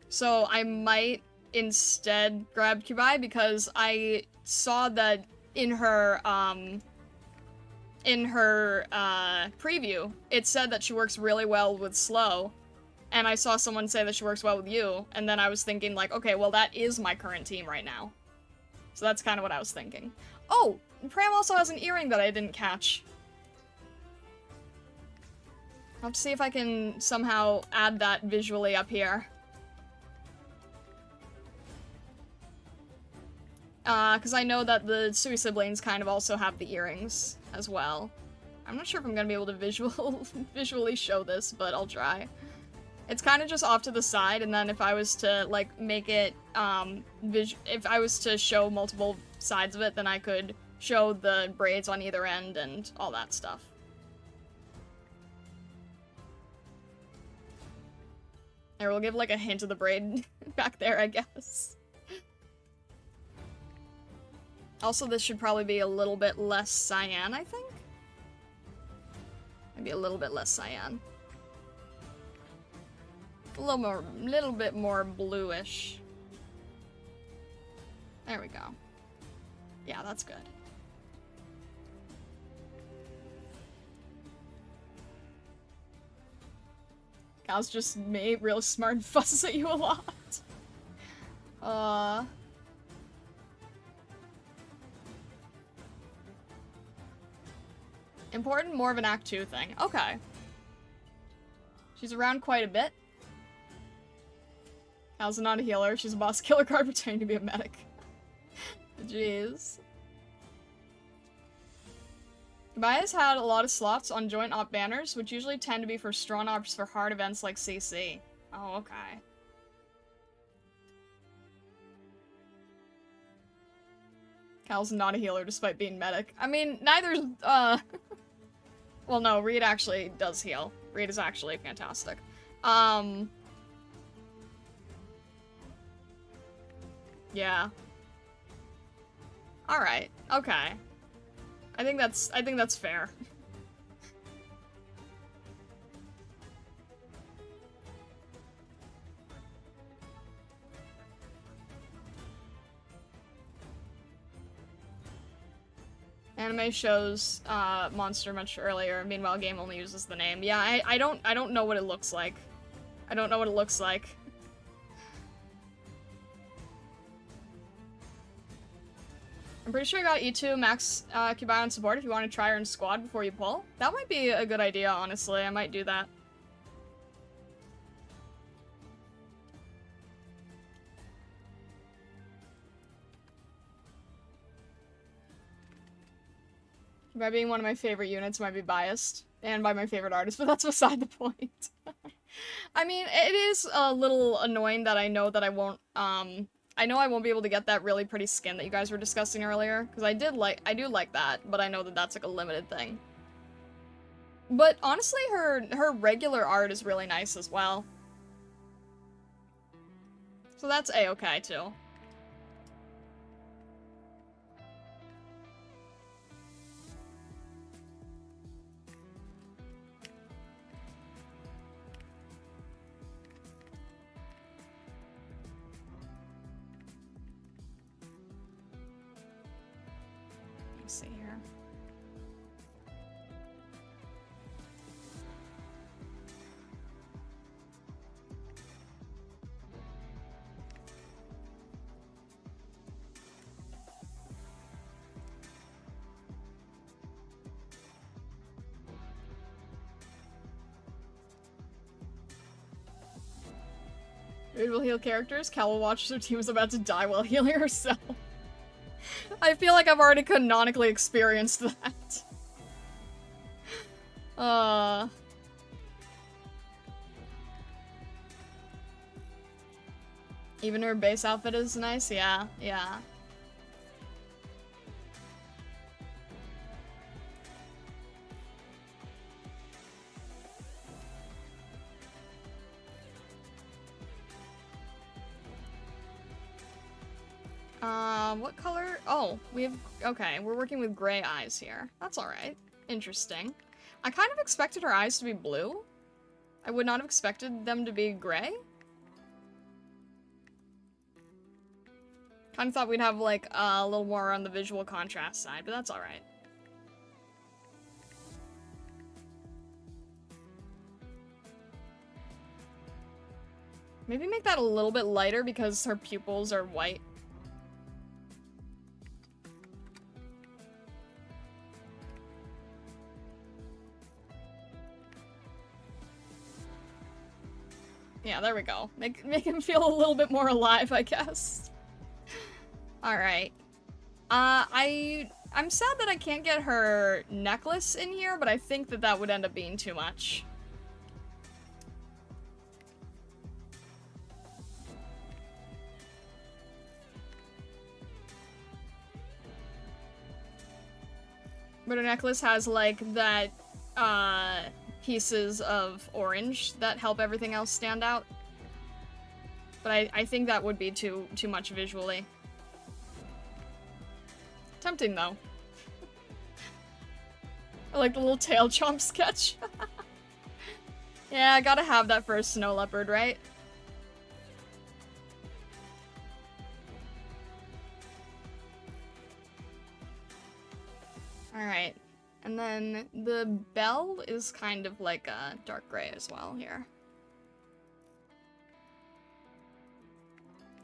So I might instead grab Kubai because I saw that in her preview, it said that she works really well with slow, and I saw someone say that she works well with you, and then I was thinking like, okay, well that is my current team right now. So that's kind of what I was thinking. Oh, Pram also has an earring that I didn't catch. I'll have to see if I can somehow add that visually up here. Because I know that the Sui siblings kind of also have the earrings as well. I'm not sure if I'm gonna be able to visually show this, but I'll try. It's kind of just off to the side, and then if I was to, like, make it, if I was to show multiple sides of it, then I could show the braids on either end and all that stuff. There, we'll give, like, a hint of the braid back there, I guess. Also, this should probably be a little bit less cyan, I think? Maybe a little bit less cyan. A little bit more bluish. There we go. Yeah, that's good. Cal's just me, real smart and fusses at you a lot. Important, more of an Act 2 thing. Okay. She's around quite a bit. Cal's not a healer, she's a boss killer card pretending to be a medic. Jeez. Kabaya's had a lot of slots on joint op banners, which usually tend to be for strong ops for hard events like CC. Oh, okay. Cal's not a healer despite being medic. I mean, neither's, well, no, Reed actually does heal. Reed is actually fantastic. Yeah. Alright, okay. I think that's fair. Anime shows monster much earlier. Meanwhile, game only uses the name. Yeah, I don't know what it looks like. I don't know what it looks like. I'm pretty sure I got E2 max Kubai on support if you want to try her in squad before you pull. That might be a good idea, honestly. I might do that. By being one of my favorite units might be biased, and by my favorite artist, but that's beside the point. I mean, it is a little annoying that I know that I won't, I know I won't be able to get that really pretty skin that you guys were discussing earlier, because I do like that, but I know that that's like a limited thing. But honestly, her regular art is really nice as well. So that's A-okay too. Let's see here. Raid will heal characters. Cal will watch their team is about to die while healing herself. I feel like I've already canonically experienced that. Even her base outfit is nice? Yeah, yeah. What color? Oh, we have, okay, we're working with gray eyes here. That's alright. Interesting. I kind of expected her eyes to be blue. I would not have expected them to be gray. Kind of thought we'd have, like, a little more on the visual contrast side, but that's alright. Maybe make that a little bit lighter because her pupils are white. Yeah, there we go. Make him feel a little bit more alive, I guess. Alright. I'm sad that I can't get her necklace in here, but I think that that would end up being too much. But her necklace has, like, that, pieces of orange that help everything else stand out. But I think that would be too much visually. Tempting, though. I like the little tail chomp sketch. Yeah, I gotta have that for a snow leopard, right? Alright. And then the bell is kind of like a dark gray as well here.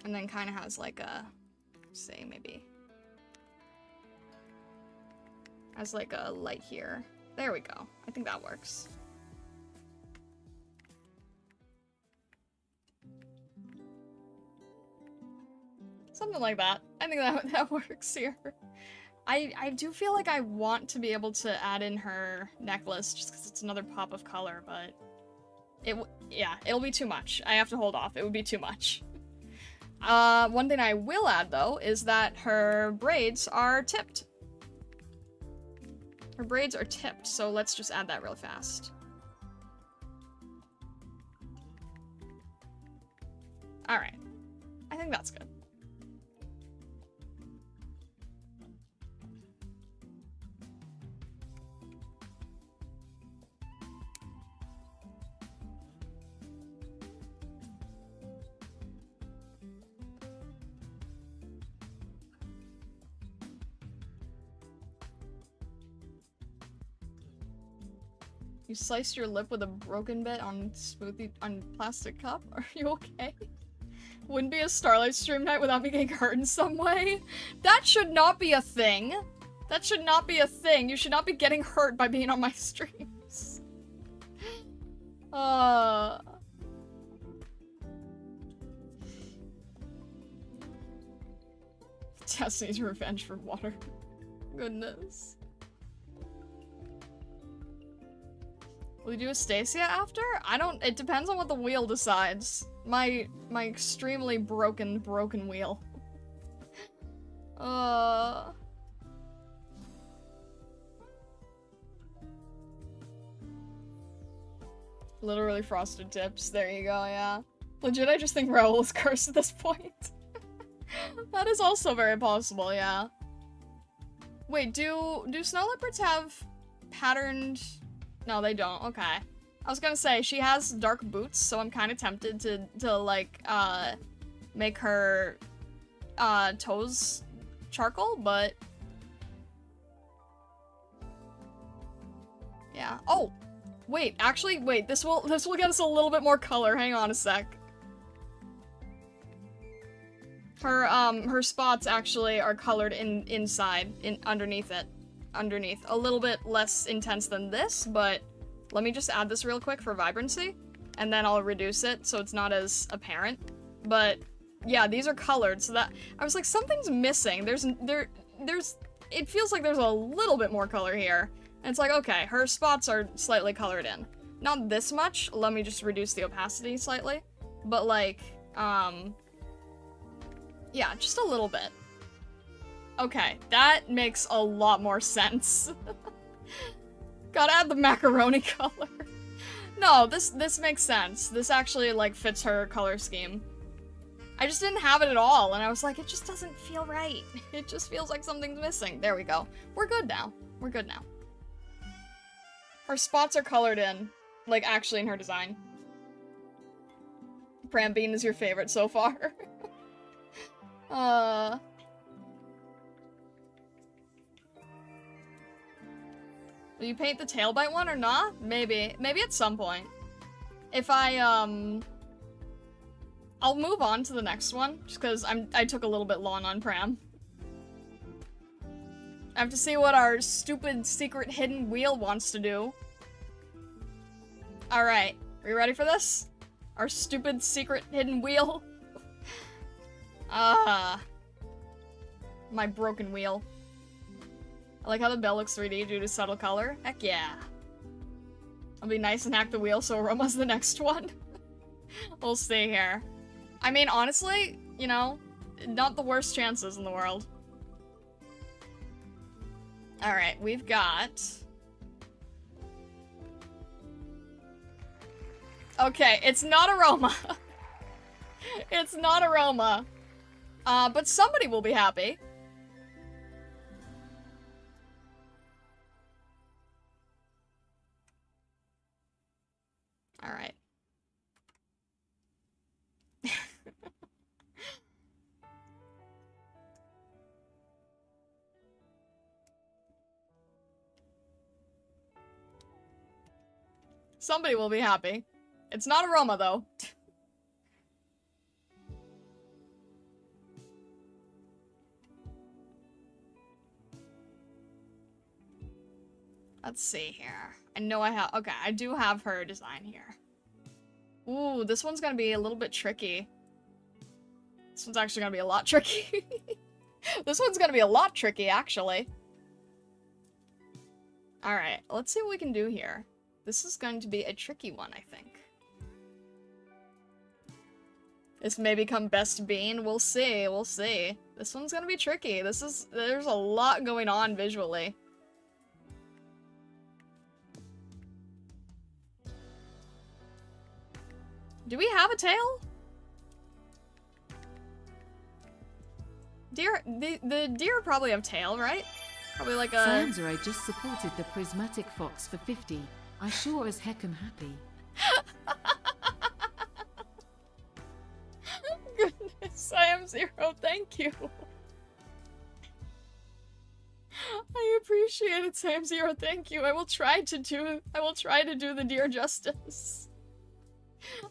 And then kind of has like a, say maybe, has like a light here. There we go. I think that works. Something like that. I think that works here. I do feel like I want to be able to add in her necklace just because it's another pop of color, but yeah, it'll be too much. I have to hold off. It would be too much. One thing I will add, though, is that her braids are tipped. Her braids are tipped, so let's just add that real fast. Alright. I think that's good. You sliced your lip with a broken bit on smoothie on plastic cup? Are you okay? Wouldn't be a Starlight stream night without me getting hurt in some way. That should not be a thing. That should not be a thing. You should not be getting hurt by being on my streams. Destiny's revenge for water. Goodness. Will you do a Stacia after? It depends on what the wheel decides. My extremely broken wheel. Literally frosted tips. There you go, yeah. Legit, I just think Raoul is cursed at this point. That is also very possible, yeah. Wait, do snow leopards have patterned... No, they don't. Okay. I was gonna say, she has dark boots, so I'm kind of tempted to like, make her, toes charcoal, but Yeah. Oh! Wait, actually, wait, this will get us a little bit more color. Hang on a sec. Her spots actually are colored inside, underneath it. Underneath. A little bit less intense than this, but let me just add this real quick for vibrancy, and then I'll reduce it so it's not as apparent. But yeah, these are colored, so that I was like, something's missing. It feels like there's a little bit more color here. And it's like, okay, her spots are slightly colored in. Not this much. Let me just reduce the opacity slightly. But like, yeah, just a little bit. Okay, that makes a lot more sense. Gotta add the macaroni color. No, this makes sense. This actually, like, fits her color scheme. I just didn't have it at all, and I was like, it just doesn't feel right. It just feels like something's missing. There we go. We're good now. We're good now. Her spots are colored in, like, actually in her design. Pram Bean is your favorite so far. Will you paint the tailbite one or not? Maybe. Maybe at some point. If I, I'll move on to the next one, just because I took a little bit long on Pram. I have to see what our stupid secret hidden wheel wants to do. Alright, are you ready for this? Our stupid secret hidden wheel? My broken wheel. I like how the bell looks 3D due to subtle color. Heck yeah. I'll be nice and hack the wheel so Aroma's the next one. We'll see here. I mean, honestly, you know, not the worst chances in the world. Alright, we've got... Okay, it's not Aroma. It's not Aroma. But somebody will be happy. Alright. Somebody will be happy. It's not Aroma, though. Let's see here. I know I have- okay, I do have her design here. Ooh, this one's gonna be a little bit tricky. This one's actually gonna be a lot tricky. This one's gonna be a lot tricky, actually. Alright, let's see what we can do here. This is going to be a tricky one, I think. This may become best bean. We'll see, we'll see. This one's gonna be tricky. There's a lot going on visually. Do we have a tail? Deer, the deer probably have tail, right? Probably like a... Sansa, I just supported the Prismatic Fox for 50. I sure as heck am happy. Goodness, I am Zero, thank you. I appreciate it, Sam Zero, thank you. I will try to do the deer justice.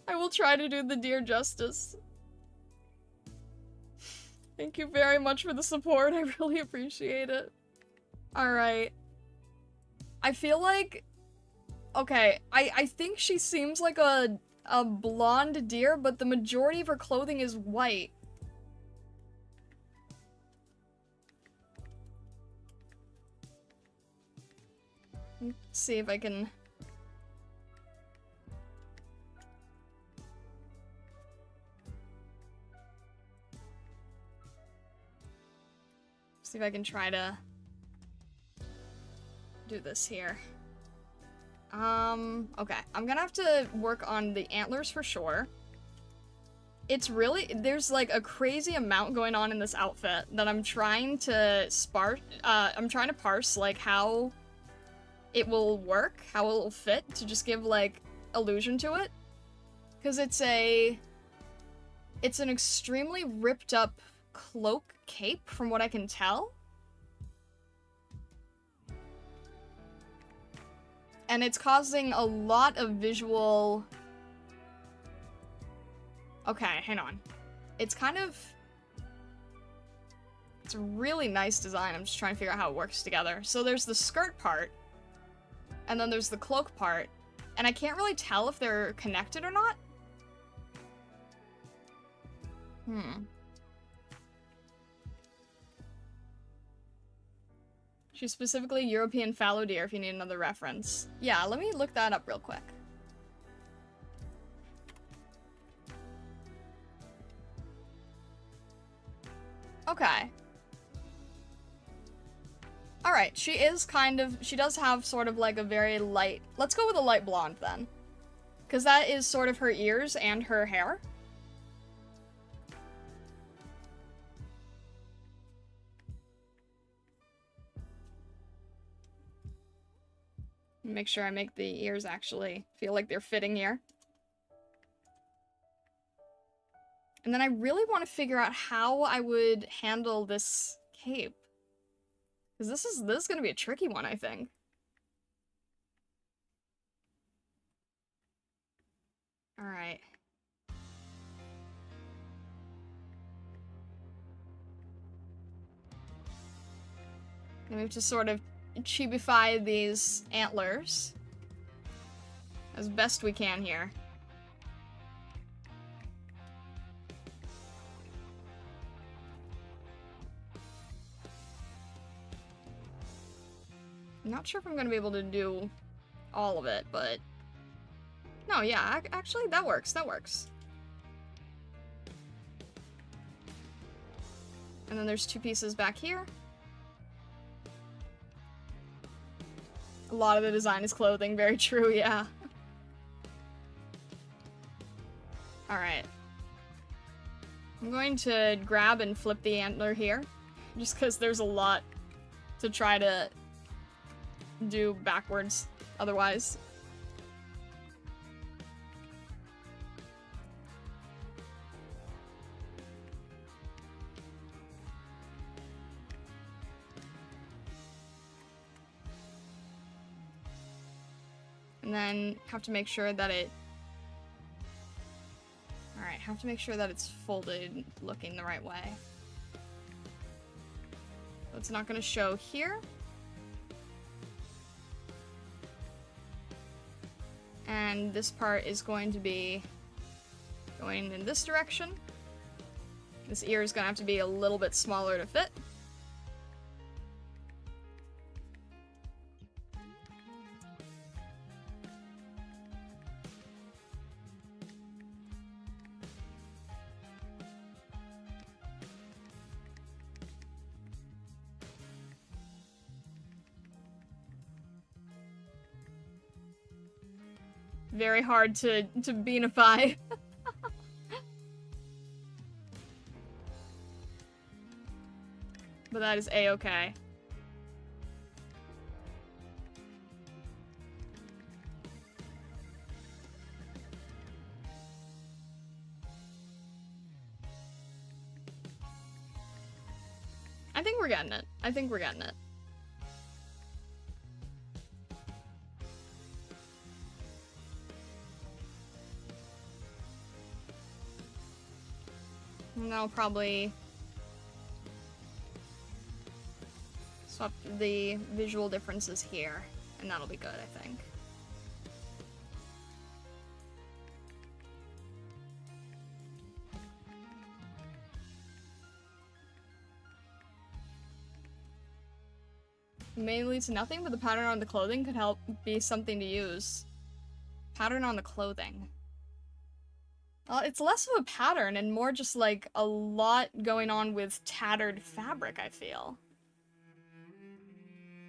I will try to do the deer justice. Thank you very much for the support. I really appreciate it. Alright. I feel like... Okay, I think she seems like a blonde deer, but the majority of her clothing is white. Let's see if I can... See if I can try to do this here. Okay. I'm gonna have to work on the antlers for sure. It's really, there's like a crazy amount going on in this outfit that I'm trying to parse like how it will work, how it will fit to just give like illusion to it. Cause it's an extremely ripped up cloak cape from what I can tell. And it's causing a lot of visual... Okay, hang on. It's kind of... It's a really nice design. I'm just trying to figure out how it works together. So there's the skirt part, and then there's the cloak part, and I can't really tell if they're connected or not. She's specifically European fallow deer if you need another reference. Yeah, let me look that up real quick. Okay. Alright, she is kind of... She does have sort of like a very light... Let's go with a light blonde then. Because that is sort of her ears and her hair. Make sure I make the ears actually feel like they're fitting here. And then I really want to figure out how I would handle this cape. Because this is going to be a tricky one, I think. Alright. And we have to sort of chibify these antlers as best we can here. I'm not sure if I'm going to be able to do all of it, but... No, yeah, actually, that works, that works. And then there's two pieces back here. A lot of the design is clothing, very true, yeah. Alright. I'm going to grab and flip the antler here, just because there's a lot to try to do backwards otherwise. And then have to make sure that it... Alright, have to make sure that it's folded looking the right way. So it's not going to show here. And this part is going to be going in this direction. This ear is going to have to be a little bit smaller to fit. Very hard to beanify. But that is a-okay. I think we're getting it. I think we're getting it. And I'll probably swap the visual differences here, and that'll be good, I think. May lead to nothing, but the pattern on the clothing could help be something to use. Pattern on the clothing. It's less of a pattern and more just like a lot going on with tattered fabric, I feel.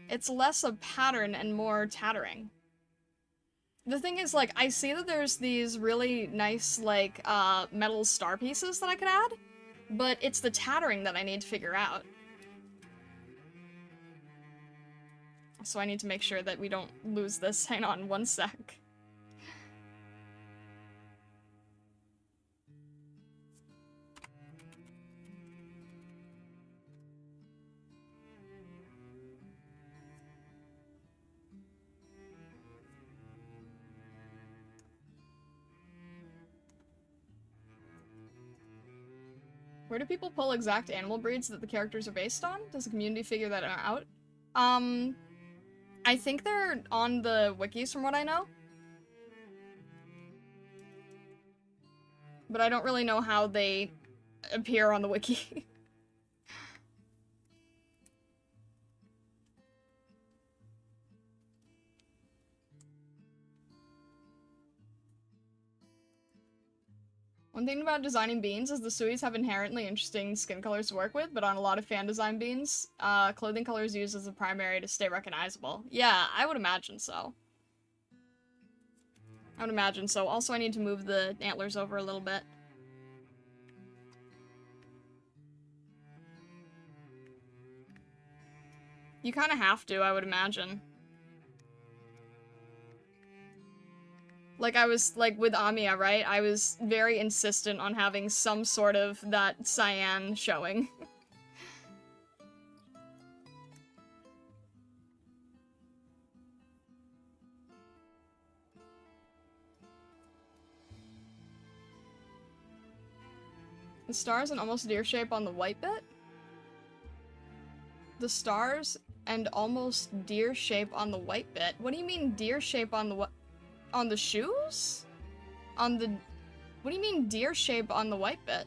It's less a pattern and more tattering. The thing is, like, I see that there's these really nice, like, metal star pieces that I could add, but it's the tattering that I need to figure out. So I need to make sure that we don't lose this. Hang on one sec. Where do people pull exact animal breeds that the characters are based on? Does the community figure that out? I think they're on the wikis from what I know. But I don't really know how they appear on the wiki. One thing about designing beans is the Suis have inherently interesting skin colors to work with, but on a lot of fan design beans, clothing colors used as a primary to stay recognizable. Yeah, I would imagine so. I would imagine so. Also, I need to move the antlers over a little bit. You kind of have to, I would imagine. Like I was, like, with Amiya, right? I was very insistent on having some sort of that cyan showing. The stars and almost deer shape on the white bit? The stars and almost deer shape on the white bit? What do you mean deer shape on the what? On the shoes? On the... What do you mean deer shape on the white bit?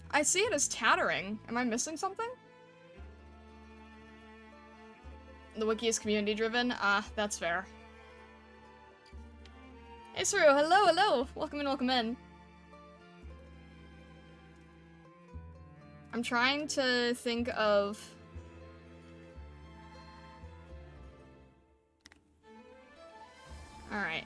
I see it as tattering. Am I missing something? The wiki is community driven? Ah, that's fair. Hey Saru, hello, hello! Welcome in, welcome in. I'm trying to think of... Alright.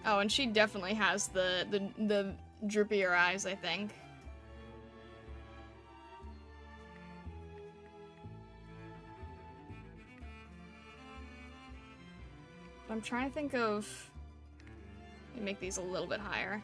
Oh, and she definitely has the droopier eyes, I think. I'm trying to think of... Let me make these a little bit higher.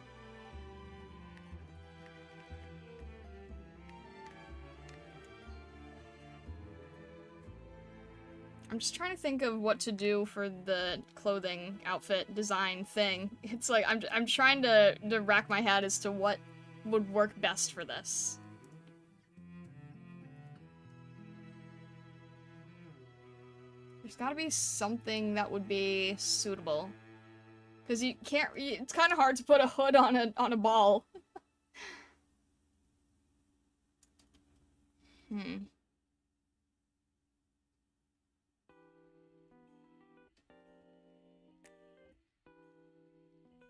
I'm just trying to think of what to do for the clothing outfit design thing. It's like, I'm trying to rack my head as to what would work best for this. There's gotta be something that would be suitable. Because you can't, it's kind of hard to put a hood on a ball.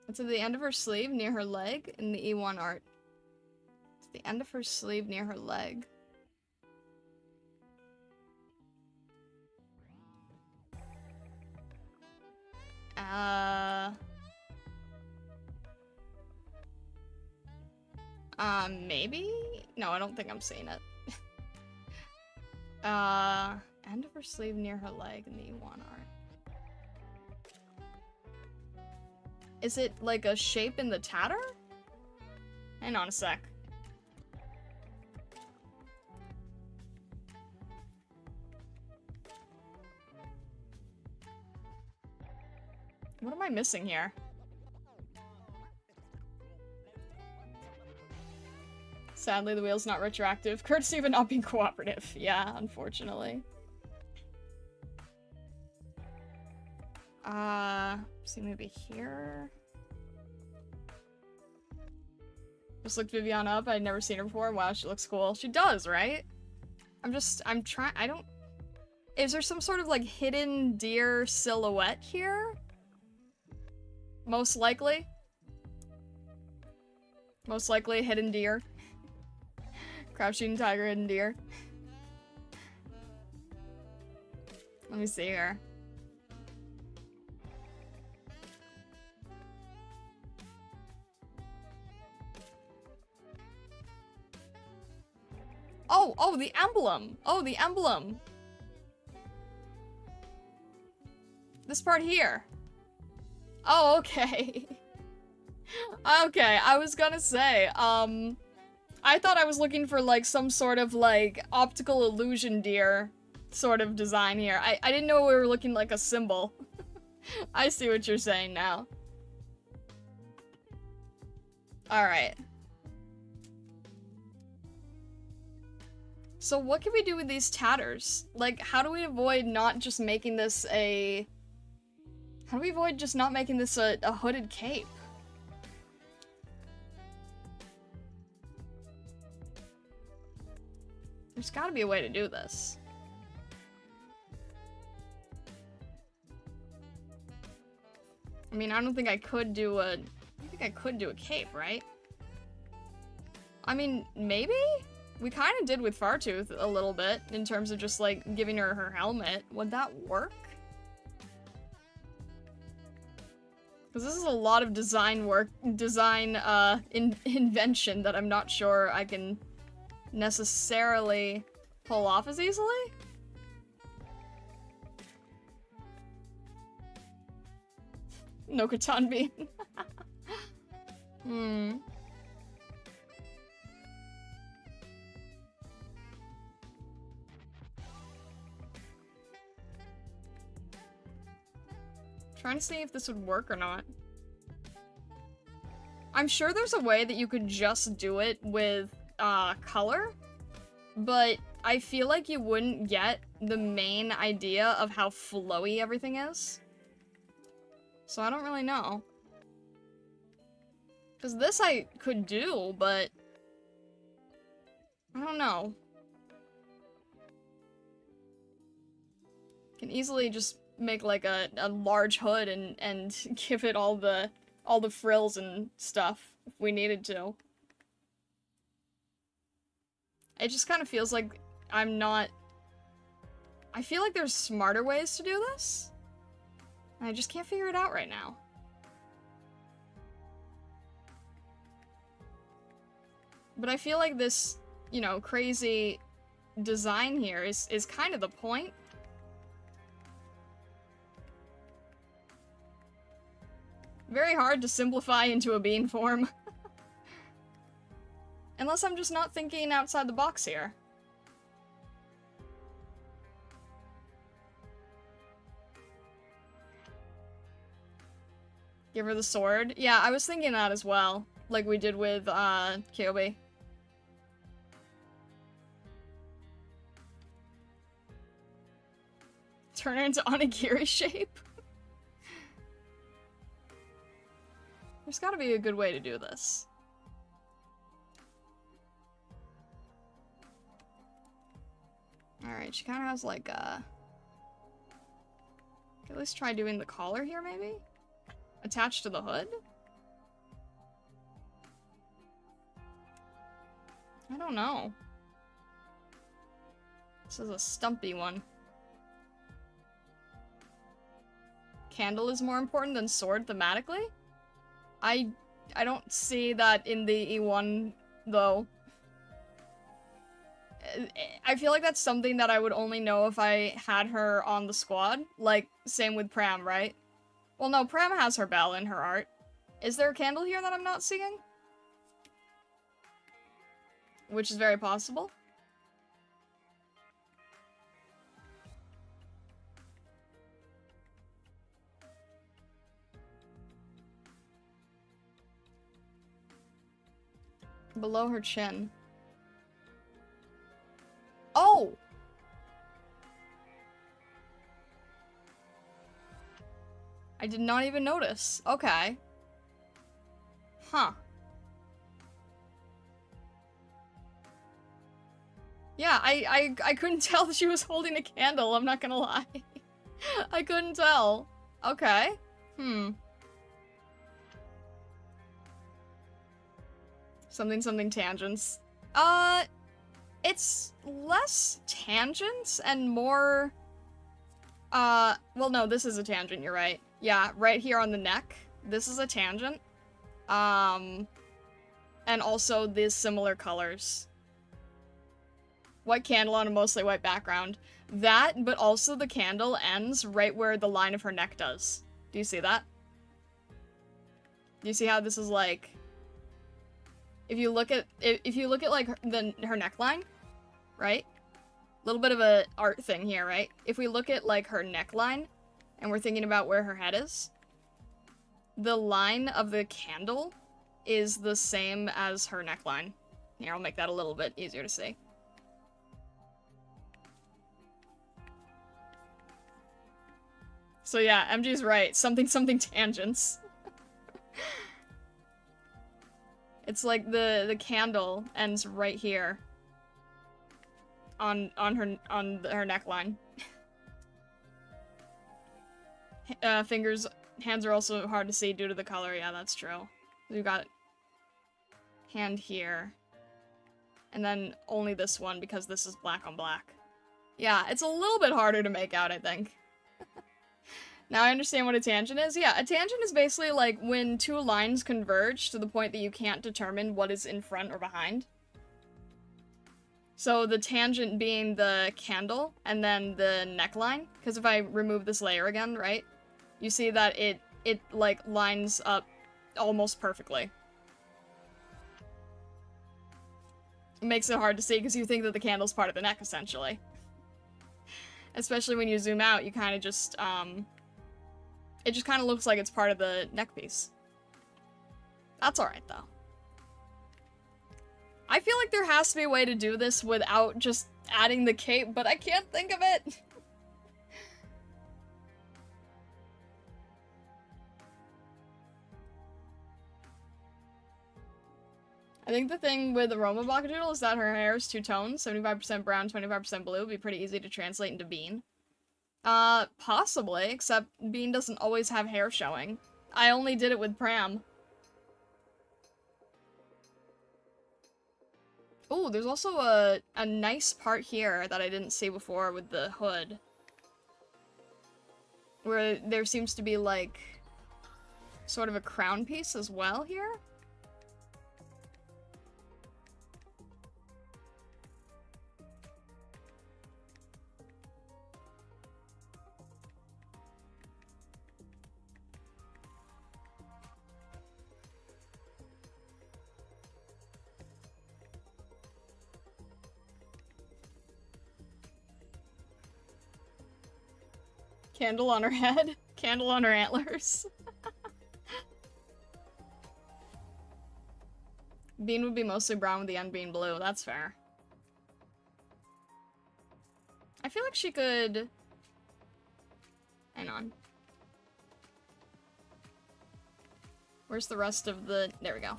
It's at the end of her sleeve, near her leg, in the E1 art. It's the end of her sleeve, near her leg. Maybe? No, I don't think I'm seeing it. End of her sleeve, near her leg, in the E1 art. Is it like a shape in the tatter? Hang on a sec. What am I missing here? Sadly, the wheel's not retroactive, courtesy of it not being cooperative. Yeah, unfortunately. See, maybe here? Just looked Viviana up, I'd never seen her before. Wow, she looks cool. She does, right? I'm trying, I don't... Is there some sort of, like, hidden deer silhouette here? Most likely. Most likely a hidden deer. Crouching tiger, hidden deer. Let me see here. Oh, the emblem! Oh, the emblem! This part here. Oh, okay. Okay, I was gonna say, I thought I was looking for, like, some sort of, like, optical illusion deer sort of design here. I didn't know we were looking like a symbol. I see what you're saying now. Alright. So what can we do with these tatters? Like, how do we avoid not just making this a... How do we avoid just not making this a hooded cape? There's gotta be a way to do this. I mean, I don't think I could do a... I think I could do a cape, right? I mean, maybe? We kind of did with Fartooth a little bit, in terms of just, like, giving her her helmet. Would that work? Because this is a lot of design work, invention that I'm not sure I can necessarily pull off as easily? No Catan Bean. Trying to see if this would work or not. I'm sure there's a way that you could just do it with color, but I feel like you wouldn't get the main idea of how flowy everything is. So I don't really know. Because this I could do, but I don't know. Can easily just make like a large hood and give it all the frills and stuff if we needed to. It just kind of feels like I'm not... I feel like there's smarter ways to do this. And I just can't figure it out right now. But I feel like this, you know, crazy design here is kind of the point. Very hard to simplify into a bean form. Unless I'm just not thinking outside the box here. Give her the sword? Yeah, I was thinking that as well. Like we did with, Kyobi. Turn her into onigiri shape? There's gotta be a good way to do this. Alright, she kinda has like a... Okay, let's try doing the collar here, maybe? Attached to the hood? I don't know. This is a stumpy one. Candle is more important than sword thematically? I don't see that in the E1, though. I feel like that's something that I would only know if I had her on the squad. Like, same with Pram, right? Well, no, Pram has her bell in her art. Is there a candle here that I'm not seeing? Which is very possible. Below her chin. Oh! I did not even notice. Okay. Huh. Yeah, I couldn't tell that she was holding a candle, I'm not gonna lie. I couldn't tell. Okay. Something tangents. It's less tangents and more... well, no, this is a tangent, you're right. Yeah, right here on the neck. This is a tangent. And also these similar colors. White candle on a mostly white background. That, but also the candle ends right where the line of her neck does. Do you see that? Do you see how this is like... If you look at like her neckline, right? A little bit of a art thing here, right? If we look at like her neckline, and we're thinking about where her head is, the line of the candle is the same as her neckline. Here, I'll make that a little bit easier to see. So yeah, MG's right. Something tangents. It's like the candle ends right here. On her neckline. Hands are also hard to see due to the color. Yeah, that's true. We've got hand here. And then only this one because this is black on black. Yeah, it's a little bit harder to make out, I think. Now I understand what a tangent is. Yeah, a tangent is basically like when two lines converge to the point that you can't determine what is in front or behind. So the tangent being the candle and then the neckline. Because if I remove this layer again, right? You see that it like lines up almost perfectly. It makes it hard to see because you think that the candle's part of the neck, essentially. Especially when you zoom out, you kind of just, it just kind of looks like it's part of the neck piece. That's alright, though. I feel like there has to be a way to do this without just adding the cape, but I can't think of it. I think the thing with Aroma Blockadoodle is that her hair is two tones, 75% brown, 25% blue. It'd be pretty easy to translate into Bean. Possibly, except Bean doesn't always have hair showing. I only did it with Pram. Oh, there's also a nice part here that I didn't see before with the hood. Where there seems to be, like, sort of a crown piece as well here. Candle on her head, candle on her antlers. Bean would be mostly brown with the end being blue, that's fair. I feel like she could... Hang on. Where's the rest of the... There we go.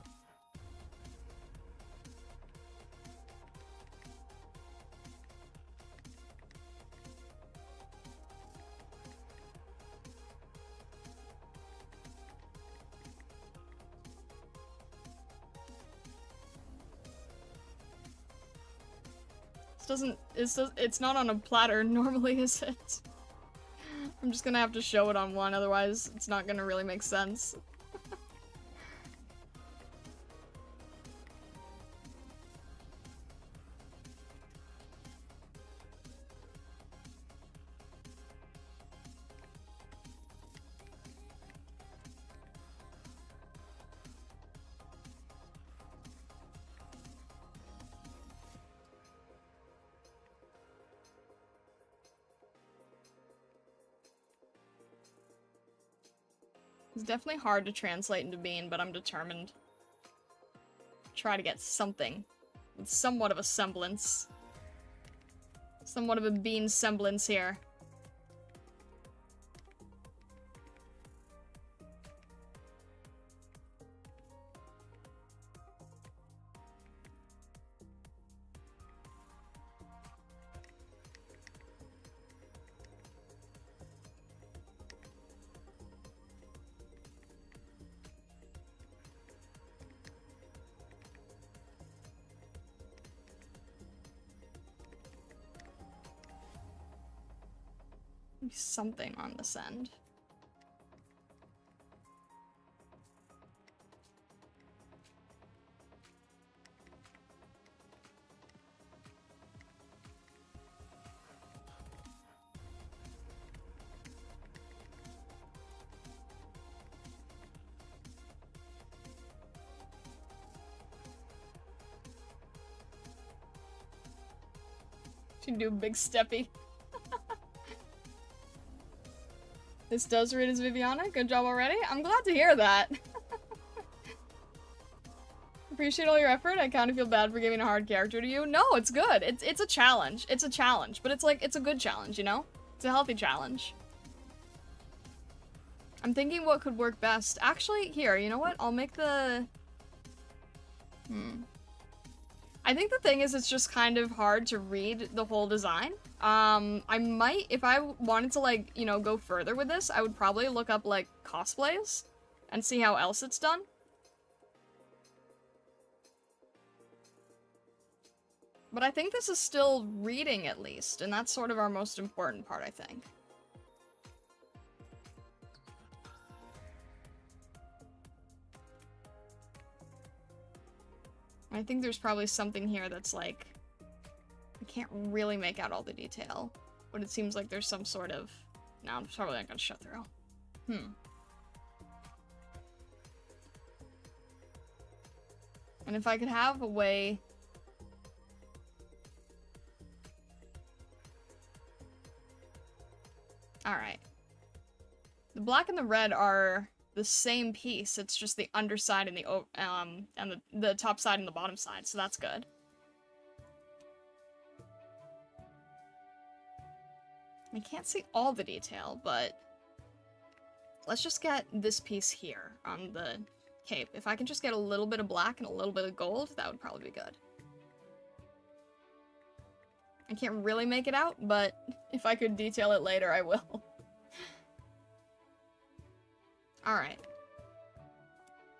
It's not on a platter normally, is it? I'm just gonna have to show it on one, otherwise it's not gonna really make sense. It's definitely hard to translate into Bean, but I'm determined. Try to get something. With somewhat of a semblance. Somewhat of a Bean semblance here. Something on this end. She can do a big steppy. This does read as Viviana. Good job already. I'm glad to hear that. Appreciate all your effort. I kind of feel bad for giving a hard character to you. No, it's good. It's a challenge. It's a challenge, but it's like, it's a good challenge, you know? It's a healthy challenge. I'm thinking what could work best. Actually, here, you know what? I'll make the... I think the thing is it's just kind of hard to read the whole design. I might, if I wanted to, like, you know, go further with this, I would probably look up, like, cosplays and see how else it's done. But I think this is still reading, at least, and that's sort of our most important part, I think. I think there's probably something here that's like, I can't really make out all the detail, but it seems like there's some sort of, no, I'm probably not gonna shut through. And if I could have a way, alright. The black and the red are the same piece, it's just the underside and the top side and the bottom side, so that's good. I can't see all the detail, but let's just get this piece here on the cape. If I can just get a little bit of black and a little bit of gold, that would probably be good. I can't really make it out, but if I could detail it later, I will. Alright.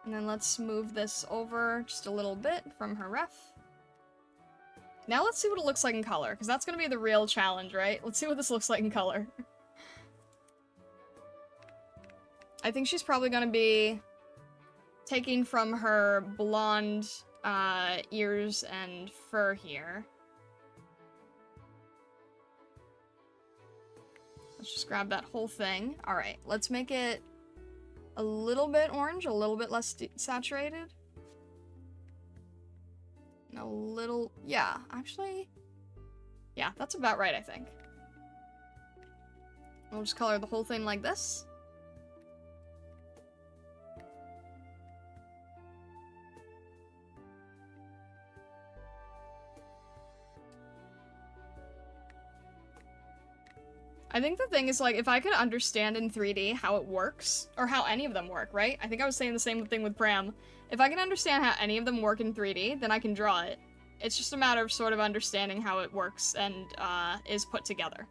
And then let's move this over just a little bit from her ref. Now let's see what it looks like in color, because that's going to be the real challenge, right? Let's see what this looks like in color. I think she's probably going to be taking from her blonde ears and fur here. Let's just grab that whole thing. Alright, let's make it a little bit orange, a little bit less saturated. And a little, yeah, actually, yeah, that's about right, I think. We'll just color the whole thing like this. I think the thing is, like, if I could understand in 3D how it works, or how any of them work, right? I think I was saying the same thing with Pram. If I can understand how any of them work in 3D, then I can draw it. It's just a matter of sort of understanding how it works and is put together.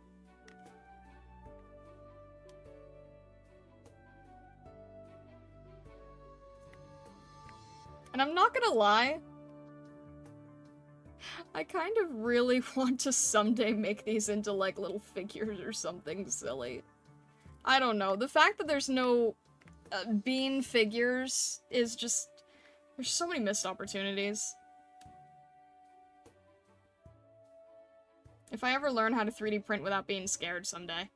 And I'm not gonna lie, I kind of really want to someday make these into, like, little figures or something silly. I don't know. The fact that there's no bean figures is just... There's so many missed opportunities. If I ever learn how to 3D print without being scared someday.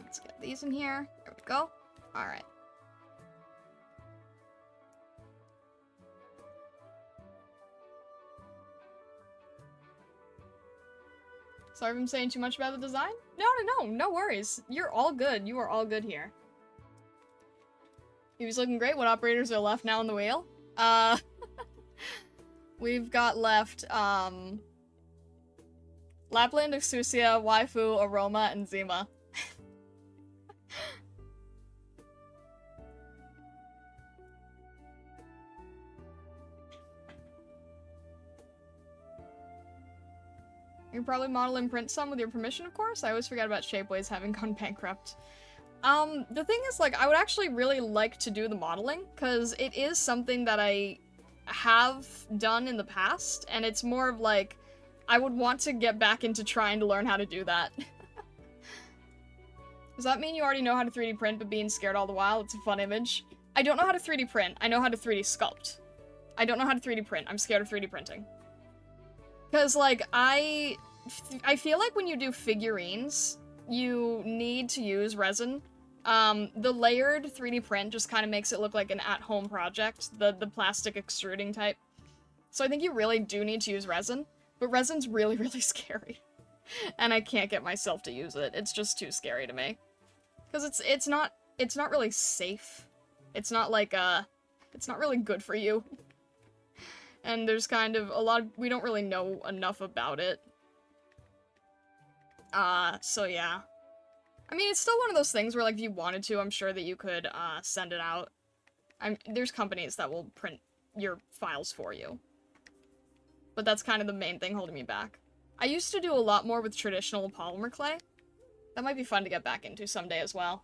Let's get these in here. There we go. Alright. Sorry if I'm saying too much about the design? No worries. You're all good. You are all good here. He was looking great. What operators are left now on the wheel? We've got left, Lapland, Exusia, Waifu, Aroma, and Zima. You can probably model and print some with your permission, of course. I always forget about Shapeways having gone bankrupt. The thing is, like, I would actually really like to do the modeling, because it is something that I have done in the past, and it's more of like, I would want to get back into trying to learn how to do that. Does that mean you already know how to 3D print but being scared all the while? It's a fun image. I don't know how to 3D print. I know how to 3D sculpt. I don't know how to 3D print. I'm scared of 3D printing. Because, like, I I feel like when you do figurines, you need to use resin. The layered 3D print just kind of makes it look like an at-home project, the plastic extruding type. So I think you really do need to use resin, but resin's really, really scary. And I can't get myself to use it. It's just too scary to me. Because it's not really safe. It's not like, it's not really good for you. And there's kind of a lot of, we don't really know enough about it. So yeah. I mean, it's still one of those things where, like, if you wanted to, I'm sure that you could, send it out. There's companies that will print your files for you. But that's kind of the main thing holding me back. I used to do a lot more with traditional polymer clay. That might be fun to get back into someday as well.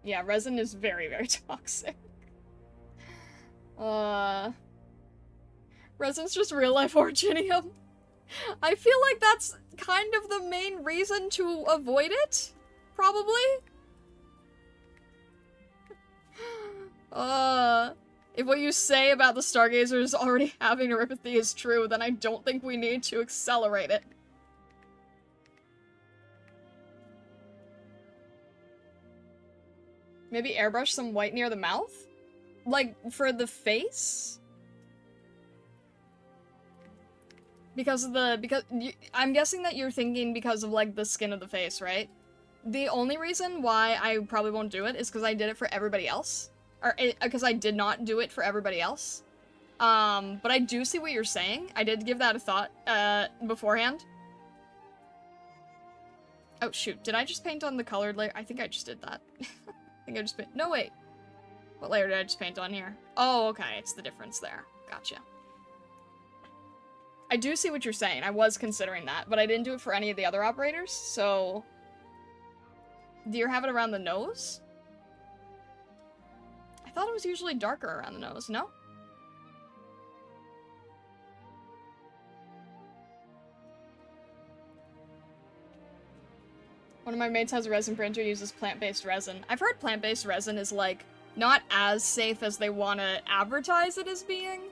Yeah, resin is very, very toxic. Resin's just real-life originium. I feel like that's kind of the main reason to avoid it, probably. If what you say about the Stargazers already having neuropathy is true, then I don't think we need to accelerate it. Maybe airbrush some white near the mouth? Like, for the face? I'm guessing that you're thinking because of, like, the skin of the face, right? The only reason why I probably won't do it is because I did it for everybody else. Or, because I did not do it for everybody else. But I do see what you're saying. I did give that a thought, beforehand. Oh, shoot. Did I just paint on the colored layer? I think I just did that. I think I just paint- No, wait. What layer did I just paint on here? Oh, okay. It's the difference there. Gotcha. I do see what you're saying. I was considering that, but I didn't do it for any of the other operators, so... Do you have it around the nose? I thought it was usually darker around the nose, no? One of my mates has a resin printer, uses plant-based resin. I've heard plant-based resin is, like, not as safe as they want to advertise it as being.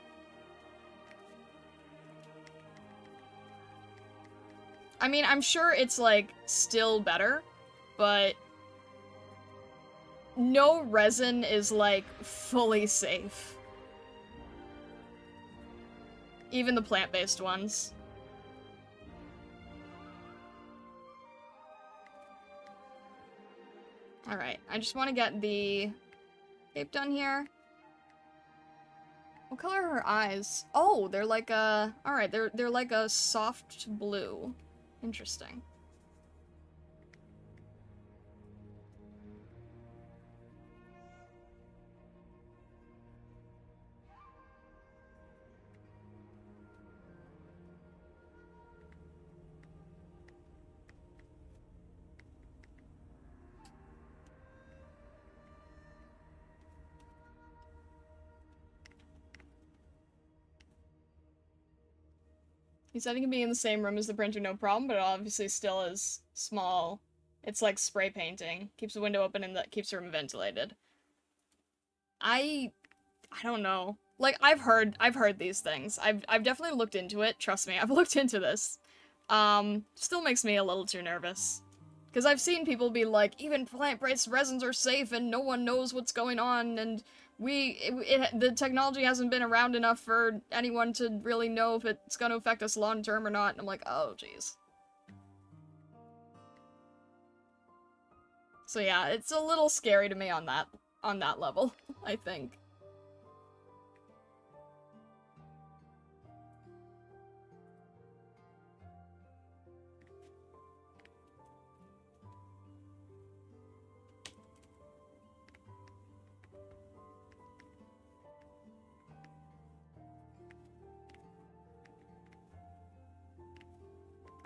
I mean, I'm sure it's, like, still better, but no resin is, like, fully safe. Even the plant-based ones. Alright, I just want to get the shape done here. What color are her eyes? Oh, they're like a... Alright, they're like a soft blue. Interesting. He said he can be in the same room as the printer, no problem, but it obviously still is small. It's like spray painting. Keeps the window open and that keeps the room ventilated. I don't know. Like, I've heard these things. I've definitely looked into it. Trust me, I've looked into this. Still makes me a little too nervous. Because I've seen people be like, even plant-based resins are safe and no one knows what's going on, and the technology hasn't been around enough for anyone to really know if it's going to affect us long-term or not, and I'm like, oh, jeez. So yeah, it's a little scary to me on that level, I think.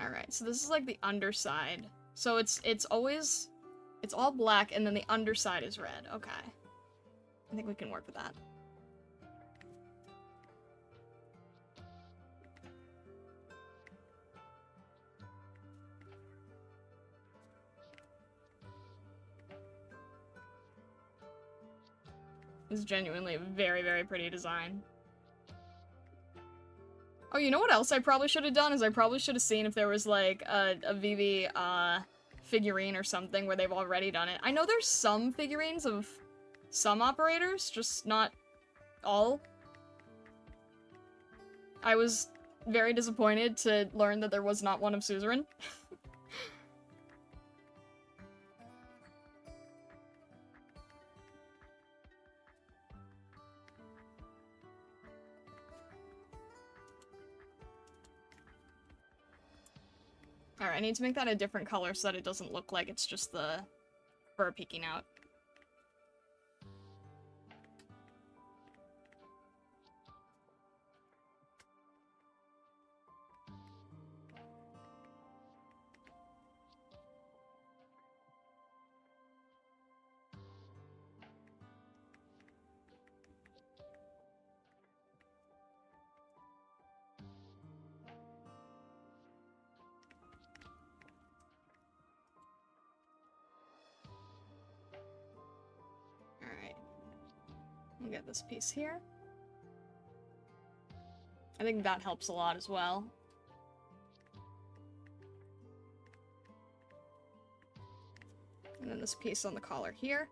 Alright, so this is like the underside. So it's all black and then the underside is red. Okay. I think we can work with that. It's genuinely a very, very pretty design. Oh, you know what else I probably should have done is I probably should have seen if there was like a Vivi figurine or something where they've already done it. I know there's some figurines of some operators, just not all. I was very disappointed to learn that there was not one of Suzerain. Alright, I need to make that a different color so that it doesn't look like it's just the fur peeking out. We'll get this piece here. I think that helps a lot as well. And then this piece on the collar here.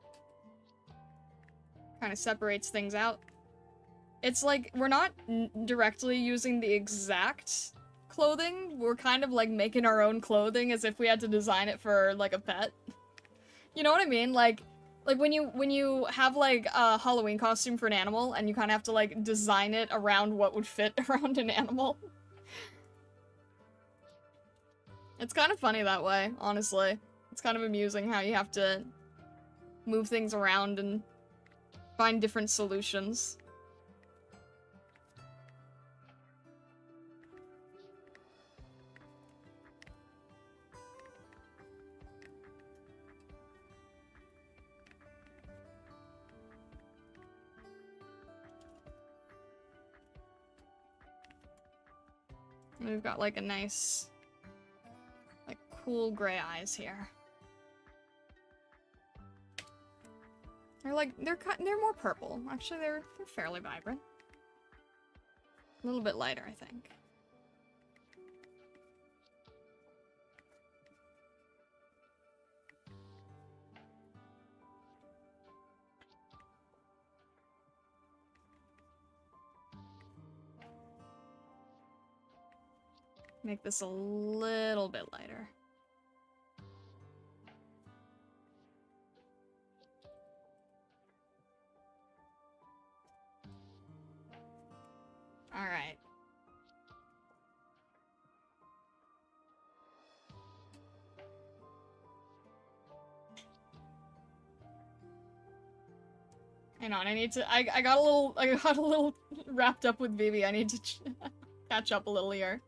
Kind of separates things out. It's like, we're not directly using the exact clothing. We're kind of like making our own clothing as if we had to design it for like a pet. You know what I mean? Like when you have like a Halloween costume for an animal and you kind of have to like design it around what would fit around an animal. It's kind of funny that way, honestly. It's kind of amusing how you have to move things around and find different solutions. We've got like a nice, like cool gray eyes here. They're like they're more purple. Actually, they're fairly vibrant. A little bit lighter, I think. Make this a little bit lighter. All right. Hang on, I got a little wrapped up with Vivi. I need to catch up a little here.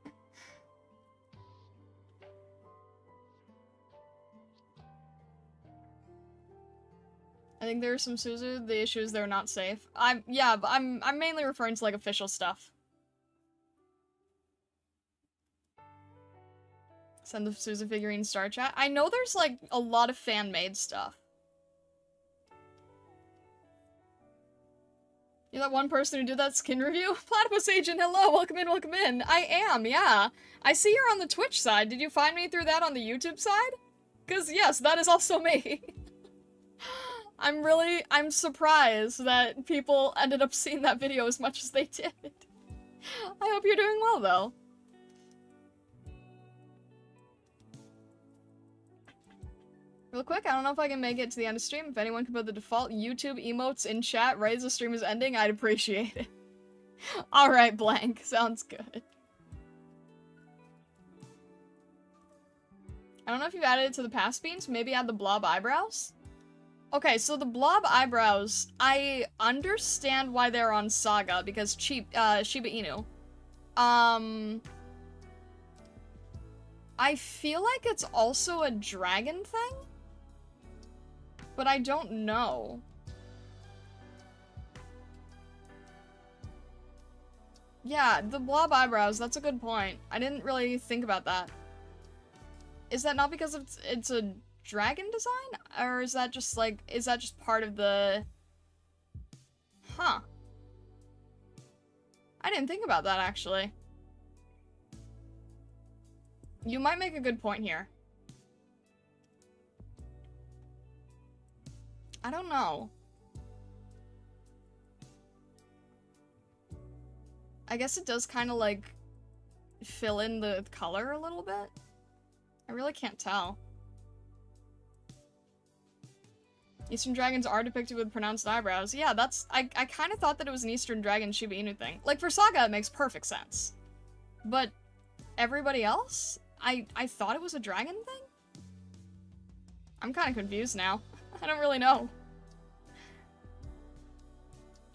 I think there are some Suzu. The issue is they're not safe. Yeah, but I'm mainly referring to like official stuff. Send the Suzu figurine star chat. I know there's like a lot of fan-made stuff. You're that one person who did that skin review? Platypus Agent, hello, welcome in, welcome in. I am, yeah. I see you're on the Twitch side. Did you find me through that on the YouTube side? Because yes, that is also me. I'm surprised that people ended up seeing that video as much as they did. I hope you're doing well, though. Real quick, I don't know if I can make it to the end of stream. If anyone could put the default YouTube emotes in chat right as the stream is ending, I'd appreciate it. Alright, blank. Sounds good. I don't know if you've added it to the past beans. Maybe add the blob eyebrows? Okay, so the blob eyebrows, I understand why they're on Saga, because Shiba Inu. I feel like it's also a dragon thing? But I don't know. Yeah, the blob eyebrows, that's a good point. I didn't really think about that. Is that not because it's a dragon design? Or is that just like, is that just part of the I didn't think about that, actually. You might make a good point here. I don't know. I guess it does kind of, like, fill in the color a little bit. I really can't tell. Eastern dragons are depicted with pronounced eyebrows. Yeah, that's... I kind of thought that it was an Eastern dragon Shiba Inu thing. Like, for Saga, it makes perfect sense. But everybody else? I thought it was a dragon thing? I'm kind of confused now. I don't really know.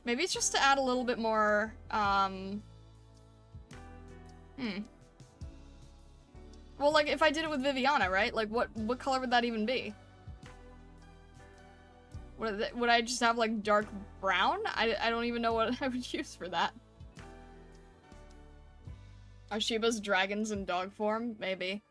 Maybe it's just to add a little bit more, Well, like, if I did it with Viviana, right? Like, what color would that even be? Would I just have, like, dark brown? I don't even know what I would use for that. Are Shiba's dragons in dog form? Maybe.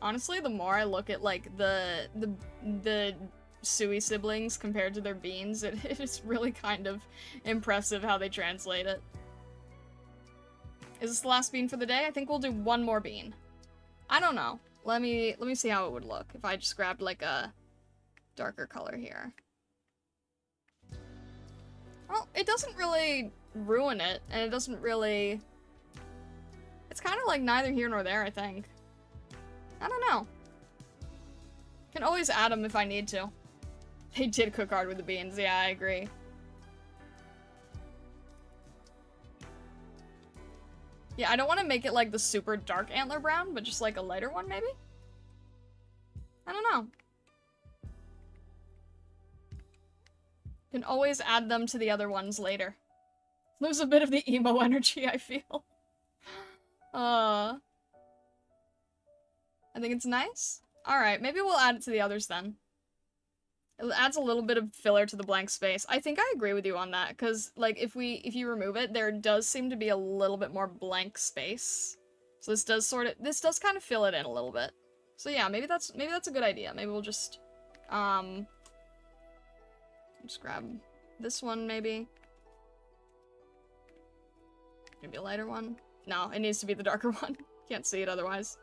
Honestly, the more I look at, like, the Sui siblings compared to their beans, it is really kind of impressive how they translate it. Is this the last bean for the day? I think we'll do one more bean. I don't know. Let me see how it would look if I just grabbed, like, a darker color here. Well, it doesn't really ruin it, and it doesn't really... It's kind of like neither here nor there, I think. I don't know. Can always add them if I need to. They did cook hard with the beans, yeah, I agree. Yeah, I don't want to make it like the super dark antler brown, but just like a lighter one, maybe? I don't know. Can always add them to the other ones later. Lose a bit of the emo energy, I feel. I think it's nice. Alright, maybe we'll add it to the others then. It adds a little bit of filler to the blank space. I think I agree with you on that, because, like, if you remove it, there does seem to be a little bit more blank space. So this does kind of fill it in a little bit. So yeah, maybe that's a good idea. Maybe we'll just grab this one, maybe. Maybe a lighter one. No, it needs to be the darker one. Can't see it otherwise.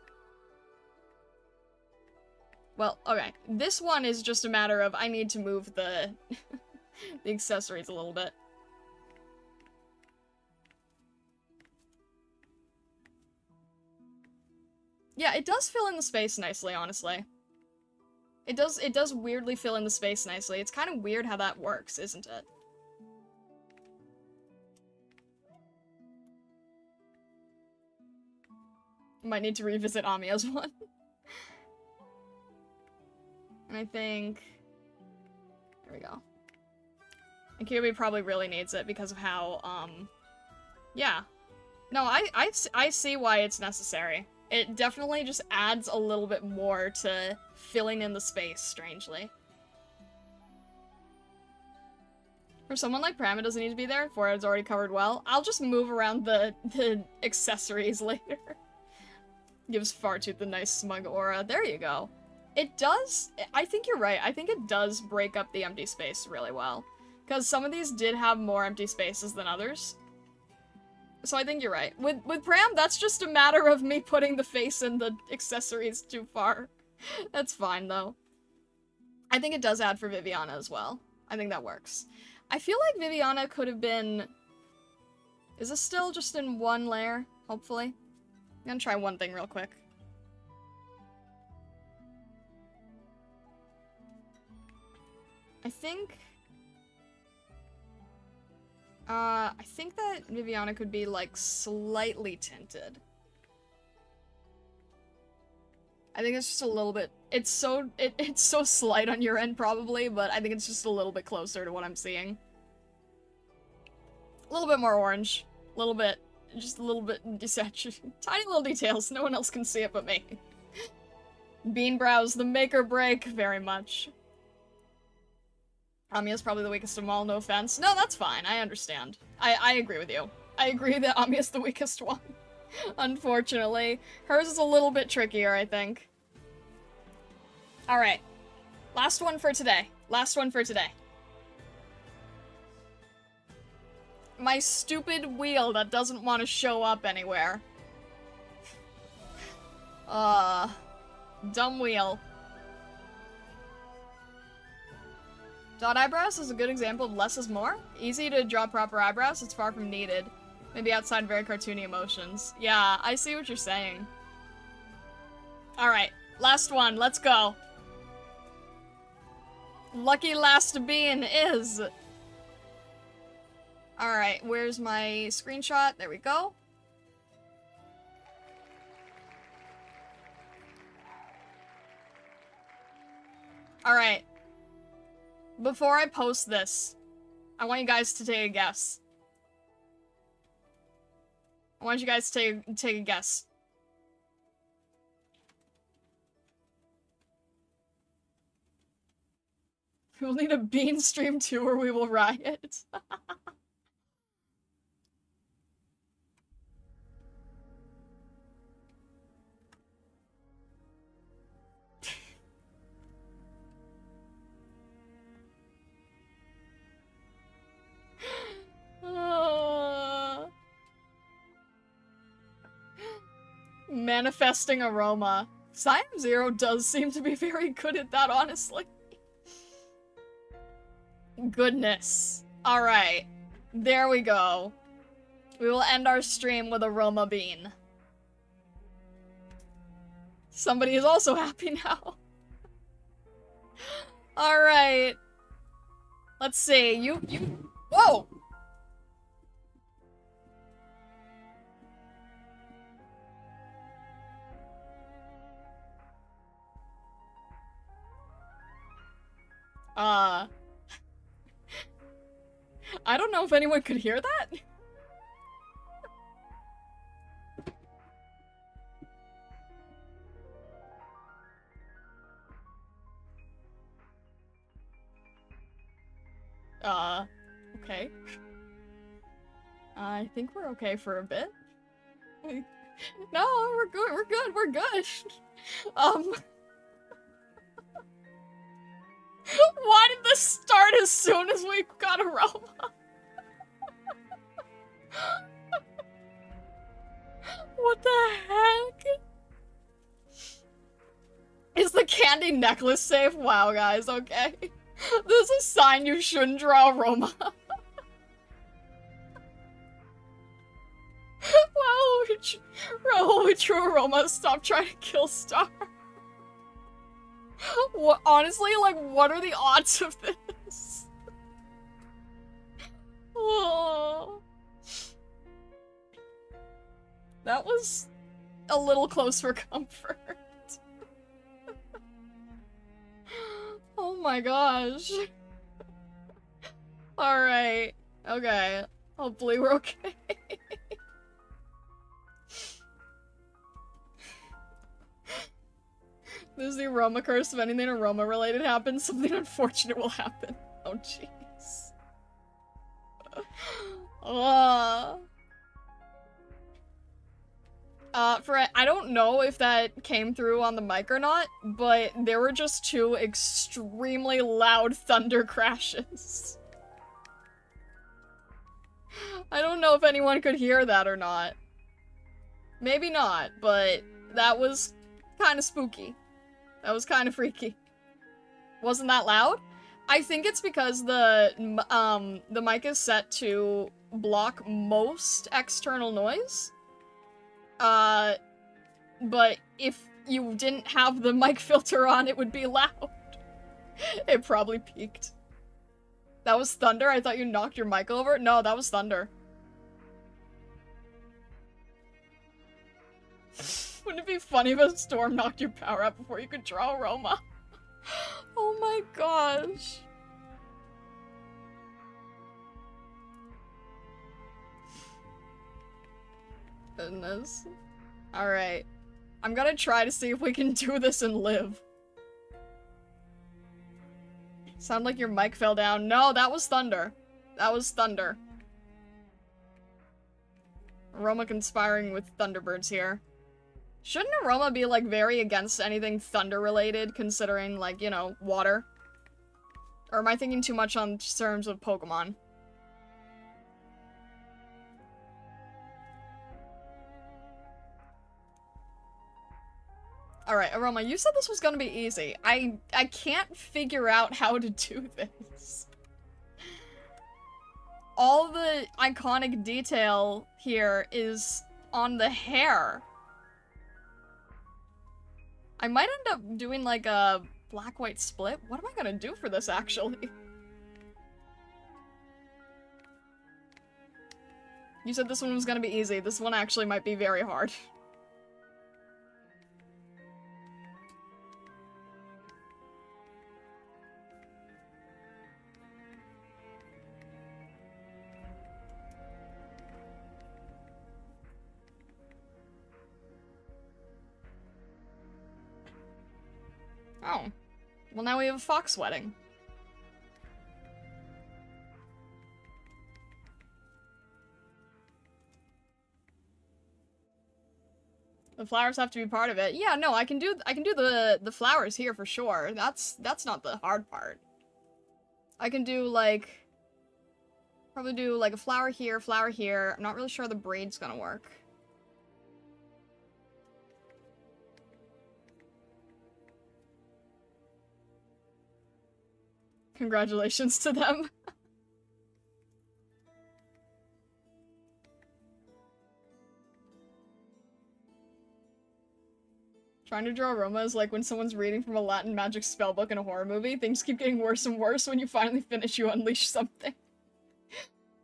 Well, okay. This one is just a matter of I need to move the the accessories a little bit. Yeah, it does fill in the space nicely, honestly. It does weirdly fill in the space nicely. It's kind of weird how that works, isn't it? Might need to revisit Amiya's one. And I think... There we go. And Kirby probably really needs it because of how, yeah. No, I see why it's necessary. It definitely just adds a little bit more to filling in the space, strangely. For someone like Pram, it doesn't need to be there. Forehead's already covered well. I'll just move around the accessories later. Gives Fartooth a nice smug aura. There you go. It does, I think you're right. I think it does break up the empty space really well. Because some of these did have more empty spaces than others. So I think you're right. With Pram, that's just a matter of me putting the face in the accessories too far. That's fine, though. I think it does add for Viviana as well. I think that works. I feel like Viviana could have been... Is this still just in one layer? Hopefully. I'm gonna try one thing real quick. I think that Viviana could be, like, slightly tinted. I think it's just a little bit... It's so slight on your end, probably, but I think it's just a little bit closer to what I'm seeing. A little bit more orange. A little bit. Just a little bit desaturated. Tiny little details. No one else can see it but me. Bean brows, the make or break, very much. Amiya's probably the weakest of them all, no offense. No, that's fine, I understand. I agree with you. I agree that Amiya's the weakest one. Unfortunately. Hers is a little bit trickier, I think. Alright. Last one for today. Last one for today. My stupid wheel that doesn't want to show up anywhere. Dumb wheel. Dot eyebrows is a good example of less is more. Easy to draw proper eyebrows, it's far from needed. Maybe outside very cartoony emotions. Yeah, I see what you're saying. Alright, last one, let's go. Lucky last bean is... Alright, where's my screenshot? There we go. Alright. Before I post this, I want you guys to take a guess. I want you guys to take a guess. We'll need a bean stream too or we will riot. Manifesting aroma. Siam Zero does seem to be very good at that, honestly. Goodness. Alright. There we go. We will end our stream with aroma bean. Somebody is also happy now. Alright. Let's see. You. Whoa! I don't know if anyone could hear that. Okay. I think we're okay for a bit. No, we're good, we're good, we're good. Why did this start as soon as we got aroma? What the heck? Is the candy necklace safe? Wow, guys, okay. This is a sign you shouldn't draw aroma. Well, we drew aroma, stop trying to kill Star. What, honestly, like, what are the odds of this? Oh. That was a little close for comfort. Oh my gosh. Alright. Okay. Hopefully we're okay. This is the aroma curse. If anything aroma related happens, something unfortunate will happen. Oh jeez. I don't know if that came through on the mic or not, but there were just two extremely loud thunder crashes. I don't know if anyone could hear that or not. Maybe not, but that was kind of spooky. That was kind of freaky. Wasn't that loud? I think it's because the mic is set to block most external noise. But if you didn't have the mic filter on, it would be loud. It probably peaked. That was thunder? I thought you knocked your mic over? No, that was thunder. Wouldn't it be funny if a storm knocked your power out before you could draw aroma? Oh my gosh. Goodness. Alright. I'm gonna try to see if we can do this and live. Sound like your mic fell down. No, that was thunder. That was thunder. Aroma conspiring with Thunderbirds here. Shouldn't Aroma be, like, very against anything thunder-related, considering, like, you know, water? Or am I thinking too much on terms of Pokemon? Alright, Aroma, you said this was gonna be easy. I can't figure out how to do this. All the iconic detail here is on the hair. I might end up doing like a black-white split. What am I gonna do for this, actually? You said this one was gonna be easy. This one actually might be very hard. Oh. Well, now we have a fox wedding. The flowers have to be part of it. Yeah, no, I can do the flowers here for sure. That's not the hard part. I can do like probably do like a flower here, flower here. I'm not really sure the braid's gonna work. Congratulations to them. Trying to draw Roma is like when someone's reading from a Latin magic spellbook in a horror movie. Things keep getting worse and worse. When you finally finish, you unleash something.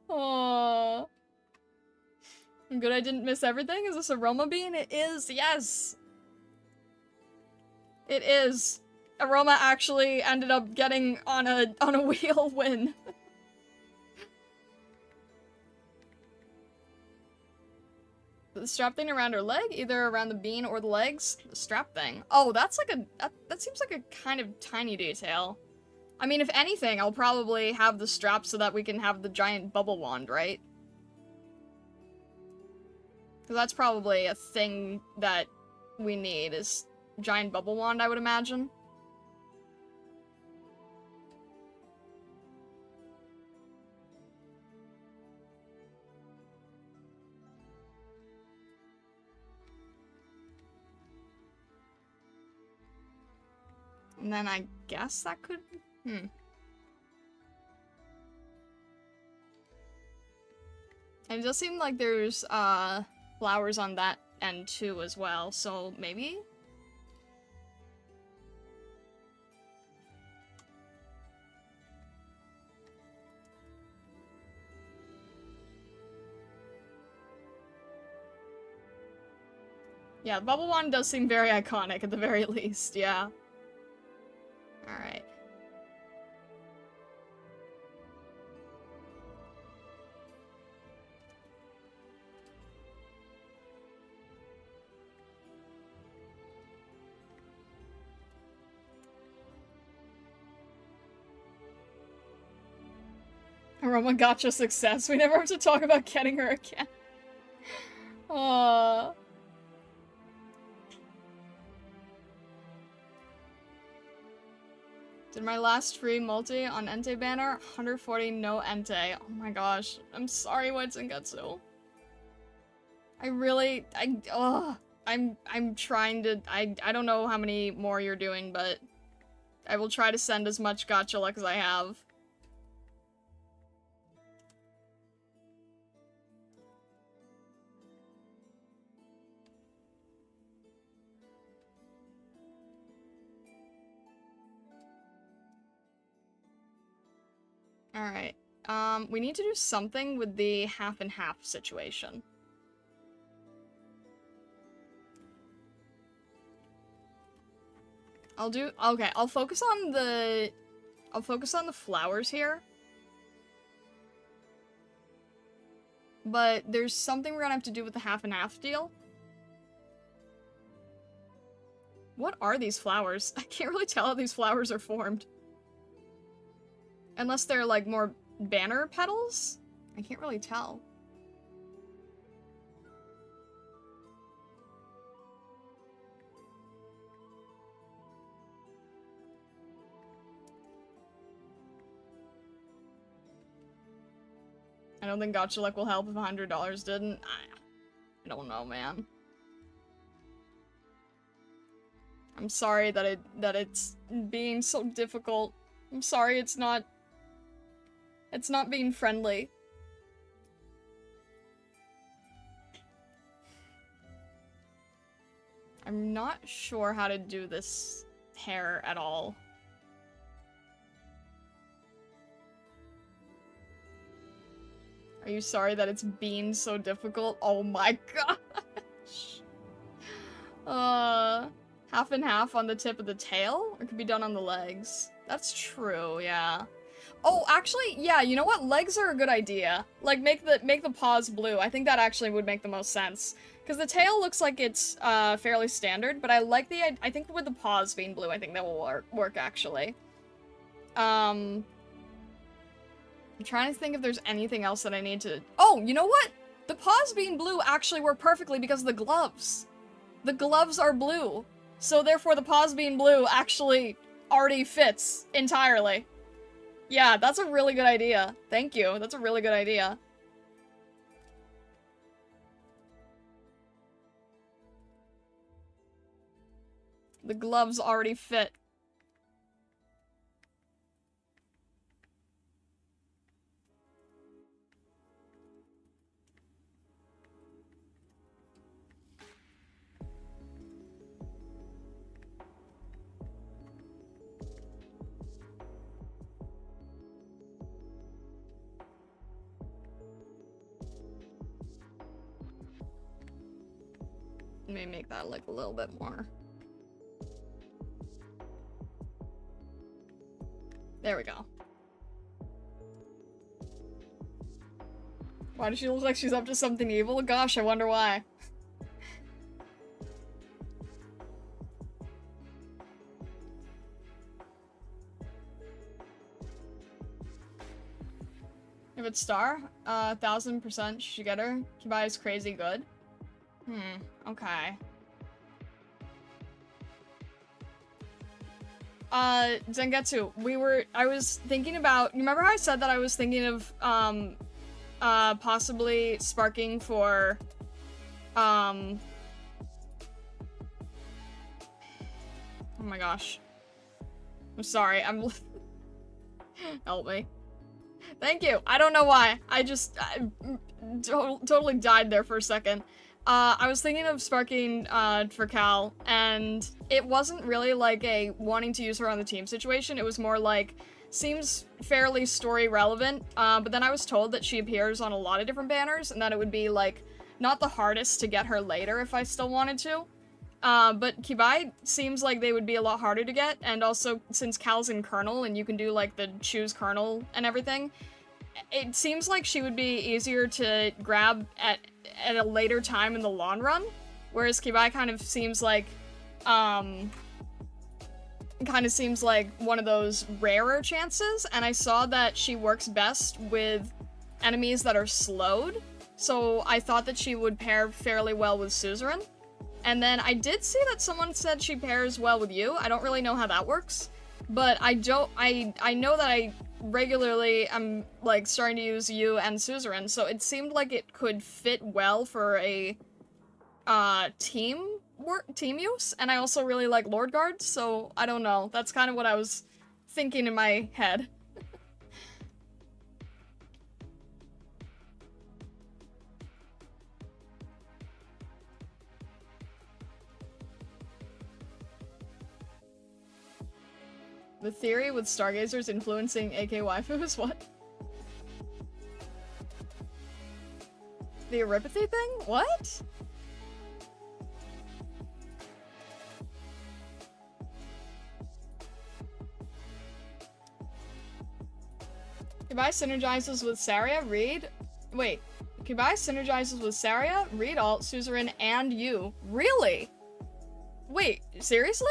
Aww. I'm good I didn't miss everything. Is this a Roma bean? It is, yes! It is. Aroma actually ended up getting on a wheel win. The strap thing around her leg, either around the bean or the legs. The strap thing. Oh, that's like that seems like a kind of tiny detail. I mean, if anything, I'll probably have the strap so that we can have the giant bubble wand, right? Because that's probably a thing that we need, is giant bubble wand, I would imagine. And then I guess that could... It does seem like there's, flowers on that end too as well, so maybe? Yeah, the bubble wand does seem very iconic at the very least, yeah. Alright. Aroma gotcha success. We never have to talk about getting her again. Aww. Did my last free multi on Entei banner? 140 no Entei. Oh my gosh. I'm sorry, White Sengetsu. I'm trying to, I don't know how many more you're doing, but I will try to send as much gacha luck as I have. Alright, we need to do something with the half and half situation. I'll focus on the flowers here. But there's something we're gonna have to do with the half and half deal. What are these flowers? I can't really tell how these flowers are formed. Unless they're, like, more banner petals? I can't really tell. I don't think Gotcha Luck will help if $100 didn't. I don't know, man. I'm sorry that it's being so difficult. I'm sorry it's not being friendly. I'm not sure how to do this hair at all. Are you sorry that it's been so difficult? Oh my gosh. Half and half on the tip of the tail? Or it could be done on the legs. That's true, yeah. Oh, actually, yeah, you know what? Legs are a good idea. Like, make the paws blue. I think that actually would make the most sense. Because the tail looks like it's, fairly standard, but I like I think with the paws being blue, I think that will work actually. I'm trying to think if there's anything else that I need to... Oh, you know what? The paws being blue actually work perfectly because of the gloves. The gloves are blue. So therefore the paws being blue actually already fits entirely. Yeah, that's a really good idea. Thank you. That's a really good idea. The gloves already fit. Let me make that like a little bit more. There we go. Why does she look like she's up to something evil? Gosh, I wonder why. If it's star, 1000% she should get her. Kibai is crazy good. Okay. Zengetsu, I was thinking about, you remember how I said that I was thinking of, possibly sparking for, oh my gosh. I'm sorry, help me. Thank you. I don't know why. I totally died there for a second. I was thinking of sparking, for Cal, and it wasn't really like a wanting to use her on the team situation. It was more like, seems fairly story relevant, but then I was told that she appears on a lot of different banners, and that it would be, like, not the hardest to get her later if I still wanted to. But Kibai seems like they would be a lot harder to get, and also, since Cal's in Colonel, and you can do, like, the choose Colonel and everything, it seems like she would be easier to grab at a later time in the long run, whereas Kibai kind of seems like one of those rarer chances, and I saw that she works best with enemies that are slowed, so I thought that she would pair fairly well with Suzerain. And then I did see that someone said she pairs well with you. I don't really know how that works, but I know that I regularly am like starting to use you and Suzerain, so it seemed like it could fit well for a team use, and I also really like Lord Guard, so I don't know. That's kind of what I was thinking in my head. The theory with stargazers influencing AK waifus? What? The Eripathy thing? What? Kibai synergizes with Saria, Reed. Wait. Kibai synergizes with Saria, Reed Alt, Suzerain, and you. Really? Wait, seriously?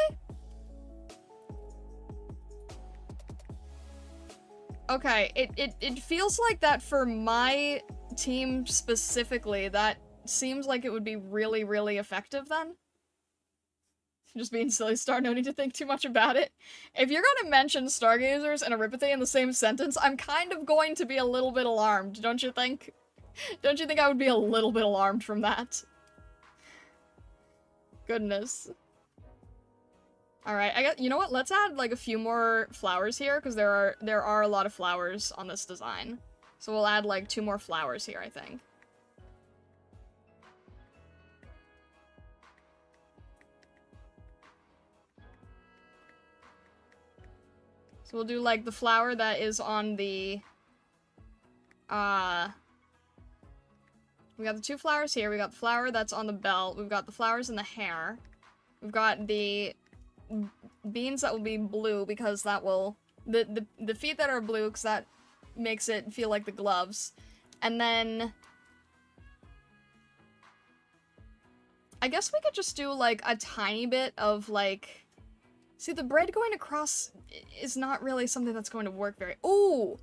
Okay, it feels like that for my team specifically, that seems like it would be really, really effective then. Just being silly star, no need to think too much about it. If you're gonna mention stargazers and Aripathy in the same sentence, I'm kind of going to be a little bit alarmed, don't you think? Don't you think I would be a little bit alarmed from that? Goodness. Alright, you know what? Let's add like a few more flowers here, because there are a lot of flowers on this design. So we'll add like 2 more flowers here, I think. So we'll do like the flower that is on the we got the 2 flowers here, we got the flower that's on the belt, we've got the flowers in the hair, we've got the beans that will be blue because that will the feet that are blue because that makes it feel like the gloves. And then I guess we could just do like a tiny bit of like, see, the braid going across is not really something that's going to work very. Ooh,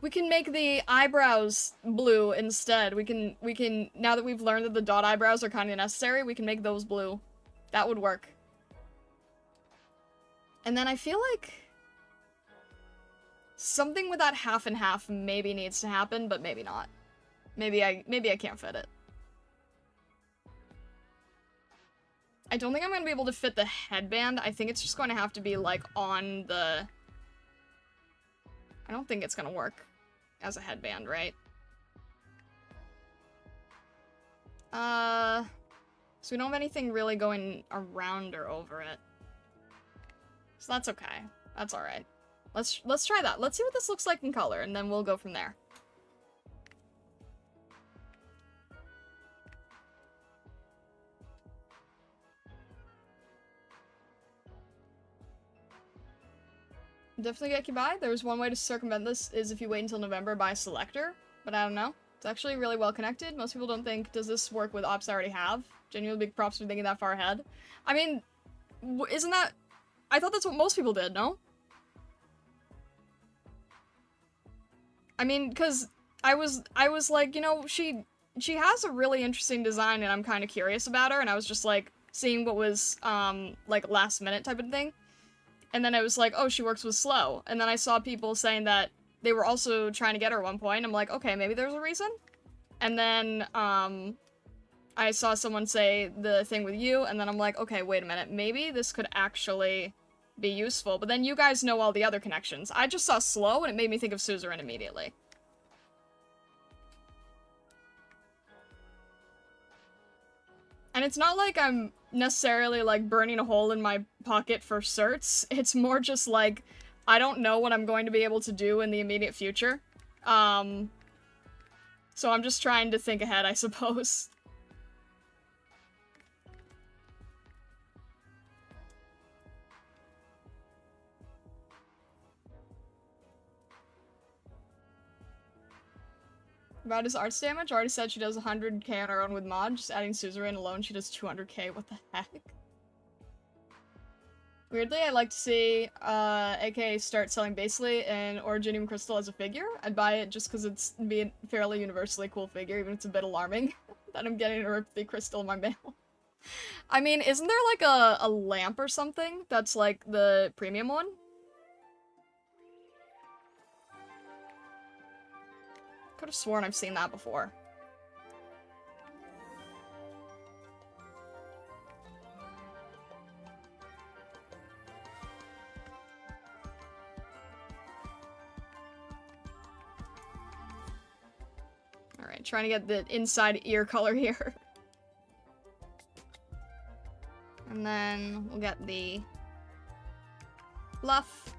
we can make the eyebrows blue instead. We can now that we've learned that the dot eyebrows are kind of necessary, we can make those blue. That would work. And then I feel like something with that half and half maybe needs to happen, but maybe not. Maybe I can't fit it. I don't think I'm gonna be able to fit the headband. I think it's just going to have to be like on the... I don't think it's gonna work as a headband, right? So we don't have anything really going around or over it. So that's okay. That's alright. Let's try that. Let's see what this looks like in color, and then we'll go from there. Definitely get Kubai. There's one way to circumvent this is if you wait until November, buy a selector, but I don't know. It's actually really well connected. Most people don't think, does this work with ops I already have? Genuinely big props for thinking that far ahead. I mean, isn't that... I thought that's what most people did, no? I mean, because I was like, you know, she has a really interesting design and I'm kind of curious about her, and I was just like seeing what was like last minute type of thing. And then I was like, oh, she works with slow. And then I saw people saying that they were also trying to get her at one point. I'm like, okay, maybe there's a reason. And then I saw someone say the thing with you, and then I'm like, okay, wait a minute, maybe this could actually be useful. But then you guys know all the other connections. I just saw slow and it made me think of suzerain immediately. And it's not like I'm necessarily like burning a hole in my pocket for certs. It's more just like, I don't know what I'm going to be able to do in the immediate future. So I'm just trying to think ahead, I suppose. About his arts damage, already said she does 100k on her own with mod, just adding suzerain alone she does 200k, what the heck? Weirdly, I'd like to see AK start selling basically an Originium Crystal as a figure. I'd buy it just because it's be a fairly universally cool figure, even if it's a bit alarming that I'm getting a Ripthy Crystal in my mail. I mean, isn't there like a lamp or something that's like the premium one? Could have sworn I've seen that before. Alright, trying to get the inside ear color here. And then we'll get the fluff.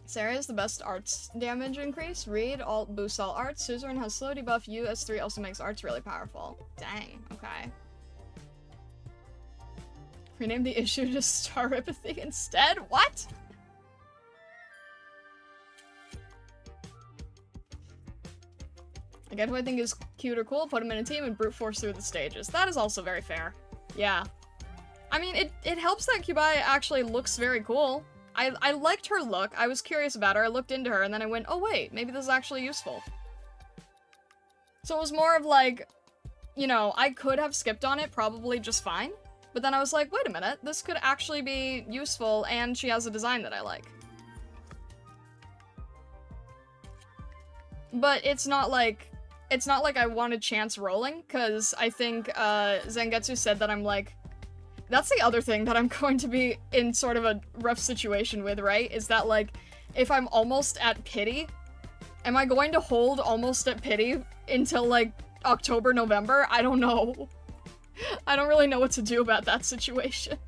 Sarah is the best arts damage increase. Read, alt, boost all arts. Suzerain has slow debuff. U, S3 also makes arts really powerful. Dang, okay. Rename the issue to Star Ripathy instead? What? I get who I think is cute or cool, put him in a team and brute force through the stages. That is also very fair. Yeah. I mean, it helps that Kubai actually looks very cool. I liked her look, I was curious about her, I looked into her, and then I went, oh wait, maybe this is actually useful. So it was more of like, you know, I could have skipped on it probably just fine, but then I was like, wait a minute, this could actually be useful, and she has a design that I like. But it's not like I wanted chance rolling, because I think Zangetsu said that I'm like, that's the other thing that I'm going to be in sort of a rough situation with, right? Is that like, if I'm almost at pity, am I going to hold almost at pity until like October, November? I don't know. I don't really know what to do about that situation.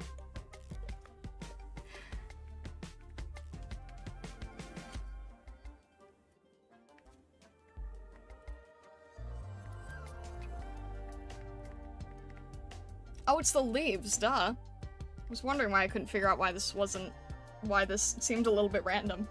Oh, it's the leaves, duh. I was wondering why I couldn't figure out why this seemed a little bit random.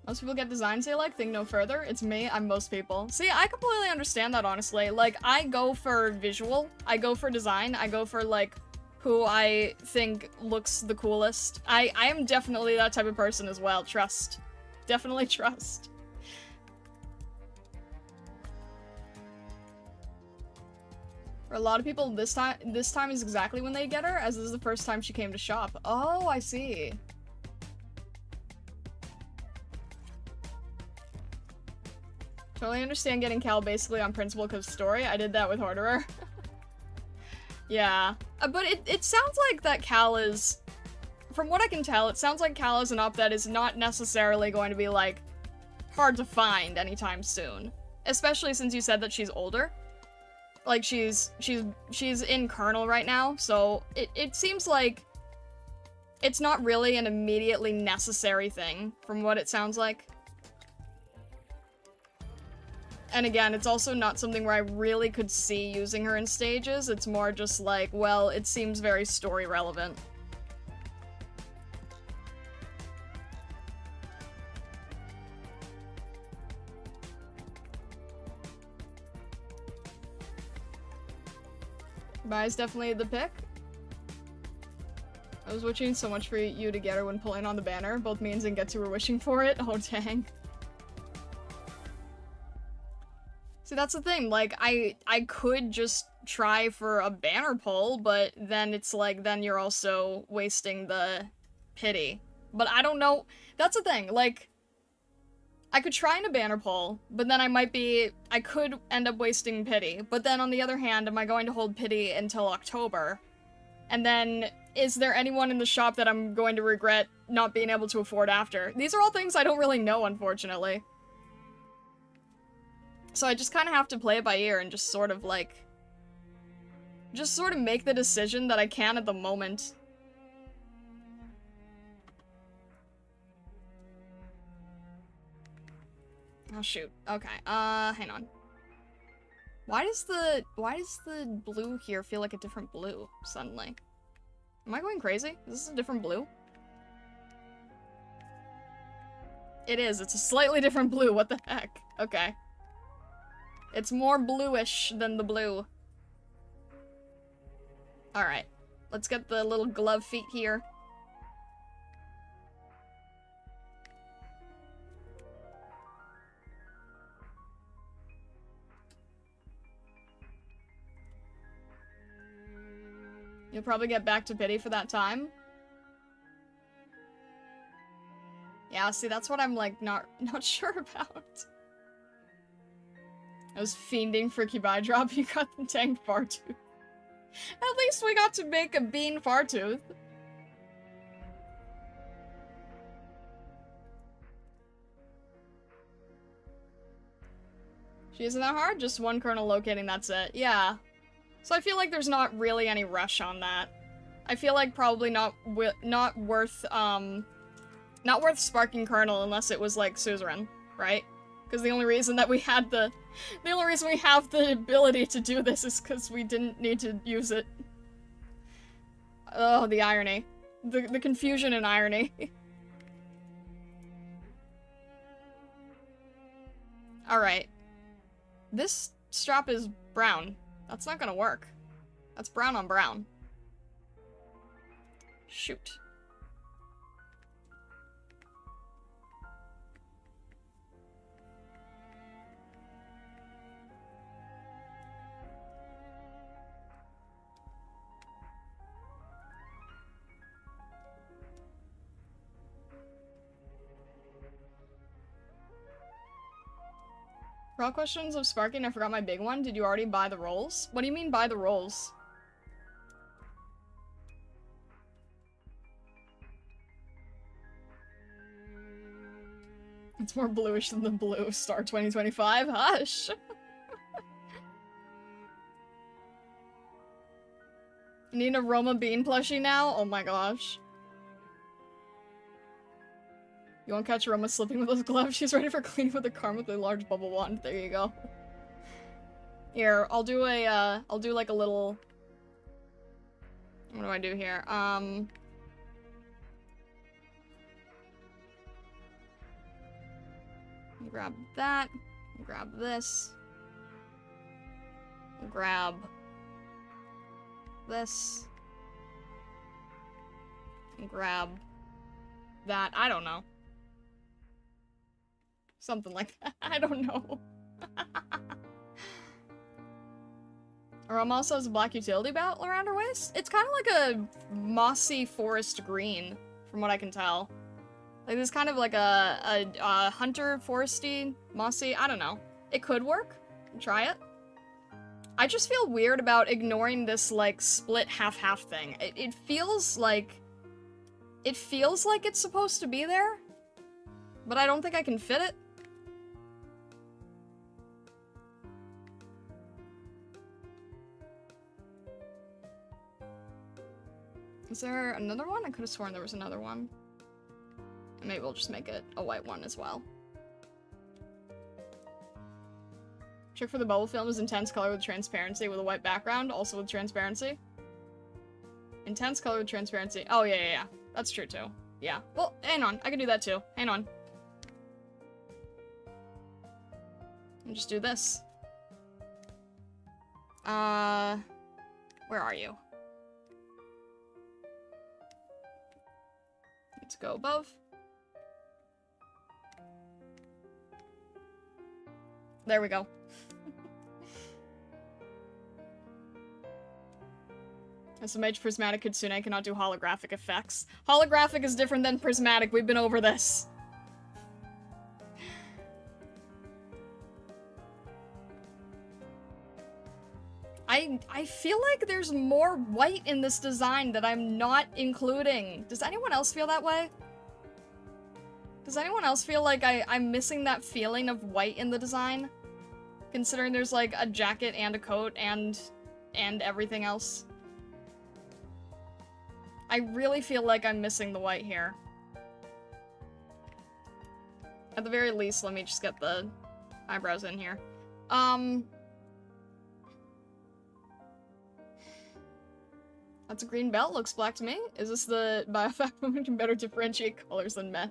Most people get designs they like, think no further. It's me, I'm most people. See, I completely understand that, honestly. Like, I go for visual, I go for design, I go for, like, who I think looks the coolest. I am definitely that type of person as well, trust. Definitely trust. For a lot of people, this time is exactly when they get her, as this is the first time she came to shop. Oh, I see. Totally understand getting Cal basically on principle because story. I did that with Horderer. Yeah. But it sounds like that Cal is... From what I can tell, it sounds like Cal is an op that is not necessarily going to be, like, hard to find anytime soon. Especially since you said that she's older. Like, she's in Colonel right now, so it seems like it's not really an immediately necessary thing, from what it sounds like. And again, it's also not something where I really could see using her in stages. It's more just like, well, it seems very story relevant. Vi is definitely the pick. I was wishing so much for you to get her when pulling on the banner. Both me and Zangetsu were wishing for it. Oh, dang. See, that's the thing, like, I could just try for a banner pull, but then it's like, then you're also wasting the pity. But I don't know, that's the thing, like, I could try in a banner pull, but then I could end up wasting pity. But then on the other hand, am I going to hold pity until October? And then, is there anyone in the shop that I'm going to regret not being able to afford after? These are all things I don't really know, unfortunately. So I just kind of have to play it by ear and just sort of, like... Just sort of make the decision that I can at the moment. Oh, shoot. Okay, hang on. Why does the blue here feel like a different blue, suddenly? Am I going crazy? Is this a different blue? It is, it's a slightly different blue, what the heck? Okay. It's more bluish than the blue. Alright. Let's get the little glove feet here. You'll probably get back to pity for that time. Yeah, see, that's what I'm, like, not sure about. I was fiending for Kibai drop, you got the tanked Fartooth. At least we got to make a bean Fartooth. She isn't that hard? Just one kernel locating, that's it. Yeah. So I feel like there's not really any rush on that. I feel like probably not worth sparking kernel unless it was like suzerain, right? Because the only reason we have the ability to do this is because we didn't need to use it. Oh, the irony. The confusion and irony. Alright. This strap is brown. That's not gonna work. That's brown on brown. Shoot. For all questions of Sparking, I forgot my big one. Did you already buy the rolls? What do you mean buy the rolls? It's more bluish than the blue Star 2025. Hush! Need a Roma Bean plushie now? Oh my gosh. You won't catch Roma slipping with those gloves. She's ready for cleaning with a car with a large bubble wand. There you go. Here, I'll do like a little... What do I do here? Grab that. Grab this. Grab this. Grab that. I don't know. Something like that. I don't know. Roma also has a black utility belt around her waist. It's kind of like a mossy forest green, from what I can tell. Like, this is kind of like a hunter foresty, mossy. I don't know. It could work. Try it. I just feel weird about ignoring this, like, split half-half thing. It feels like... It feels like it's supposed to be there, but I don't think I can fit it. Is there another one? I could have sworn there was another one. Maybe we'll just make it a white one as well. Check for the bubble film is intense color with transparency with a white background, also with transparency. Intense color with transparency. Oh, yeah. That's true, too. Yeah. Well, hang on. I can do that, too. Hang on. And just do this. Where are you? Let's go above. There we go. SMH Prismatic Kitsune cannot do holographic effects. Holographic is different than prismatic. We've been over this. I feel like there's more white in this design that I'm not including. Does anyone else feel that way? Does anyone else feel like I'm missing that feeling of white in the design? Considering there's like a jacket and a coat and everything else. I really feel like I'm missing the white here. At the very least, let me just get the eyebrows in here. That's a green belt, looks black to me. Is this the biofact woman can better differentiate colors than men?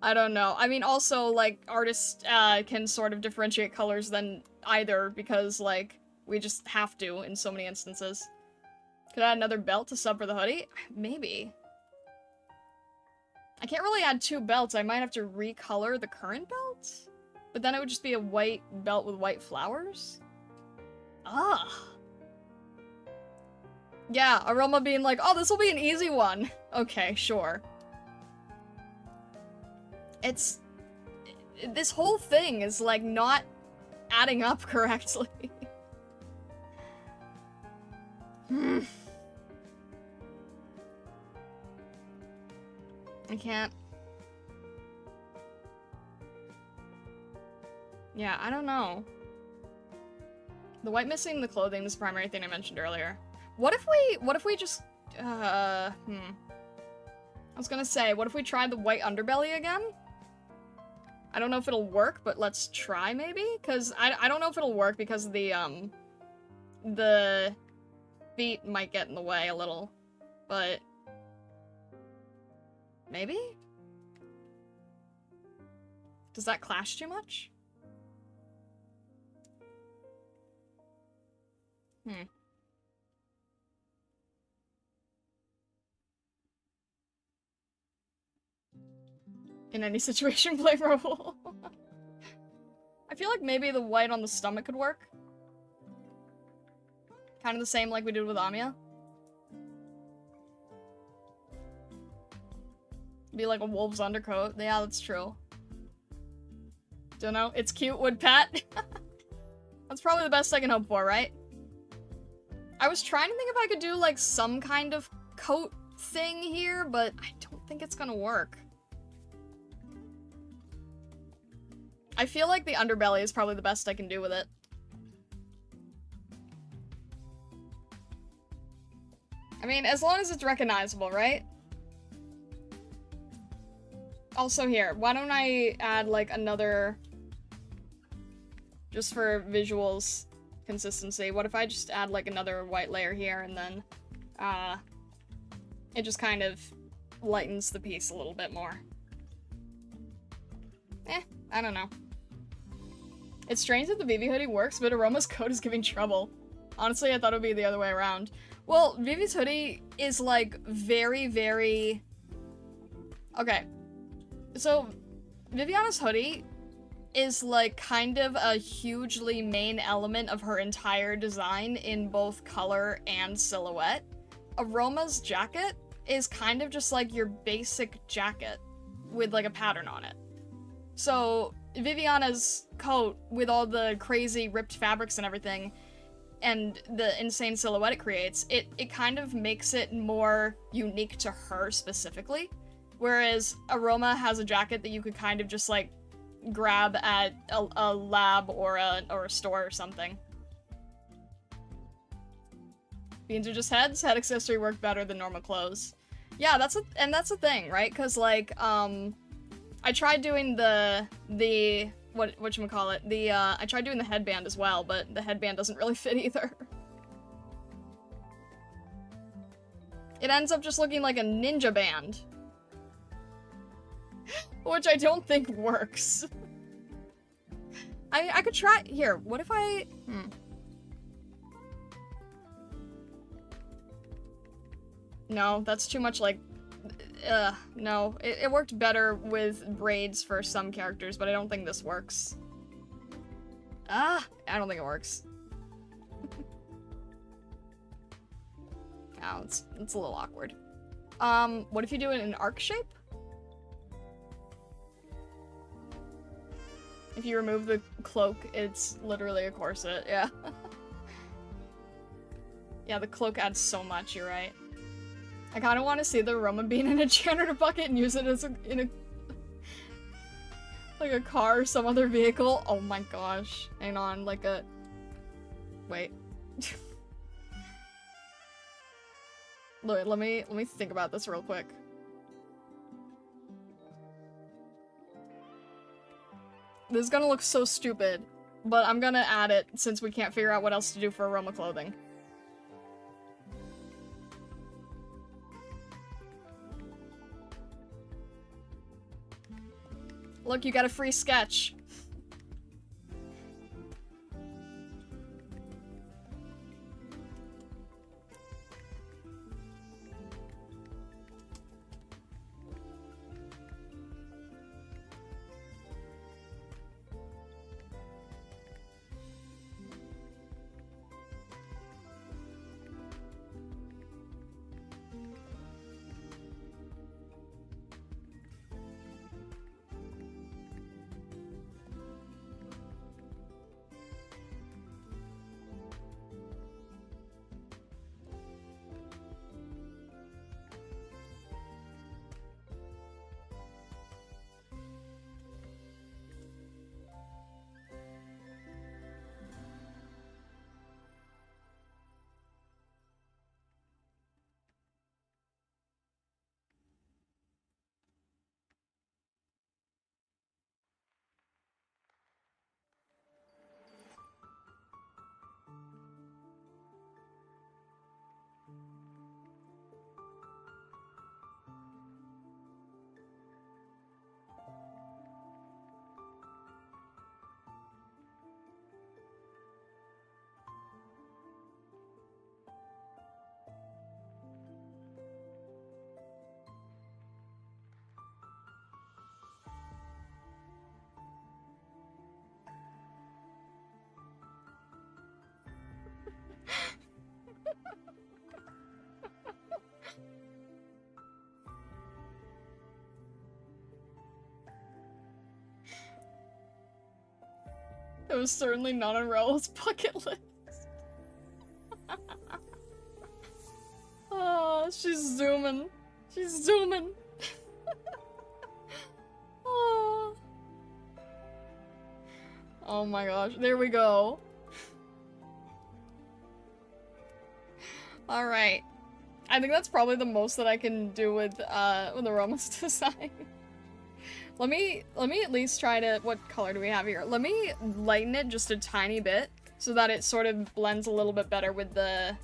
I don't know. I mean, also, like, artists can sort of differentiate colors than either, because, like, we just have to in so many instances. Could I add another belt to sub for the hoodie? Maybe. I can't really add two belts. I might have to recolor the current belt? But then it would just be a white belt with white flowers? Ugh. Yeah, Aroma being like, oh, this will be an easy one. Okay, sure. This whole thing is, like, not adding up correctly. I can't. Yeah, I don't know. The white missing the clothing is the primary thing I mentioned earlier. What if we just, I was gonna say, what if we tried the white underbelly again? I don't know if it'll work, but let's try maybe? Cause I don't know if it'll work because the feet might get in the way a little, but maybe? Does that clash too much? Hmm. In any situation, play Raoul. I feel like maybe the white on the stomach could work. Kind of the same like we did with Amiya. Be like a wolf's undercoat. Yeah, that's true. Don't know. It's cute, would Pat. That's probably the best I can hope for, right? I was trying to think if I could do like some kind of coat thing here, but I don't think it's gonna work. I feel like the underbelly is probably the best I can do with it. I mean, as long as it's recognizable, right? Also here, why don't I add like another, just for visuals consistency, what if I just add like another white layer here and then it just kind of lightens the piece a little bit more. I don't know. It's strange that the Vivi hoodie works, but Aroma's coat is giving trouble. Honestly, I thought it would be the other way around. Well, Vivi's hoodie is like very, very... Okay. So, Viviana's hoodie is like kind of a hugely main element of her entire design in both color and silhouette. Aroma's jacket is kind of just like your basic jacket with like a pattern on it. So Viviana's coat with all the crazy ripped fabrics and everything and the insane silhouette it creates, it kind of makes it more unique to her specifically. Whereas Aroma has a jacket that you could kind of just like grab at a lab or a store or something. Beans are just heads. Head accessory work better than normal clothes. Yeah, that's the thing, right? Because like I tried doing the whatchamacallit, I tried doing the headband as well, but the headband doesn't really fit either. It ends up just looking like a ninja band. Which I don't think works. I could try- here, what if I- No, that's too much like- no. It worked better with braids for some characters, but I don't think this works. I don't think it works. Oh, it's a little awkward. What if you do it in arc shape? If you remove the cloak, it's literally a corset, yeah. Yeah, the cloak adds so much, you're right. I kind of want to see the Aroma bean in a janitor bucket and use it as like a car or some other vehicle. Oh my gosh. Hang on, like a... Wait. Look, let me think about this real quick. This is gonna look so stupid, but I'm gonna add it since we can't figure out what else to do for Aroma clothing. Look, you got a free sketch. It was certainly not on Raoul's bucket list. Oh, she's zooming. She's zooming. Oh. Oh my gosh, there we go. Alright. I think that's probably the most that I can do with Aroma's design. Let me at least try to, what color do we have here? Let me lighten it just a tiny bit so that it sort of blends a little bit better with the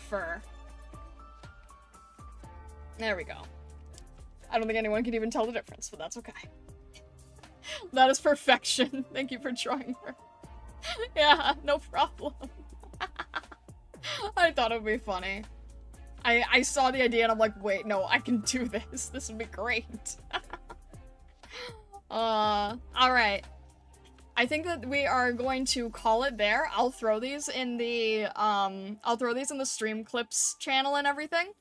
fur. There we go. I don't think anyone can even tell the difference, but that's okay. That is perfection. Thank you for drawing her. Yeah, no problem. I thought it would be funny. I saw the idea and I'm like, wait, no, I can do this. This would be great. Alright. I think that we are going to call it there. I'll throw these in the, stream clips channel and everything.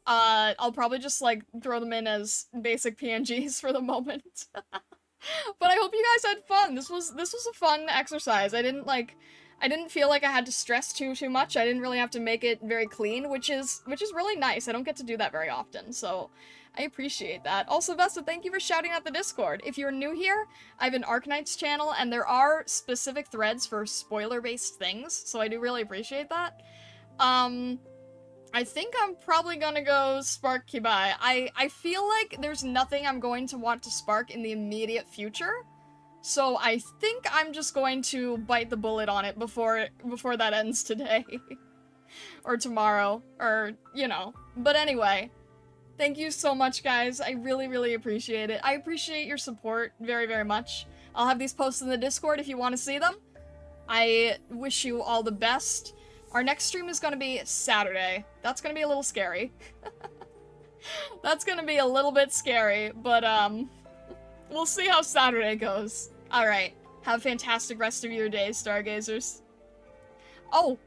I'll probably just, like, throw them in as basic PNGs for the moment. But I hope you guys had fun. This was a fun exercise. I didn't feel like I had to stress too much. I didn't really have to make it very clean, which is really nice. I don't get to do that very often, so I appreciate that. Also, Vesta, thank you for shouting out the Discord. If you're new here, I have an Arknights channel, and there are specific threads for spoiler-based things, so I do really appreciate that. I think I'm probably gonna go Spark Kibai. I feel like there's nothing I'm going to want to spark in the immediate future, so I think I'm just going to bite the bullet on it before that ends today. Or tomorrow, or, you know. But anyway, thank you so much, guys. I really, really appreciate it. I appreciate your support very, very much. I'll have these posted in the Discord if you want to see them. I wish you all the best. Our next stream is going to be Saturday. That's going to be a little scary. That's going to be a little bit scary, but, we'll see how Saturday goes. Alright. Have a fantastic rest of your day, Stargazers. Oh!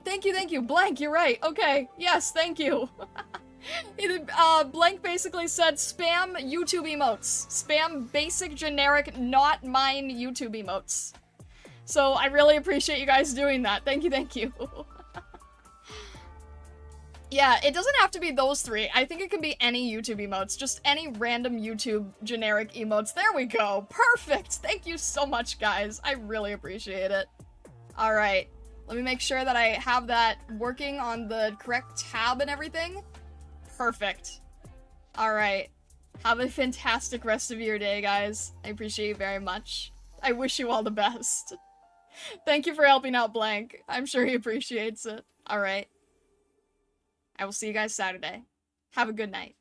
Thank you! Blank, you're right. Okay. Yes, thank you. Blank basically said spam YouTube emotes. Spam basic, generic, not mine YouTube emotes. So I really appreciate you guys doing that. Thank you. Yeah, it doesn't have to be those three. I think it can be any YouTube emotes. Just any random YouTube generic emotes. There we go. Perfect! Thank you so much, guys. I really appreciate it. Alright. Let me make sure that I have that working on the correct tab and everything. Perfect. Alright. Have a fantastic rest of your day, guys. I appreciate you very much. I wish you all the best. Thank you for helping out Blank. I'm sure he appreciates it. Alright. I will see you guys Saturday. Have a good night.